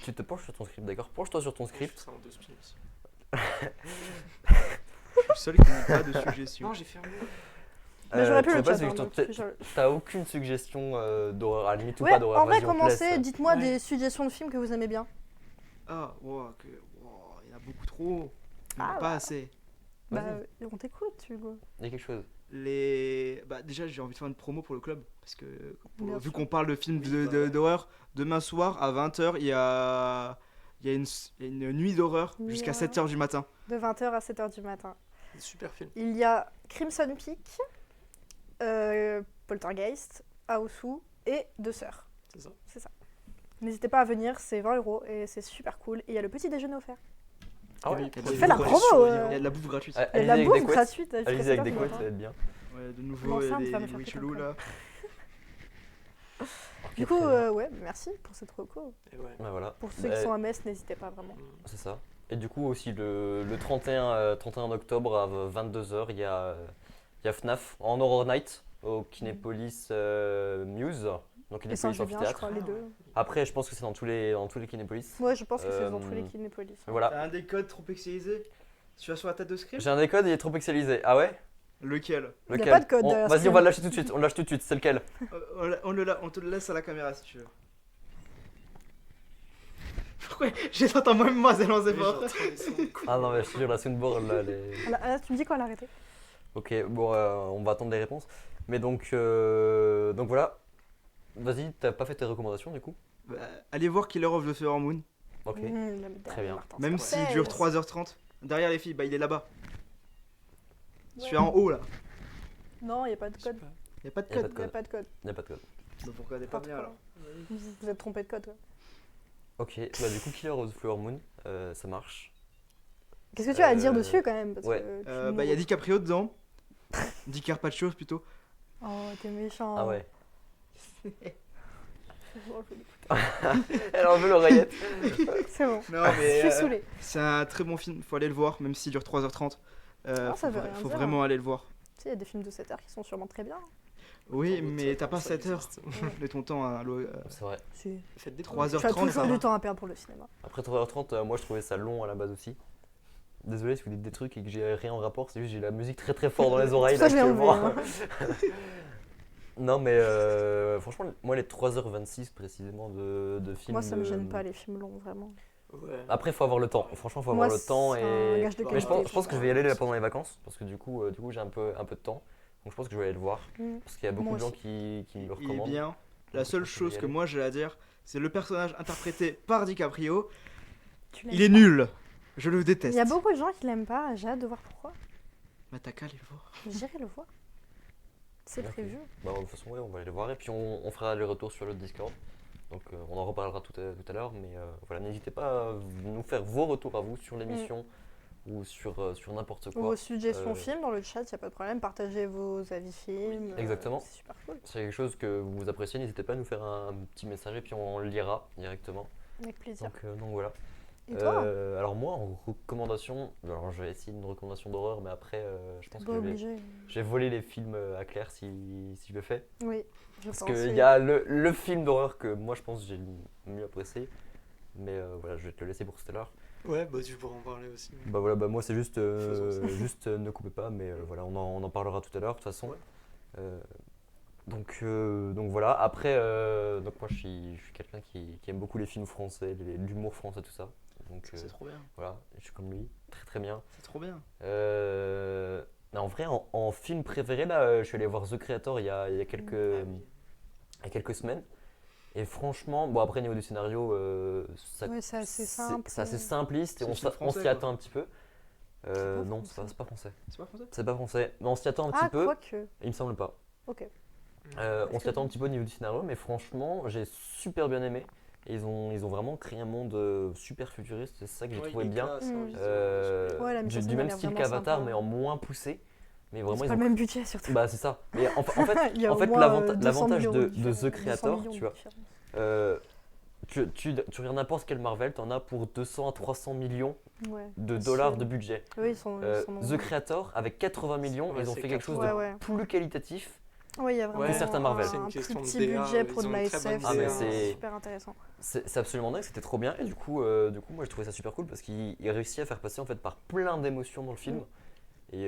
Tu te penches sur ton script, d'accord? Penche-toi sur ton Je fais script. ça en 2 spins aussi. Je suis le seul qui n'a pas de suggestion. Non, j'ai fermé. Mais j'aurais pu tu le veux pas chat. de hein, suggestion, donc, T'as aucune suggestion d'horreur, à la limite ou Ouais, pas d'horreur? en vrai, Vas-y, on te laisse. commencez. Dites-moi Ouais. des suggestions de films que vous aimez bien. Ah, wow, il y en a beaucoup trop. Il n'y en Ah, a pas assez. Bah, Vas-y. on t'écoute, Hugo. Il y a quelque chose. Bah, déjà, j'ai envie de faire une promo pour le club. Parce que, Bien vu sûr. qu'on parle de films Oui, bah ouais. d'horreur, demain soir à 20h, il y a une nuit d'horreur jusqu'à Ouais. 7h du matin. De 20h à 7h du matin. Super film. Il y a Crimson Peak, Poltergeist, Aosu et Deux Sœurs. C'est ça. C'est ça. N'hésitez pas à venir, c'est 20 € et c'est super cool. Et il y a le petit déjeuner offert. Ah ouais. Oui, Il y a pour de fais la bouffe promo, gratuite. Il y a de la bouffe gratuite. Il y a de Allez-y la avec bouffe des couettes. gratuite. jusqu'à Allez-y avec 7h des du couettes, matin. ça va être bien. Ouais, de nouveau, L'enceinte les va me faire bruits péter chelous un là. Du Ok, coup, très bien. ouais, merci pour cette reco. Et ouais. Bah voilà. Pour ceux qui sont à Metz, n'hésitez pas vraiment. C'est ça. Et du coup aussi le 31 octobre à 22h, il y a FNAF en Horror Night au Kinépolis Muse. Donc Et Kinépolis Saint-Julien, je Amphithéâtre. crois, les deux. Après, je pense que c'est dans tous les Kinépolis. Ouais, je pense que c'est dans tous Euh, les Kinépolis. Voilà. T'as un des codes trop pixelisés? Tu vas sur la tête de script? J'ai un des codes, il est trop pixelisé. Ah ouais? Lequel? Il y a Lequel? pas de code derrière Vas-y, ce on va le film. lâcher tout de suite. On le lâche tout de suite. C'est lequel? On te le laisse à la caméra si tu veux. Pourquoi? J'entends même moi, c'est lancé Oui, fort. j'entends les sons. Ah non, mais je te jure, la soundboard là, elle est... Ah, tu me dis quand l'arrêter. Ok, bon, on va attendre les réponses. Mais donc voilà. Vas-y, t'as pas fait tes recommandations du coup? Bah, allez voir Killer of the Flower Moon. Ok. Très bien. Même s'il dure 3h30. Derrière les filles, bah il est là-bas. Celui en haut là. Non, il n'y a pas de code. Y a pas de Y a pas code. de Il n'y a pas de code. Y a pas de code. Bah pourquoi elle est pas bien alors? Vous êtes trompé de code. quoi. Ok, bah du coup, Killer of the Flower Moon, ça marche. Qu'est-ce que tu as à dire Euh, dessus quand même parce ouais. que tu Bah y a nous- DiCaprio dedans. Di Carpaccio plutôt. Oh, t'es méchant. Ah ouais. Oh, Elle en veut l'oreillette. c'est bon. Non Je mais suis saoulée. c'est un très bon film, faut aller le voir, même s'il dure 3h30. Ah, ça veut rien faut dire, vraiment aller le voir. Tu sais, il y a des films de 7 heures qui sont sûrement très bien. Oui, Sans doute, mais t'as pas ça 7 heures existe. de ton temps à C'est vrai. Si. Faites des 3h30. Tu as toujours ça du va. temps à perdre pour le cinéma. Après 3h30, moi je trouvais ça long à la base aussi. Désolé si vous dites des trucs et que j'ai rien en rapport, c'est juste que j'ai la musique très très fort dans les oreilles Ça, là je l'ai actuellement. enlevé, Non mais franchement, moi les 3h26 précisément de films. Moi, ça me de- gêne pas les films longs, vraiment. Ouais. Après, il faut avoir le temps. Franchement, il faut Moi, avoir le temps. c'est un Et... gage de Mais Mais je qualité. pense que je vais y aller là pendant les vacances parce que du coup j'ai un peu de temps. Donc je pense que je vais aller le voir Mm. parce qu'il y a beaucoup Moi de gens aussi. qui me le Il est recommandent. bien. La Donc, seule je pense que je vais chose y que aller. moi j'ai à dire, c'est le personnage interprété par DiCaprio. Tu l'aimes Il est pas. nul. Je le Il déteste. y a beaucoup de gens qui l'aiment pas. J'ai hâte de voir pourquoi. Bah t'as qu'à aller le voir. J'irai le voir. C'est Ok. prévu. Bah, de toute façon, ouais, on va aller le voir et puis on fera les retours sur le Discord. Donc on en reparlera tout à l'heure. Mais voilà, n'hésitez pas à nous faire vos retours à vous sur l'émission ou sur n'importe Ou quoi. vos suggestions Euh, films dans le chat, y a pas de problème. Partagez vos avis films. Exactement. C'est super cool. Si c'est quelque chose que vous appréciez, n'hésitez pas à nous faire un petit message et puis on le lira directement. Avec plaisir. Donc voilà. Et toi Alors moi en recommandation, alors je vais essayer une recommandation d'horreur mais après je pense T'es que pas je vais obligé. voler les films à Claire si je le fais. Oui, je Parce pense. qu'il oui. y a le film d'horreur que moi je pense que j'ai le mieux apprécié. Mais voilà, je vais te le laisser pour tout à l'heure. Ouais, bah tu pourras en parler aussi. Bah voilà, bah moi c'est juste, Faisons ça. juste ne coupez pas, mais voilà, on en parlera tout à l'heure de toute façon. Ouais. Donc voilà, après, donc moi je suis quelqu'un qui aime beaucoup les films français, l'humour français, tout ça. Donc C'est trop bien. voilà, je suis comme lui, très très bien. C'est trop bien. Mais en vrai, en film préféré, là, je suis allé voir The Creator il y a quelques semaines. Et franchement, bon après, au niveau du scénario, Ouais, c'est assez simple. c'est assez simpliste et C'est on le film s'y français, attend un petit peu. pas Non, français. c'est pas français. C'est pas français? C'est pas français, mais on s'y attend un petit Ah, peu. quoique. Il me semble pas. Ok. On s'y attend un petit peu au niveau du scénario, mais franchement, j'ai super bien aimé. Et ils ont vraiment créé un monde super futuriste, c'est ça que j'ai Ouais, trouvé il est bien. classe, hein, visuellement, Ouais, la mise en Du scène a même l'air style vraiment qu'Avatar, sympa. mais en moins poussé. Mais vraiment, C'est ils pas ont. le même budget surtout. Bah, c'est ça. Mais en fait, Il y a en au fait, moins, l'avantage 200 000 de euros The différence, 200 Creator, millions tu de vois, différence. tu regardes n'importe quel Marvel, t'en as pour 200 à 300 millions Ouais. de C'est- dollars de budget. Oui, ils sont The Creator, avec 80 millions, Ouais, ils ont c'est fait quelque chose Ouais, de ouais. plus qualitatif. Ouais, il y a vraiment certains Marvel. C'est une un plus question de petit DA, budget pour ils de ont la une très bonne SF, Ah, mais c'est c'est- super intéressant. C'est absolument dingue, c'était trop bien. Et du coup, moi, j'ai trouvé ça super cool parce qu'il réussit à faire passer en fait par plein d'émotions dans le film. Et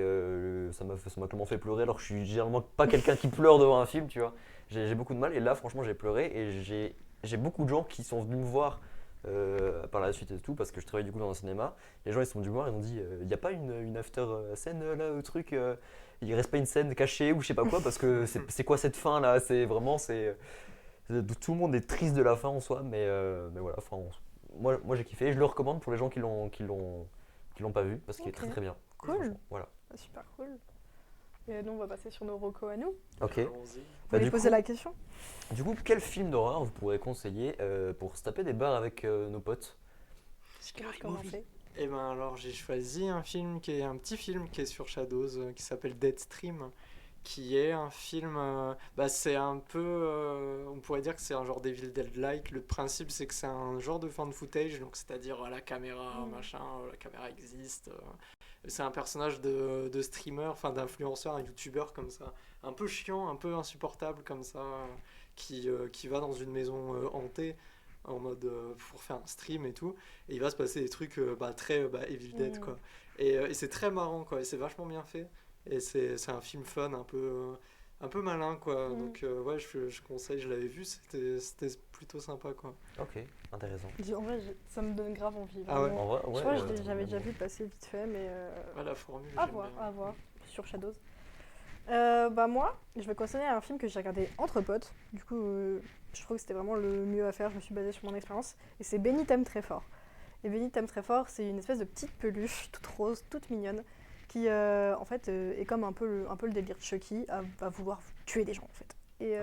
ça m'a clairement fait pleurer alors que je suis généralement pas quelqu'un qui pleure devant un film, tu vois. J'ai beaucoup de mal et là, franchement, j'ai pleuré et j'ai beaucoup de gens qui sont venus me voir par la suite et tout parce que je travaille du coup dans un cinéma. Les gens ils sont venus me voir et ils m'ont dit il n'y a pas une after scène là, le truc, il reste pas une scène cachée ou je sais pas quoi parce que c'est quoi cette fin là, c'est vraiment tout le monde est triste de la fin en soi, mais voilà, enfin, moi j'ai kiffé, je le recommande pour les gens qui l'ont pas vu parce qu'il est Ok. très très bien. Cool. Franchement, voilà. Super cool. Et nous, on va passer sur nos recos à nous. Ok. Allons-y. Vous Bah, voulez du poser coup- la question? Du coup, quel film d'horreur vous pourrez conseiller pour se taper des barres avec nos potes? Je vais commencer. Et ben alors j'ai choisi un film qui est un petit film qui est sur Shadows qui s'appelle Deadstream, qui est un film c'est un peu on pourrait dire que c'est un genre Devil Dead-like. Le principe c'est que c'est un genre de found footage, donc c'est-à-dire la caméra machin, la caméra existe. C'est un personnage de streamer, enfin d'influenceur, un youtubeur comme ça, un peu chiant, un peu insupportable comme ça, qui va dans une maison hantée en mode pour faire un stream et tout, et il va se passer des trucs très Evil Dead quoi. Et c'est très marrant quoi, et c'est vachement bien fait, et c'est un film fun un peu malin quoi. Donc ouais, je conseille, je l'avais vu, c'était plutôt sympa quoi. Ok, intéressant. En vrai, ça me donne grave envie. Ah ouais. vraiment. En vrai, Je ouais, crois que ouais, j'avais déjà ouais. vu passer vite fait, mais Ouais, la formule à j'aime voir, bien. à voir sur Shadows. Moi, je vais conseiller un film que j'ai regardé entre potes. Du coup, je trouve que c'était vraiment le mieux à faire. Je me suis basée sur mon expérience. Et c'est Benny t'aime très fort. Et Benny t'aime très fort, c'est une espèce de petite peluche, toute rose, toute mignonne, qui en fait est comme un peu le délire de Chucky, à vouloir tuer des gens en fait. Et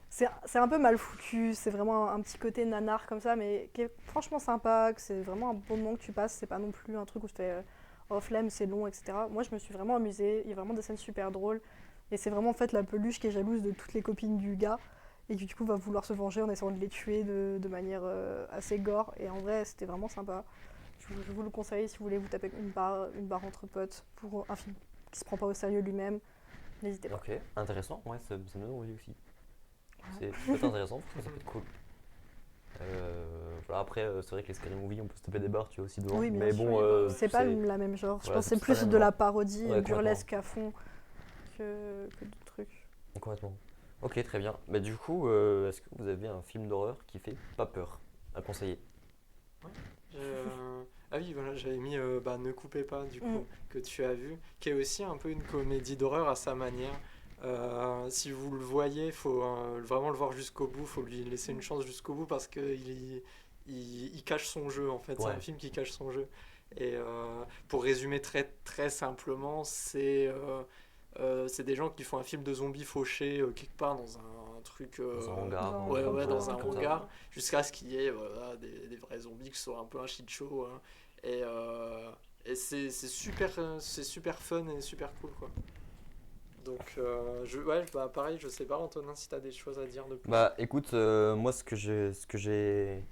c'est un peu mal foutu, c'est vraiment un petit côté nanar comme ça, mais qui est franchement sympa, que c'est vraiment un bon moment que tu passes. C'est pas non plus un truc où tu fais oh flemme, c'est long, etc. Moi je me suis vraiment amusée, il y a vraiment des scènes super drôles. Et c'est vraiment en fait la peluche qui est jalouse de toutes les copines du gars et qui du coup va vouloir se venger en essayant de les tuer de manière assez gore. Et en vrai c'était vraiment sympa. Je vous le conseille si vous voulez vous taper une barre entre potes pour un film qui se prend pas au sérieux lui-même. N'hésitez pas. Ok, intéressant, ouais, ça me donne envie aussi. C'est peut-être intéressant, parce que ça peut être cool. Voilà, après, c'est vrai que les scary movies, on peut se taper des barres, tu vois, aussi devant. Oui, bien mais sûr, bon, c'est pas la même genre. Je ouais, pense que c'est c'est pas plus la même de la genre. parodie Ouais, burlesque à fond que de trucs. Complètement. Ok, très bien. Mais du coup, est-ce que vous avez un film d'horreur qui fait pas peur à conseiller? Ah oui, voilà, j'avais mis Ne coupez pas, du coup, que tu as vu, qui est aussi un peu une comédie d'horreur à sa manière. Si vous le voyez, il faut vraiment le voir jusqu'au bout, il faut lui laisser une chance jusqu'au bout parce qu'il il cache son jeu, en fait. C'est Ouais. un film qui cache son jeu. Et pour résumer très, très simplement, c'est des gens qui font un film de zombies fauchés quelque part dans un truc... Dans un hangar. Ouais, dans un comme ça. hangar, jusqu'à ce qu'il y ait des vrais zombies qui soient un peu un shit show. Hein. Et c'est super fun et super cool, quoi. Donc, pareil, je sais pas, Antonin, si t'as des choses à dire de plus. Bah écoute, moi ce que j'ai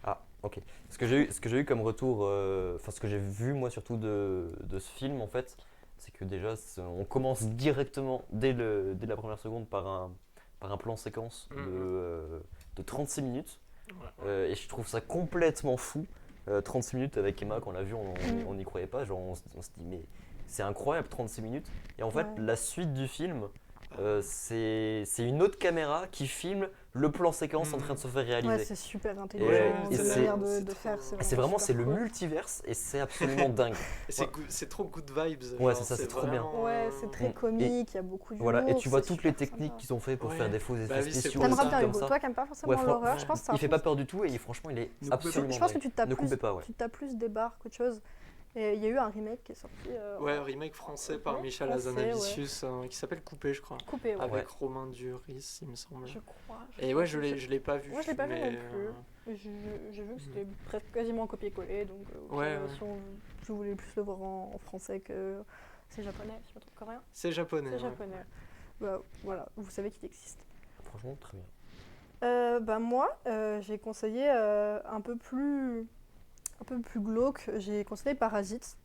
ah ok ce que j'ai eu comme retour, enfin ce que j'ai vu moi surtout de ce film en fait, c'est que déjà on commence directement dès la première seconde par un plan séquence de 36 minutes. Et je trouve ça complètement fou. 36 minutes avec Emma, quand on l'a vu, on n'y croyait pas, genre on se dit mais c'est incroyable 36 minutes. Et en fait Ouais. la suite du film c'est une autre caméra qui filme le plan séquence en train de se faire réaliser. Ouais, c'est super intelligent et de c'est- manière c'est de trop- faire. Et c'est vraiment super c'est le cool. multiverse et c'est absolument dingue. Et c'est trop good vibes. Ouais, genre, c'est ça, c'est trop bien. vraiment, Ouais, c'est très comique, il y a beaucoup d'humour. Voilà, et tu vois c'est toutes les super techniques sympa. qu'ils ont fait pour Ouais. faire des faux effets Bah oui, c'est spéciaux, pour des T'aimeras ça. trucs bien comme Hugo, ça. toi qui n'aimes pas forcément Ouais, l'horreur, je pense que c'est un Il fait film pas peur du tout et franchement il est Ne coupez pas. absolument je pense que dingue. tu tapes Ne coupez plus, pas, ouais. tu tapes plus des barres qu'autre chose. Et il y a eu un remake qui est sorti. Ouais, remake français par Ouais, Michel français, Hazanavicius qui s'appelle Coupé, je crois. Coupé, ouais. Ah ouais. Avec Romain Duris, il me semble. Je crois. Et ouais, je l'ai pas vu. Moi, je l'ai pas vu mais, non plus. J'ai vu que c'était presque quasiment copié-collé, donc Ouais, si je voulais plus le voir en français que c'est japonais, si je me trompe coréen. C'est japonais. C'est ouais. japonais. Bah, voilà, vous savez qu'il existe. Franchement très bien. Bah moi, j'ai conseillé un peu plus glauque. J'ai conseillé Parasite,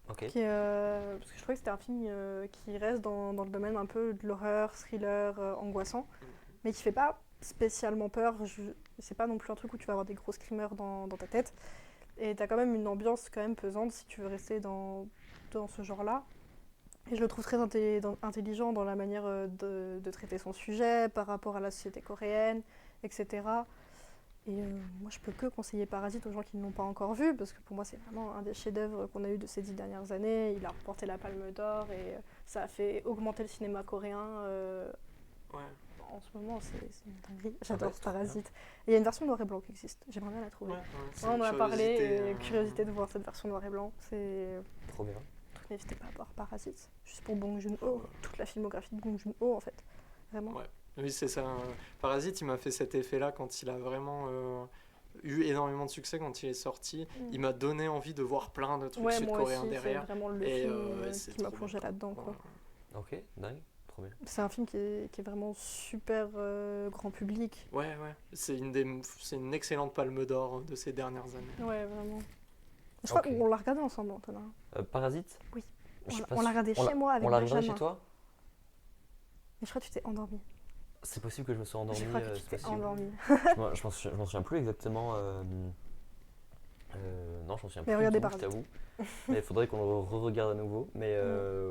Ok. qui, parce que je trouvais que c'était un film qui reste dans le domaine un peu de l'horreur, thriller, angoissant, mais qui fait pas spécialement peur. C'est pas non plus un truc où tu vas avoir des gros screamers dans ta tête. Et t'as quand même une ambiance quand même pesante si tu veux rester dans ce genre-là. Et je le trouve très intelligent dans la manière de traiter son sujet par rapport à la société coréenne, etc. Et moi, je peux que conseiller Parasite aux gens qui ne l'ont pas encore vu, parce que pour moi, c'est vraiment un des chefs-d'œuvre qu'on a eu de ces 10 dernières années. Il a remporté la Palme d'Or et ça a fait augmenter le cinéma coréen. Ouais. En ce moment, c'est une dinguerie. J'adore ouais, c'est trop Parasite. Et il y a une version noir et blanc qui existe. J'aimerais bien la trouver. Ouais, c'est On en une a parlé, curiosité, et curiosité de voir cette version noir et blanc. C'est Trop bien. N'hésitez pas à voir Parasite. Juste pour Bong Joon-ho, toute la filmographie de Bong Joon-ho en fait. Vraiment. Ouais. Oui, c'est ça. Parasite, il m'a fait cet effet-là quand il a vraiment eu énormément de succès quand il est sorti. Il m'a donné envie de voir plein de trucs Ouais, moi sud-coréens aussi, c'est derrière. vraiment le Et, film c'est qui m'a trop plongé bien. là-dedans. Quoi. Ouais. Ok, dingue. Trop bien. C'est un film qui est vraiment super grand public. Ouais. C'est une excellente palme d'or de ces dernières années. Ouais, vraiment. Je Ok. crois qu'on l'a regardé ensemble, Antonin. Parasite. Oui. Je suis pas On l'a sûr. regardé chez moi avec On l'a regardé Benjamin. chez toi. Mais je crois que tu t'es endormi. C'est possible que je me sois endormi. Je crois que tu c'est t'es possible. endormi. Je m'en souviens plus exactement. Non, je m'en souviens Mais plus. regardez du tout, je Parasite. t'avoue. Mais il faudrait qu'on le re-regarde à nouveau. Mais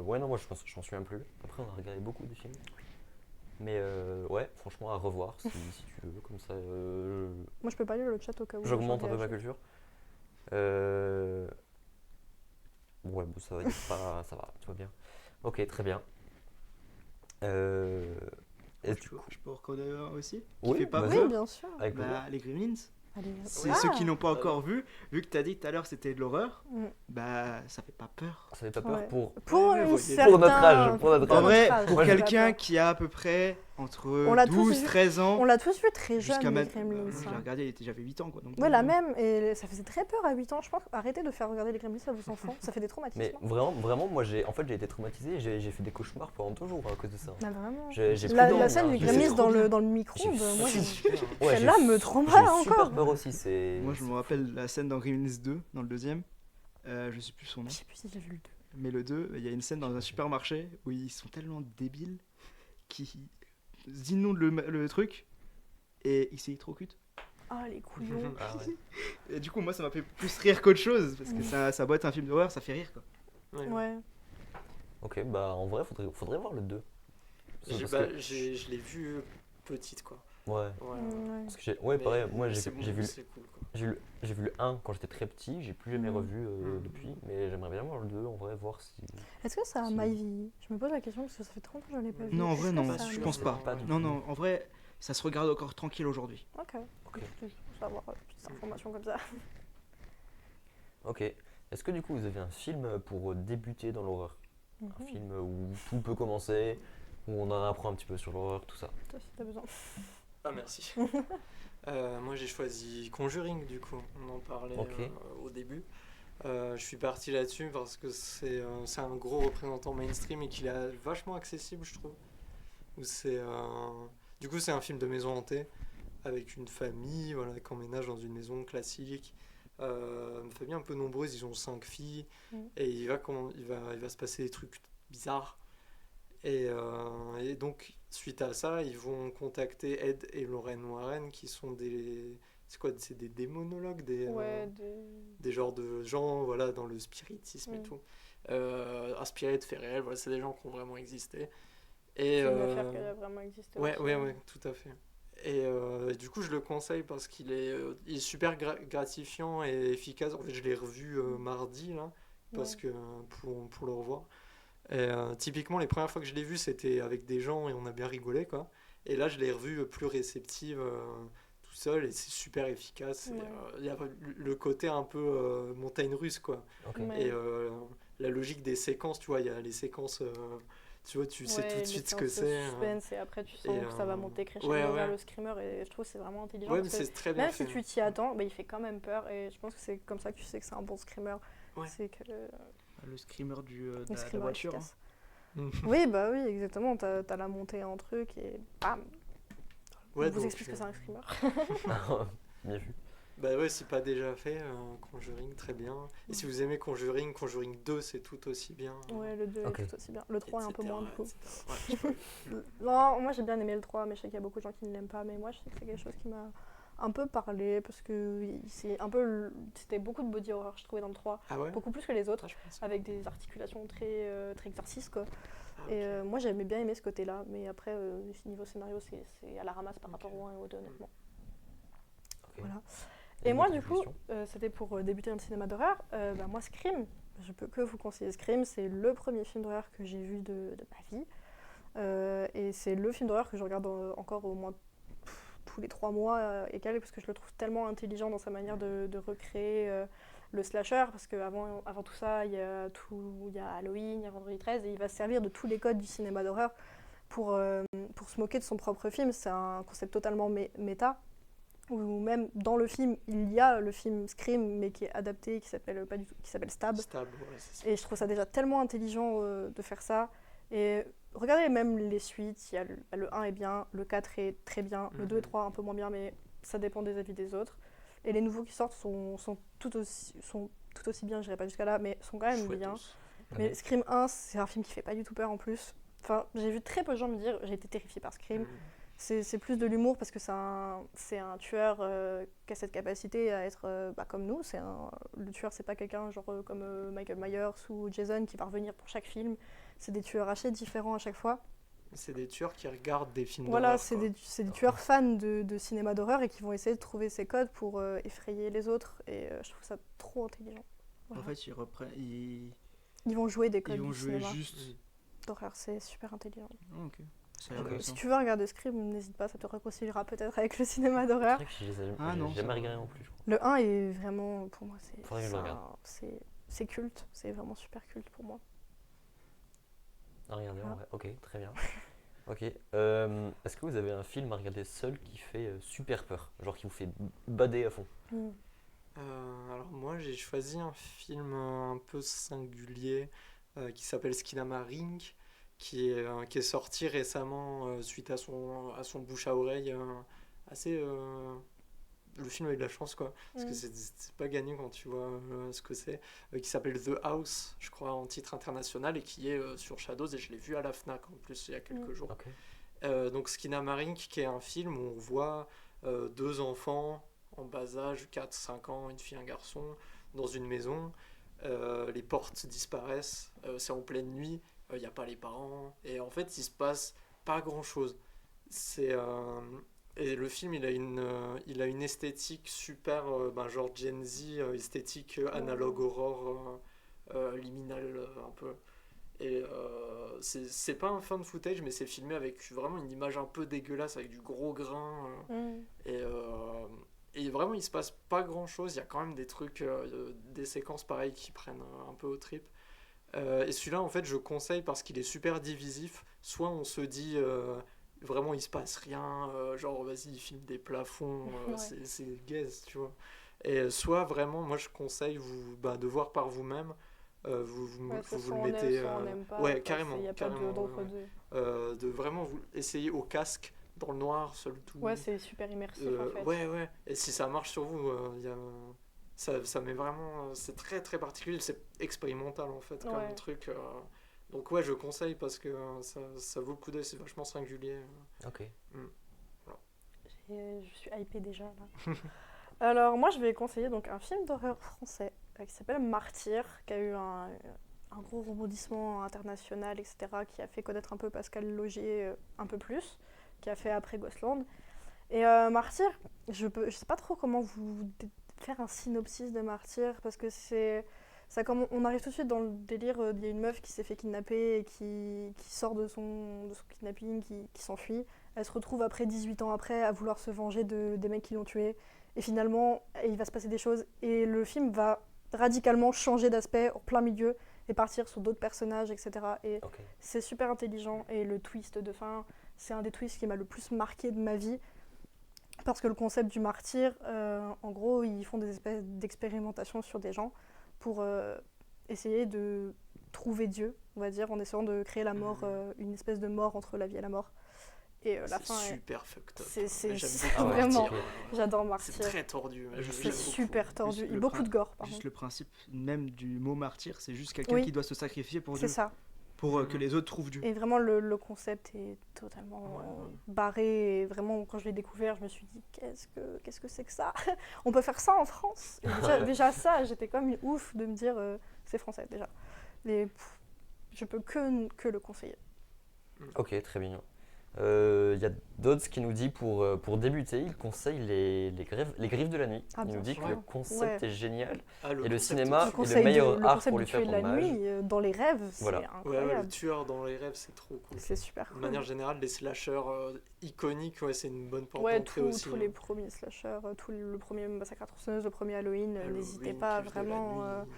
ouais, non, moi je m'en souviens plus. Après, on a regardé beaucoup de films. Mais ouais, franchement, à revoir si tu veux. Comme ça, Moi, je peux pas lire le chat au cas où. j'augmente un peu ma réagis. culture. Ouais, bon, ça va, tout va bien. Ok, très bien. Et du coup, Je peux en reconnaître un aussi Oui, qui fait pas vas-y. Oui, peur. bien sûr. avec plaisir. Bah, les Gremlins. Allez, C'est ah ceux qui n'ont pas Ah encore vu que tu as dit tout à l'heure c'était de l'horreur, Mm. bah ça fait pas peur. Ça fait pas peur Ouais. pour. Pour, Ouais, une voyez. certain- Pour notre âge, pour notre En âge. vrai, âge, pour ça fait quelqu'un peur. qui a à peu près entre On l'a tous 12, vu. 13 ans, On l'a tous vu très jeune, jusqu'à les maintenant. Gremlins. Je l'ai hein. regardé, j'avais 8 ans quoi. Donc, Ouais, la même, et ça faisait très peur à 8 ans, je pense. Arrêtez de faire regarder les Gremlins à vos enfants, ça fait des traumatismes. Mais vraiment, moi j'ai été traumatisé, j'ai fait des cauchemars pendant 2 jours à cause de ça. Ah, vraiment. J'ai plus La dormi, scène hein. du J'ai- Gremlins trop dans bien. le micro-ondes, moi, j'ai- Super. Ouais, celle-là j'ai- me trompe j'ai pas super encore. peur aussi, c'est. Moi je me rappelle la scène dans Gremlins 2, dans le deuxième. Je sais plus son nom. Je sais plus si j'ai vu le 2. Mais le 2, il y a une scène dans un supermarché où ils sont tellement débiles qu'ils inondent le truc et ils s'électrocutent. Ah, les couillons. Ah ouais. Et du coup, moi ça m'a fait plus rire qu'autre chose parce que ça doit être un film d'horreur, ça fait rire quoi. Ouais. Ouais. Ok, bah en vrai, faudrait voir le 2. Je l'ai vu petite quoi. Ouais. Ouais. Ouais. Parce que ouais, Mais pareil, moi j'ai c'est bon, vu, c'est cool quoi. j'ai vu le 1 quand j'étais très petit, j'ai plus jamais Mhm. revu Mhm. depuis, mais j'aimerais bien voir le 2 en vrai, voir si. Est-ce que ça a Si. mal vieilli? Je me pose la question parce que ça fait trop longtemps que je l'ai pas vu. Non, en Est-ce vrai que non, ça a je mal pense vieilli? pas. Pas du Non tout. non, en vrai, ça se regarde encore tranquille aujourd'hui. Ok. Ok. C'était juste pour savoir petites informations comme ça. Ok. Est-ce que du coup vous avez un film pour débuter dans l'horreur? Un Mhm. film où tout peut commencer, où on en apprend un petit peu sur l'horreur, tout ça. Toi, si t'as besoin. Ah merci. Moi j'ai choisi Conjuring du coup, on en parlait Ok. au début. Je suis parti là-dessus parce que c'est un gros représentant mainstream et qu'il est vachement accessible je trouve. Du coup c'est un film de maison hantée avec une famille voilà, qui emménage dans une maison classique. Une famille un peu nombreuse, ils ont 5 filles et il va se passer des trucs bizarres. Et donc, suite à ça, ils vont contacter Ed et Lorraine Warren, qui sont c'est des démonologues, Ouais, des genres de gens, voilà, dans le spiritisme et Mm. tout. Inspirés de faits réels, voilà, c'est des gens qui ont vraiment existé. Et, C'est une affaire qui a vraiment existé ouais, aussi. ouais, ouais, tout à fait. Et du coup, je le conseille parce il est super gratifiant et efficace. En fait, je l'ai revu mardi, là, parce Ouais. que, pour le revoir. Et, typiquement, les premières fois que je l'ai vu, c'était avec des gens et on a bien rigolé, quoi. Et là, je l'ai revu plus réceptive, tout seul, et c'est super efficace. Et, Ouais. il y a le côté un peu montagne russe, quoi. Ok. Ouais. Et la logique des séquences, tu vois, il y a les séquences, tu vois, tu sais tout de Ouais, les suite ce que séances de c'est. suspense et après tu Et sens que ça va monter ouais, crescendo vers ouais. le screamer et je trouve que c'est vraiment intelligent Ouais, mais parce que c'est très bien même si fait. tu t'y attends, bah, il fait quand même peur et je pense que c'est comme ça que tu sais que c'est un bon screamer. Ouais. C'est que Le screamer de le la screamer voiture. efficace. Oui, bah oui, exactement. T'as la montée en truc et bam, on Ouais, vous donc, explique ce que c'est un screamer. Bien vu. bah ouais, c'est pas déjà fait, Conjuring, très bien. Et si Ouais. vous aimez Conjuring, Conjuring 2, c'est tout aussi bien. Ouais, le 2 Ok. est tout aussi bien. Le 3 est un peu etc., moins du coup. etc. Ouais, j'ai pas vu. Non, moi j'ai bien aimé le 3, mais je sais qu'il y a beaucoup de gens qui ne l'aiment pas. Mais moi je sais que c'est quelque chose qui m'a un peu parlé parce que c'est un peu. C'était beaucoup de body horror, je trouvais, dans le 3. Ah ouais? Beaucoup plus que les autres, Ah, je pense. avec des articulations très exercices quoi. Ah, Et ok. moi j'aimais bien aimer ce côté-là, mais après, niveau scénario, c'est à la ramasse par Ok. rapport au 1 et au 2, honnêtement. Ok. Voilà. Et Et moi, une du autre coup, question. c'était pour débuter dans le cinéma d'horreur. Bah, moi, Scream, je peux que vous conseiller Scream. C'est le premier film d'horreur que j'ai vu de ma vie. Et c'est le film d'horreur que je regarde encore au moins tous les 3 mois et quelques, parce que je le trouve tellement intelligent dans sa manière de recréer le slasher. Parce qu'avant tout ça, il y a Halloween, il y a Vendredi 13, et il va se servir de tous les codes du cinéma d'horreur pour se moquer de son propre film. C'est un concept totalement méta. Ou même dans le film, il y a le film Scream, mais qui est adapté, qui s'appelle pas du tout, qui s'appelle Stab. Stab, ouais, c'est ça. Et je trouve ça déjà tellement intelligent de faire ça. Et regardez même les suites, il y a le 1 est bien, le 4 est très bien, le 2 et 3 un peu moins bien, mais ça dépend des avis des autres. Et les nouveaux qui sortent sont tout aussi bien, je dirais pas jusqu'à là, mais sont quand même Chouette bien. aussi. Mais Ok. Scream 1, c'est un film qui fait pas du tout peur en plus. Enfin, j'ai vu très peu de gens me dire j'ai été terrifiée par Scream. C'est plus de l'humour parce que c'est un tueur qui a cette capacité à être comme nous. Le tueur, c'est pas quelqu'un genre comme Michael Myers ou Jason qui va revenir pour chaque film. C'est des tueurs assez différents à chaque fois. C'est des tueurs qui regardent des films Voilà, d'horreur, c'est quoi. des tueurs fans de cinéma d'horreur et qui vont essayer de trouver ces codes pour effrayer les autres. Et je trouve ça trop intelligent. Voilà. En fait, ils reprennent. Ils vont jouer des Ils codes vont du jouer cinéma juste. d'horreur. C'est super intelligent. Ah, ok. Ça a Ok. l'air Si intéressant. tu veux regarder Scream, n'hésite pas, ça te réconciliera peut-être avec le cinéma C'est d'horreur. vrai que je les ai Ah j'ai non, jamais ça- regardé non plus, je crois. Le 1 est vraiment, pour moi, Faudrait que je le regarde. c'est culte, c'est vraiment super culte pour moi. À regarder en Ah. vrai. Ok, très bien. Ok. Est-ce que vous avez un film à regarder seul qui fait super peur? Genre qui vous fait bader à fond? Alors moi j'ai choisi un film un peu singulier qui s'appelle Skinamarink qui est sorti récemment suite à son bouche à oreille assez le film a eu de la chance quoi parce que c'est pas gagné quand tu vois ce que c'est qui s'appelle The House je crois en titre international et qui est sur Shadows et je l'ai vu à la Fnac en plus il y a quelques jours. Ok. Donc Skinamarink qui est un film où on voit deux enfants en bas âge, 4-5 ans, une fille, un garçon, dans une maison. Les portes disparaissent, c'est en pleine nuit, il n'y a pas les parents, et en fait il se passe pas grand chose. C'est, et le film il a une esthétique super, genre Gen Z, esthétique analogue horror, liminal un peu. Et c'est pas un fan footage, mais c'est filmé avec vraiment une image un peu dégueulasse, avec du gros grain. Et vraiment, il se passe pas grand chose. Il y a quand même des trucs, des séquences pareilles qui prennent un peu au trip. Et celui-là, en fait, je conseille parce qu'il est super divisif. Soit on se dit vraiment il se passe rien, genre vas-y, il filme des plafonds, Ouais. c'est gaze, tu vois. Et soit vraiment, moi je conseille de voir par vous-même. Ouais, Vous soit le on aime, mettez. soit on n'aime pas. Ouais, Enfin, carrément. il n'y a pas Carrément, d'entre-deux. de vraiment vous essayer au casque, dans le noir, seul tout. Ouais, c'est super immersif en fait. Ouais, ouais. Et si ça marche sur vous, ça met vraiment. C'est très très particulier, c'est expérimental en fait comme Ouais. truc. Donc, ouais, je conseille parce que ça vaut le coup d'œil, c'est vachement singulier. Ok. Je suis hypée déjà là. Alors moi je vais conseiller donc un film d'horreur français qui s'appelle Martyr, qui a eu un un gros rebondissement international, etc., qui a fait connaître un peu Pascal Logier un peu plus, qui a fait après Ghostland. Et Martyr, je sais pas trop comment faire un synopsis de Martyr, parce que on arrive tout de suite dans le délire, il y a une meuf qui s'est fait kidnapper et qui sort de son kidnapping, qui s'enfuit. Elle se retrouve après 18 ans après à vouloir se venger des mecs qui l'ont tuée. Et finalement, il va se passer des choses et le film va radicalement changer d'aspect en plein milieu et partir sur d'autres personnages, etc. Et c'est super intelligent et le twist de fin, c'est un des twists qui m'a le plus marqué de ma vie. Parce que le concept du martyr, en gros, ils font des espèces d'expérimentations sur des gens pour essayer de trouver Dieu, on va dire, en essayant de créer la mort, une espèce de mort entre la vie et la mort. Et la fin c'est super fucked up. C'est j'aime vraiment, Martyr. j'adore Martyr. C'est très tordu. C'est super tordu. Il y a beaucoup de gore, par Juste contre. le principe même du mot martyr, c'est juste quelqu'un qui doit se sacrifier pour Dieu. C'est ça. Pour que les autres trouvent Dieu. Et vraiment, le concept est totalement barré. Et vraiment, quand je l'ai découvert, je me suis dit, qu'est-ce que c'est que ça? On peut faire ça en France? Et déjà ça, j'étais comme ouf de me dire, c'est français déjà. Mais je peux que le conseiller. Ok, très bien. Il y a Dodds qui nous dit pour débuter, il conseille les griffes de la nuit. Ah, il nous dit sûr. que le concept est génial et le concept cinéma est est le meilleur art concept pour lui du faire tuer de la hommage. nuit, dans les rêves, Voilà. c'est incroyable. Ouais, le tueur dans les rêves, c'est trop cool. C'est super cool. De manière générale, les slashers iconiques, c'est une bonne porte Ouais, d'entrée aussi. tous les premiers slashers, le premier Massacre à tronçonneuse, le premier Halloween, n'hésitez Halloween, pas Griffes de la vraiment. nuit.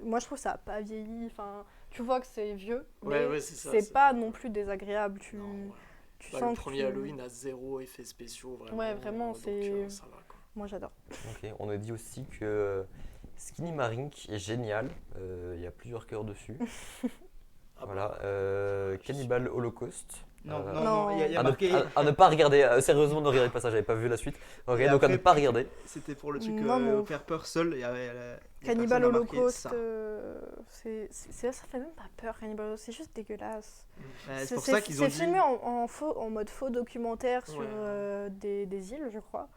Moi, je trouve que ça n'a pas vieilli. Enfin, tu vois que c'est vieux, Ouais, mais c'est ça, c'est pas non plus désagréable. Tu le sens premier Halloween a 0 effets spéciaux, vraiment. Ouais, vraiment, donc, c'est. ça va, quoi. Moi, j'adore. Ok, on a dit aussi que Skinny Marink est génial. Il y a plusieurs cœurs dessus. Voilà. Cannibal Holocaust. Non, il y a à, marqué. à ne pas regarder. Sérieusement, ne regardez pas ça. J'avais pas vu la suite. Ok, Et donc après, à ne pas regarder. C'était pour le truc Non, faire peur seul. Cannibal Holocaust, ça. ça fait même pas peur, Cannibal Holocaust, c'est juste dégueulasse. C'est pour ça qu'ils ont dit. C'est filmé en mode faux documentaire sur des îles, je crois.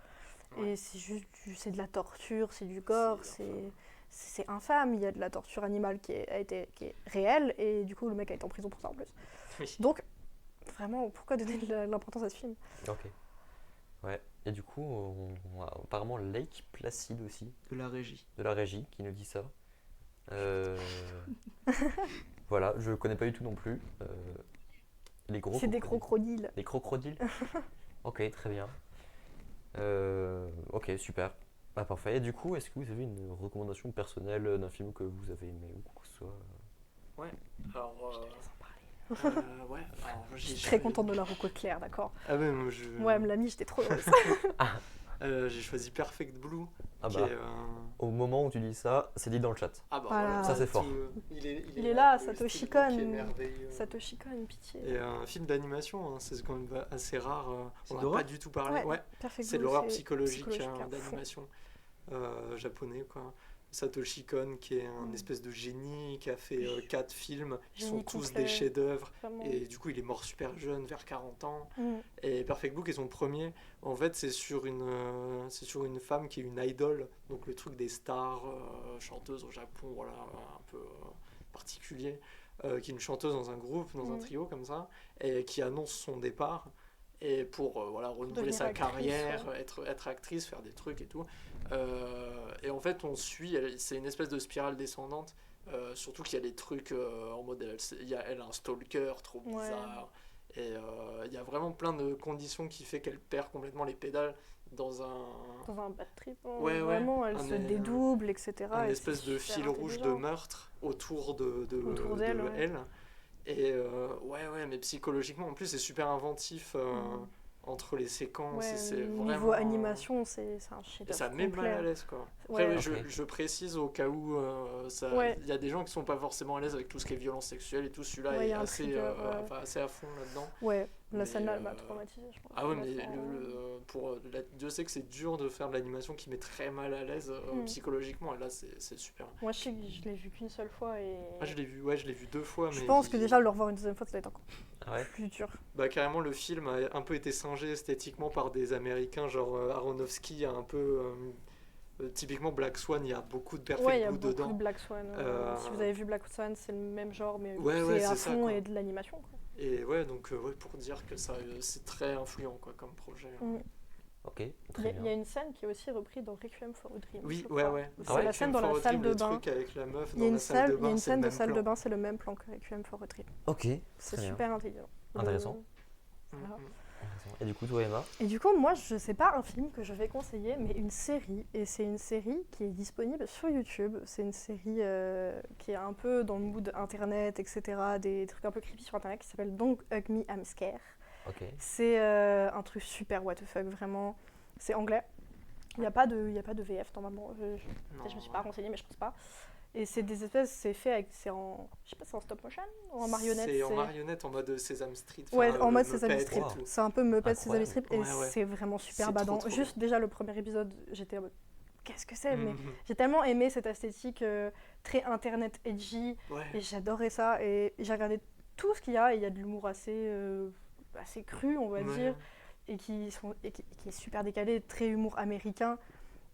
Ouais. Et c'est de la torture, c'est du gore, c'est infâme. Il y a de la torture animale qui est réelle et du coup le mec a été en prison pour ça en plus. Oui. Donc vraiment, pourquoi donner de l'importance à ce film? Ok. Ouais. Et du coup, on a apparemment Lake Placid aussi. De la régie. De la régie qui nous dit ça. Voilà, je connais pas du tout non plus. C'est des crocodiles. Des crocodiles. Ok, très bien. Ok, super. Ah, parfait. Et du coup, est-ce que vous avez une recommandation personnelle d'un film que vous avez aimé ou quoi que ce soit? Ouais, alors. Je suis très contente de la reco Claire, d'accord. Ah ouais, moi elle me l'a mis, j'étais trop heureuse. J'ai choisi Perfect Blue. Au moment où tu dis ça, c'est dit dans le chat. Ah bah voilà, ça c'est fort. Il est là, Satoshi Kon. Satoshi Kon, pitié. Et un film d'animation, c'est quand même assez rare. On n'a pas du tout parlé. Ouais, c'est de l'horreur psychologique d'animation japonais, quoi. Satoshi Kon, qui est un espèce de génie, qui a fait 4 films, qui sont tous des chefs-d'œuvre. Et du coup, il est mort super jeune, vers 40 ans. Et Perfect Blue, qui est son premier, en fait, c'est sur une femme qui est une idole, donc le truc des stars, chanteuses au Japon, voilà, un peu particulier, qui est une chanteuse dans un groupe, dans un trio comme ça, et qui annonce son départ. Et pour renouveler sa carrière, être actrice, faire des trucs et tout. Et en fait, on suit, c'est une espèce de spirale descendante, surtout qu'il y a des trucs en mode, elle a un stalker trop bizarre. Et il y a vraiment plein de conditions qui fait qu'elle perd complètement les pédales dans un bad trip. Vraiment, elle se dédouble, etc. Une espèce de fil rouge de meurtre autour d'elle. Et mais psychologiquement, en plus, c'est super inventif entre les séquences. C'est niveau vraiment... animation, c'est un chef-d'œuvre. Ça met mal à l'aise, quoi. Après, je précise au cas où il y a des gens qui sont pas forcément à l'aise avec tout ce qui est violence sexuelle et tout. Celui-là est assez à fond là-dedans. Ouais, la scène-là m'a traumatisé, je pense. Ah ouais, mais Dieu sait que c'est dur de faire de l'animation qui met très mal à l'aise psychologiquement. Et là, c'est super. Moi, je l'ai vu qu'une seule fois. Je l'ai vu 2 fois. Je pense que déjà, le revoir une deuxième fois, ça va être encore plus dur. Bah, carrément, le film a un peu été singé esthétiquement par des Américains, genre Aronofsky a un peu Typiquement Black Swan, il y a beaucoup de Ouais, il y Perfect a Blue beaucoup dedans. de Black Swan. Si vous avez vu Black Swan, c'est le même genre, mais Ouais, c'est à c'est ça, fond quoi. et de l'animation. Quoi. Et ouais, donc pour dire que ça, c'est très influent quoi, comme projet. Ok, Il très y a bien. une scène qui est aussi reprise dans Requiem for a Dream. Oui, je ouais, crois. ouais. C'est la scène dans la salle de Le bain. truc avec la meuf Il y a dans une la salle de il y a bain, une c'est le scène de même salle de plan. bain, c'est le même plan que Requiem for a Dream. Ok, C'est très bien. super intelligent. Intéressant. Voilà. Et du coup, toi, Emma? Et du coup, moi, je sais pas un film que je vais conseiller, mais une série. Et c'est une série qui est disponible sur YouTube. C'est une série qui est un peu dans le mood internet, etc. Des trucs un peu creepy sur internet qui s'appelle Don't Hug Me, I'm Scared. Ok. C'est un truc super what the fuck, vraiment. C'est anglais. Il n'y a pas de VF normalement. Je me suis pas renseignée, mais je pense pas. Et c'est des espèces, c'est fait avec, c'est en, je sais pas, c'est en stop motion ou en marionnette. C'est en marionnette, en mode Sesame Street. Ouais, en mode Muppet Sesame et Street. tout. C'est un peu Muppet Sesame Incroyable. Street et Ouais, ouais. c'est vraiment super C'est badant. trop Juste déjà le premier épisode, j'étais en mode, qu'est-ce que c'est Mais Mhm. j'ai tellement aimé cette esthétique très internet edgy Ouais. et j'adorais ça. Et j'ai regardé tout ce qu'il y a et il y a de l'humour assez cru, on va Ouais. dire, et qui est super décalé, très humour américain.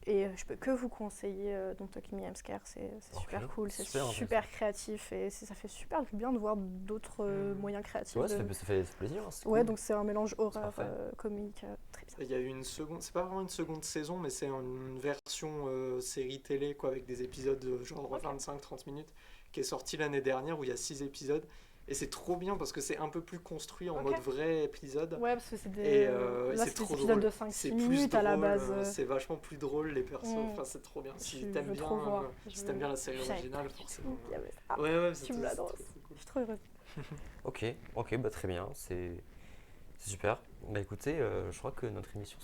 Et je peux que vous conseiller Don't Talk Me I'm Scared, c'est Ok, super cool, c'est super super créatif et ça fait super du bien de voir d'autres moyens créatifs. Ouais, de- ça fait plaisir. Hein, c'est Ouais, cool. donc c'est un mélange horreur, parfait. comique, très bien. Il y a eu une seconde, c'est pas vraiment une seconde saison, mais c'est une version série télé quoi, avec des épisodes genre Ok. 25-30 minutes qui est sortie l'année dernière où il y a 6 épisodes. Et c'est trop bien parce que c'est un peu plus construit en Ok. mode vrai épisode. Ouais, parce que c'est des, Et là, c'est c'est trop des épisodes drôle. de 5 C'est minutes plus à la drôle, base. c'est vachement plus drôle les persos. Mm. Enfin, c'est trop bien. Je Si t'aimes veux bien, trop voir. si t'aimes bien la série J'avais originale, pas du forcément. tout qu'il y avait ça. Ouais, Tu me l'annonces. trop cool. Je suis trop heureuse. Ok, bah très bien, c'est super. Bah écoutez, je crois que notre émission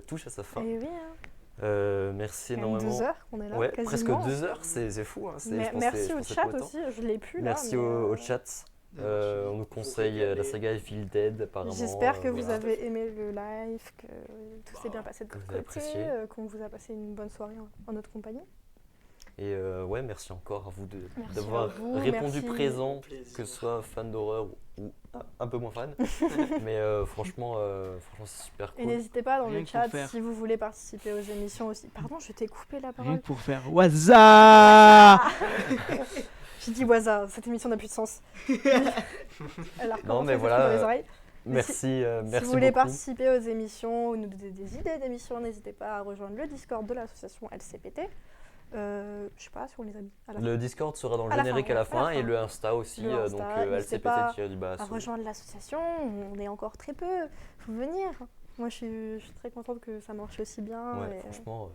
touche à sa fin. Et oui, hein. Merci Quand même énormément. 2 heures qu'on est là, Ouais, quasiment. presque 2 heures, c'est fou. Hein, Mais je pensais- merci je au pensais chat pas autant. aussi, je l'ai plus là. Merci mais, au chat. On nous conseille la régaler. saga Evil Dead apparemment. J'espère que vous voilà. avez aimé le live, que tout s'est bien passé de que votre vous avez côté, apprécié. qu'on vous a passé une bonne soirée en notre compagnie. Et ouais, merci encore à vous Merci d'avoir à vous, répondu merci. présent, Plaisir. que ce soit fan d'horreur ou un peu moins fan. Mais franchement, c'est super Et cool. n'hésitez pas dans Rien le que chat pour faire. si vous voulez participer aux émissions aussi. Pardon, je t'ai coupé la Rien parole. que pour faire Waza. J'ai dit Waza, cette émission n'a plus de sens. Elle a recommencé mais à voilà, s'écrire dans les oreilles. Merci, merci Si vous voulez beaucoup. participer aux émissions ou nous donner des idées d'émissions, n'hésitez pas à rejoindre le Discord de l'association LCPT. Je sais pas si on les a mis à la fin. Le Discord sera dans le À la générique fin, à la ouais, fin et le Insta aussi, Le Insta, donc n'hésitez pas LCPT-du-bas. À rejoindre l'association, on est encore très peu, faut venir. Moi je suis très contente que ça marche aussi bien. Ouais, et franchement,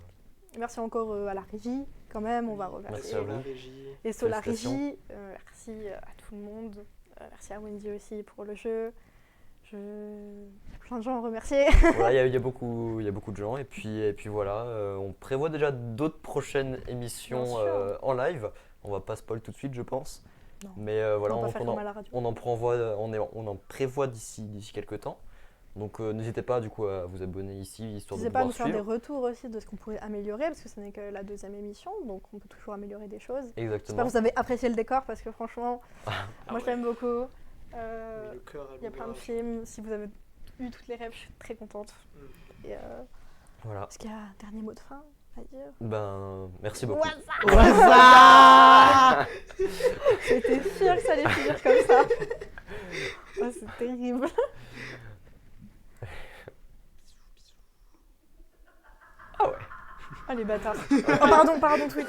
merci encore à la régie, quand même, on va Merci remercier. à vous. La régie. Et sur la Félicitations. régie, merci à tout le monde, merci à Wendy aussi pour le jeu. Il y a plein de gens à remercier. voilà, il y a beaucoup de gens et puis voilà, on prévoit déjà d'autres prochaines émissions Bien sûr. en live. On va pas spoil tout de suite, je pense. Non. Mais voilà, On va on, pas faire en, comme à la radio. on en prévoit d'ici quelques temps. Donc n'hésitez pas du coup à vous abonner ici histoire de N'hésitez pas à pouvoir nous faire des suivre. retours aussi de ce qu'on pourrait améliorer, parce que ce n'est que la 2e émission, donc on peut toujours améliorer des choses. J'espère Exactement. que vous avez apprécié le décor, parce que franchement, Ah moi je ouais. l'aime beaucoup. Mais le cœur à Il y a plein de l'ouvrage. films, si vous avez eu toutes les rêves, je suis très contente. Mm. Et Voilà. est-ce qu'il y a un dernier mot de fin à dire? Ben merci beaucoup. Waza. J'étais sûre que ça allait finir comme ça. Oh, c'est terrible. Ah ouais. Ah les bâtards. Oh pardon Twitch.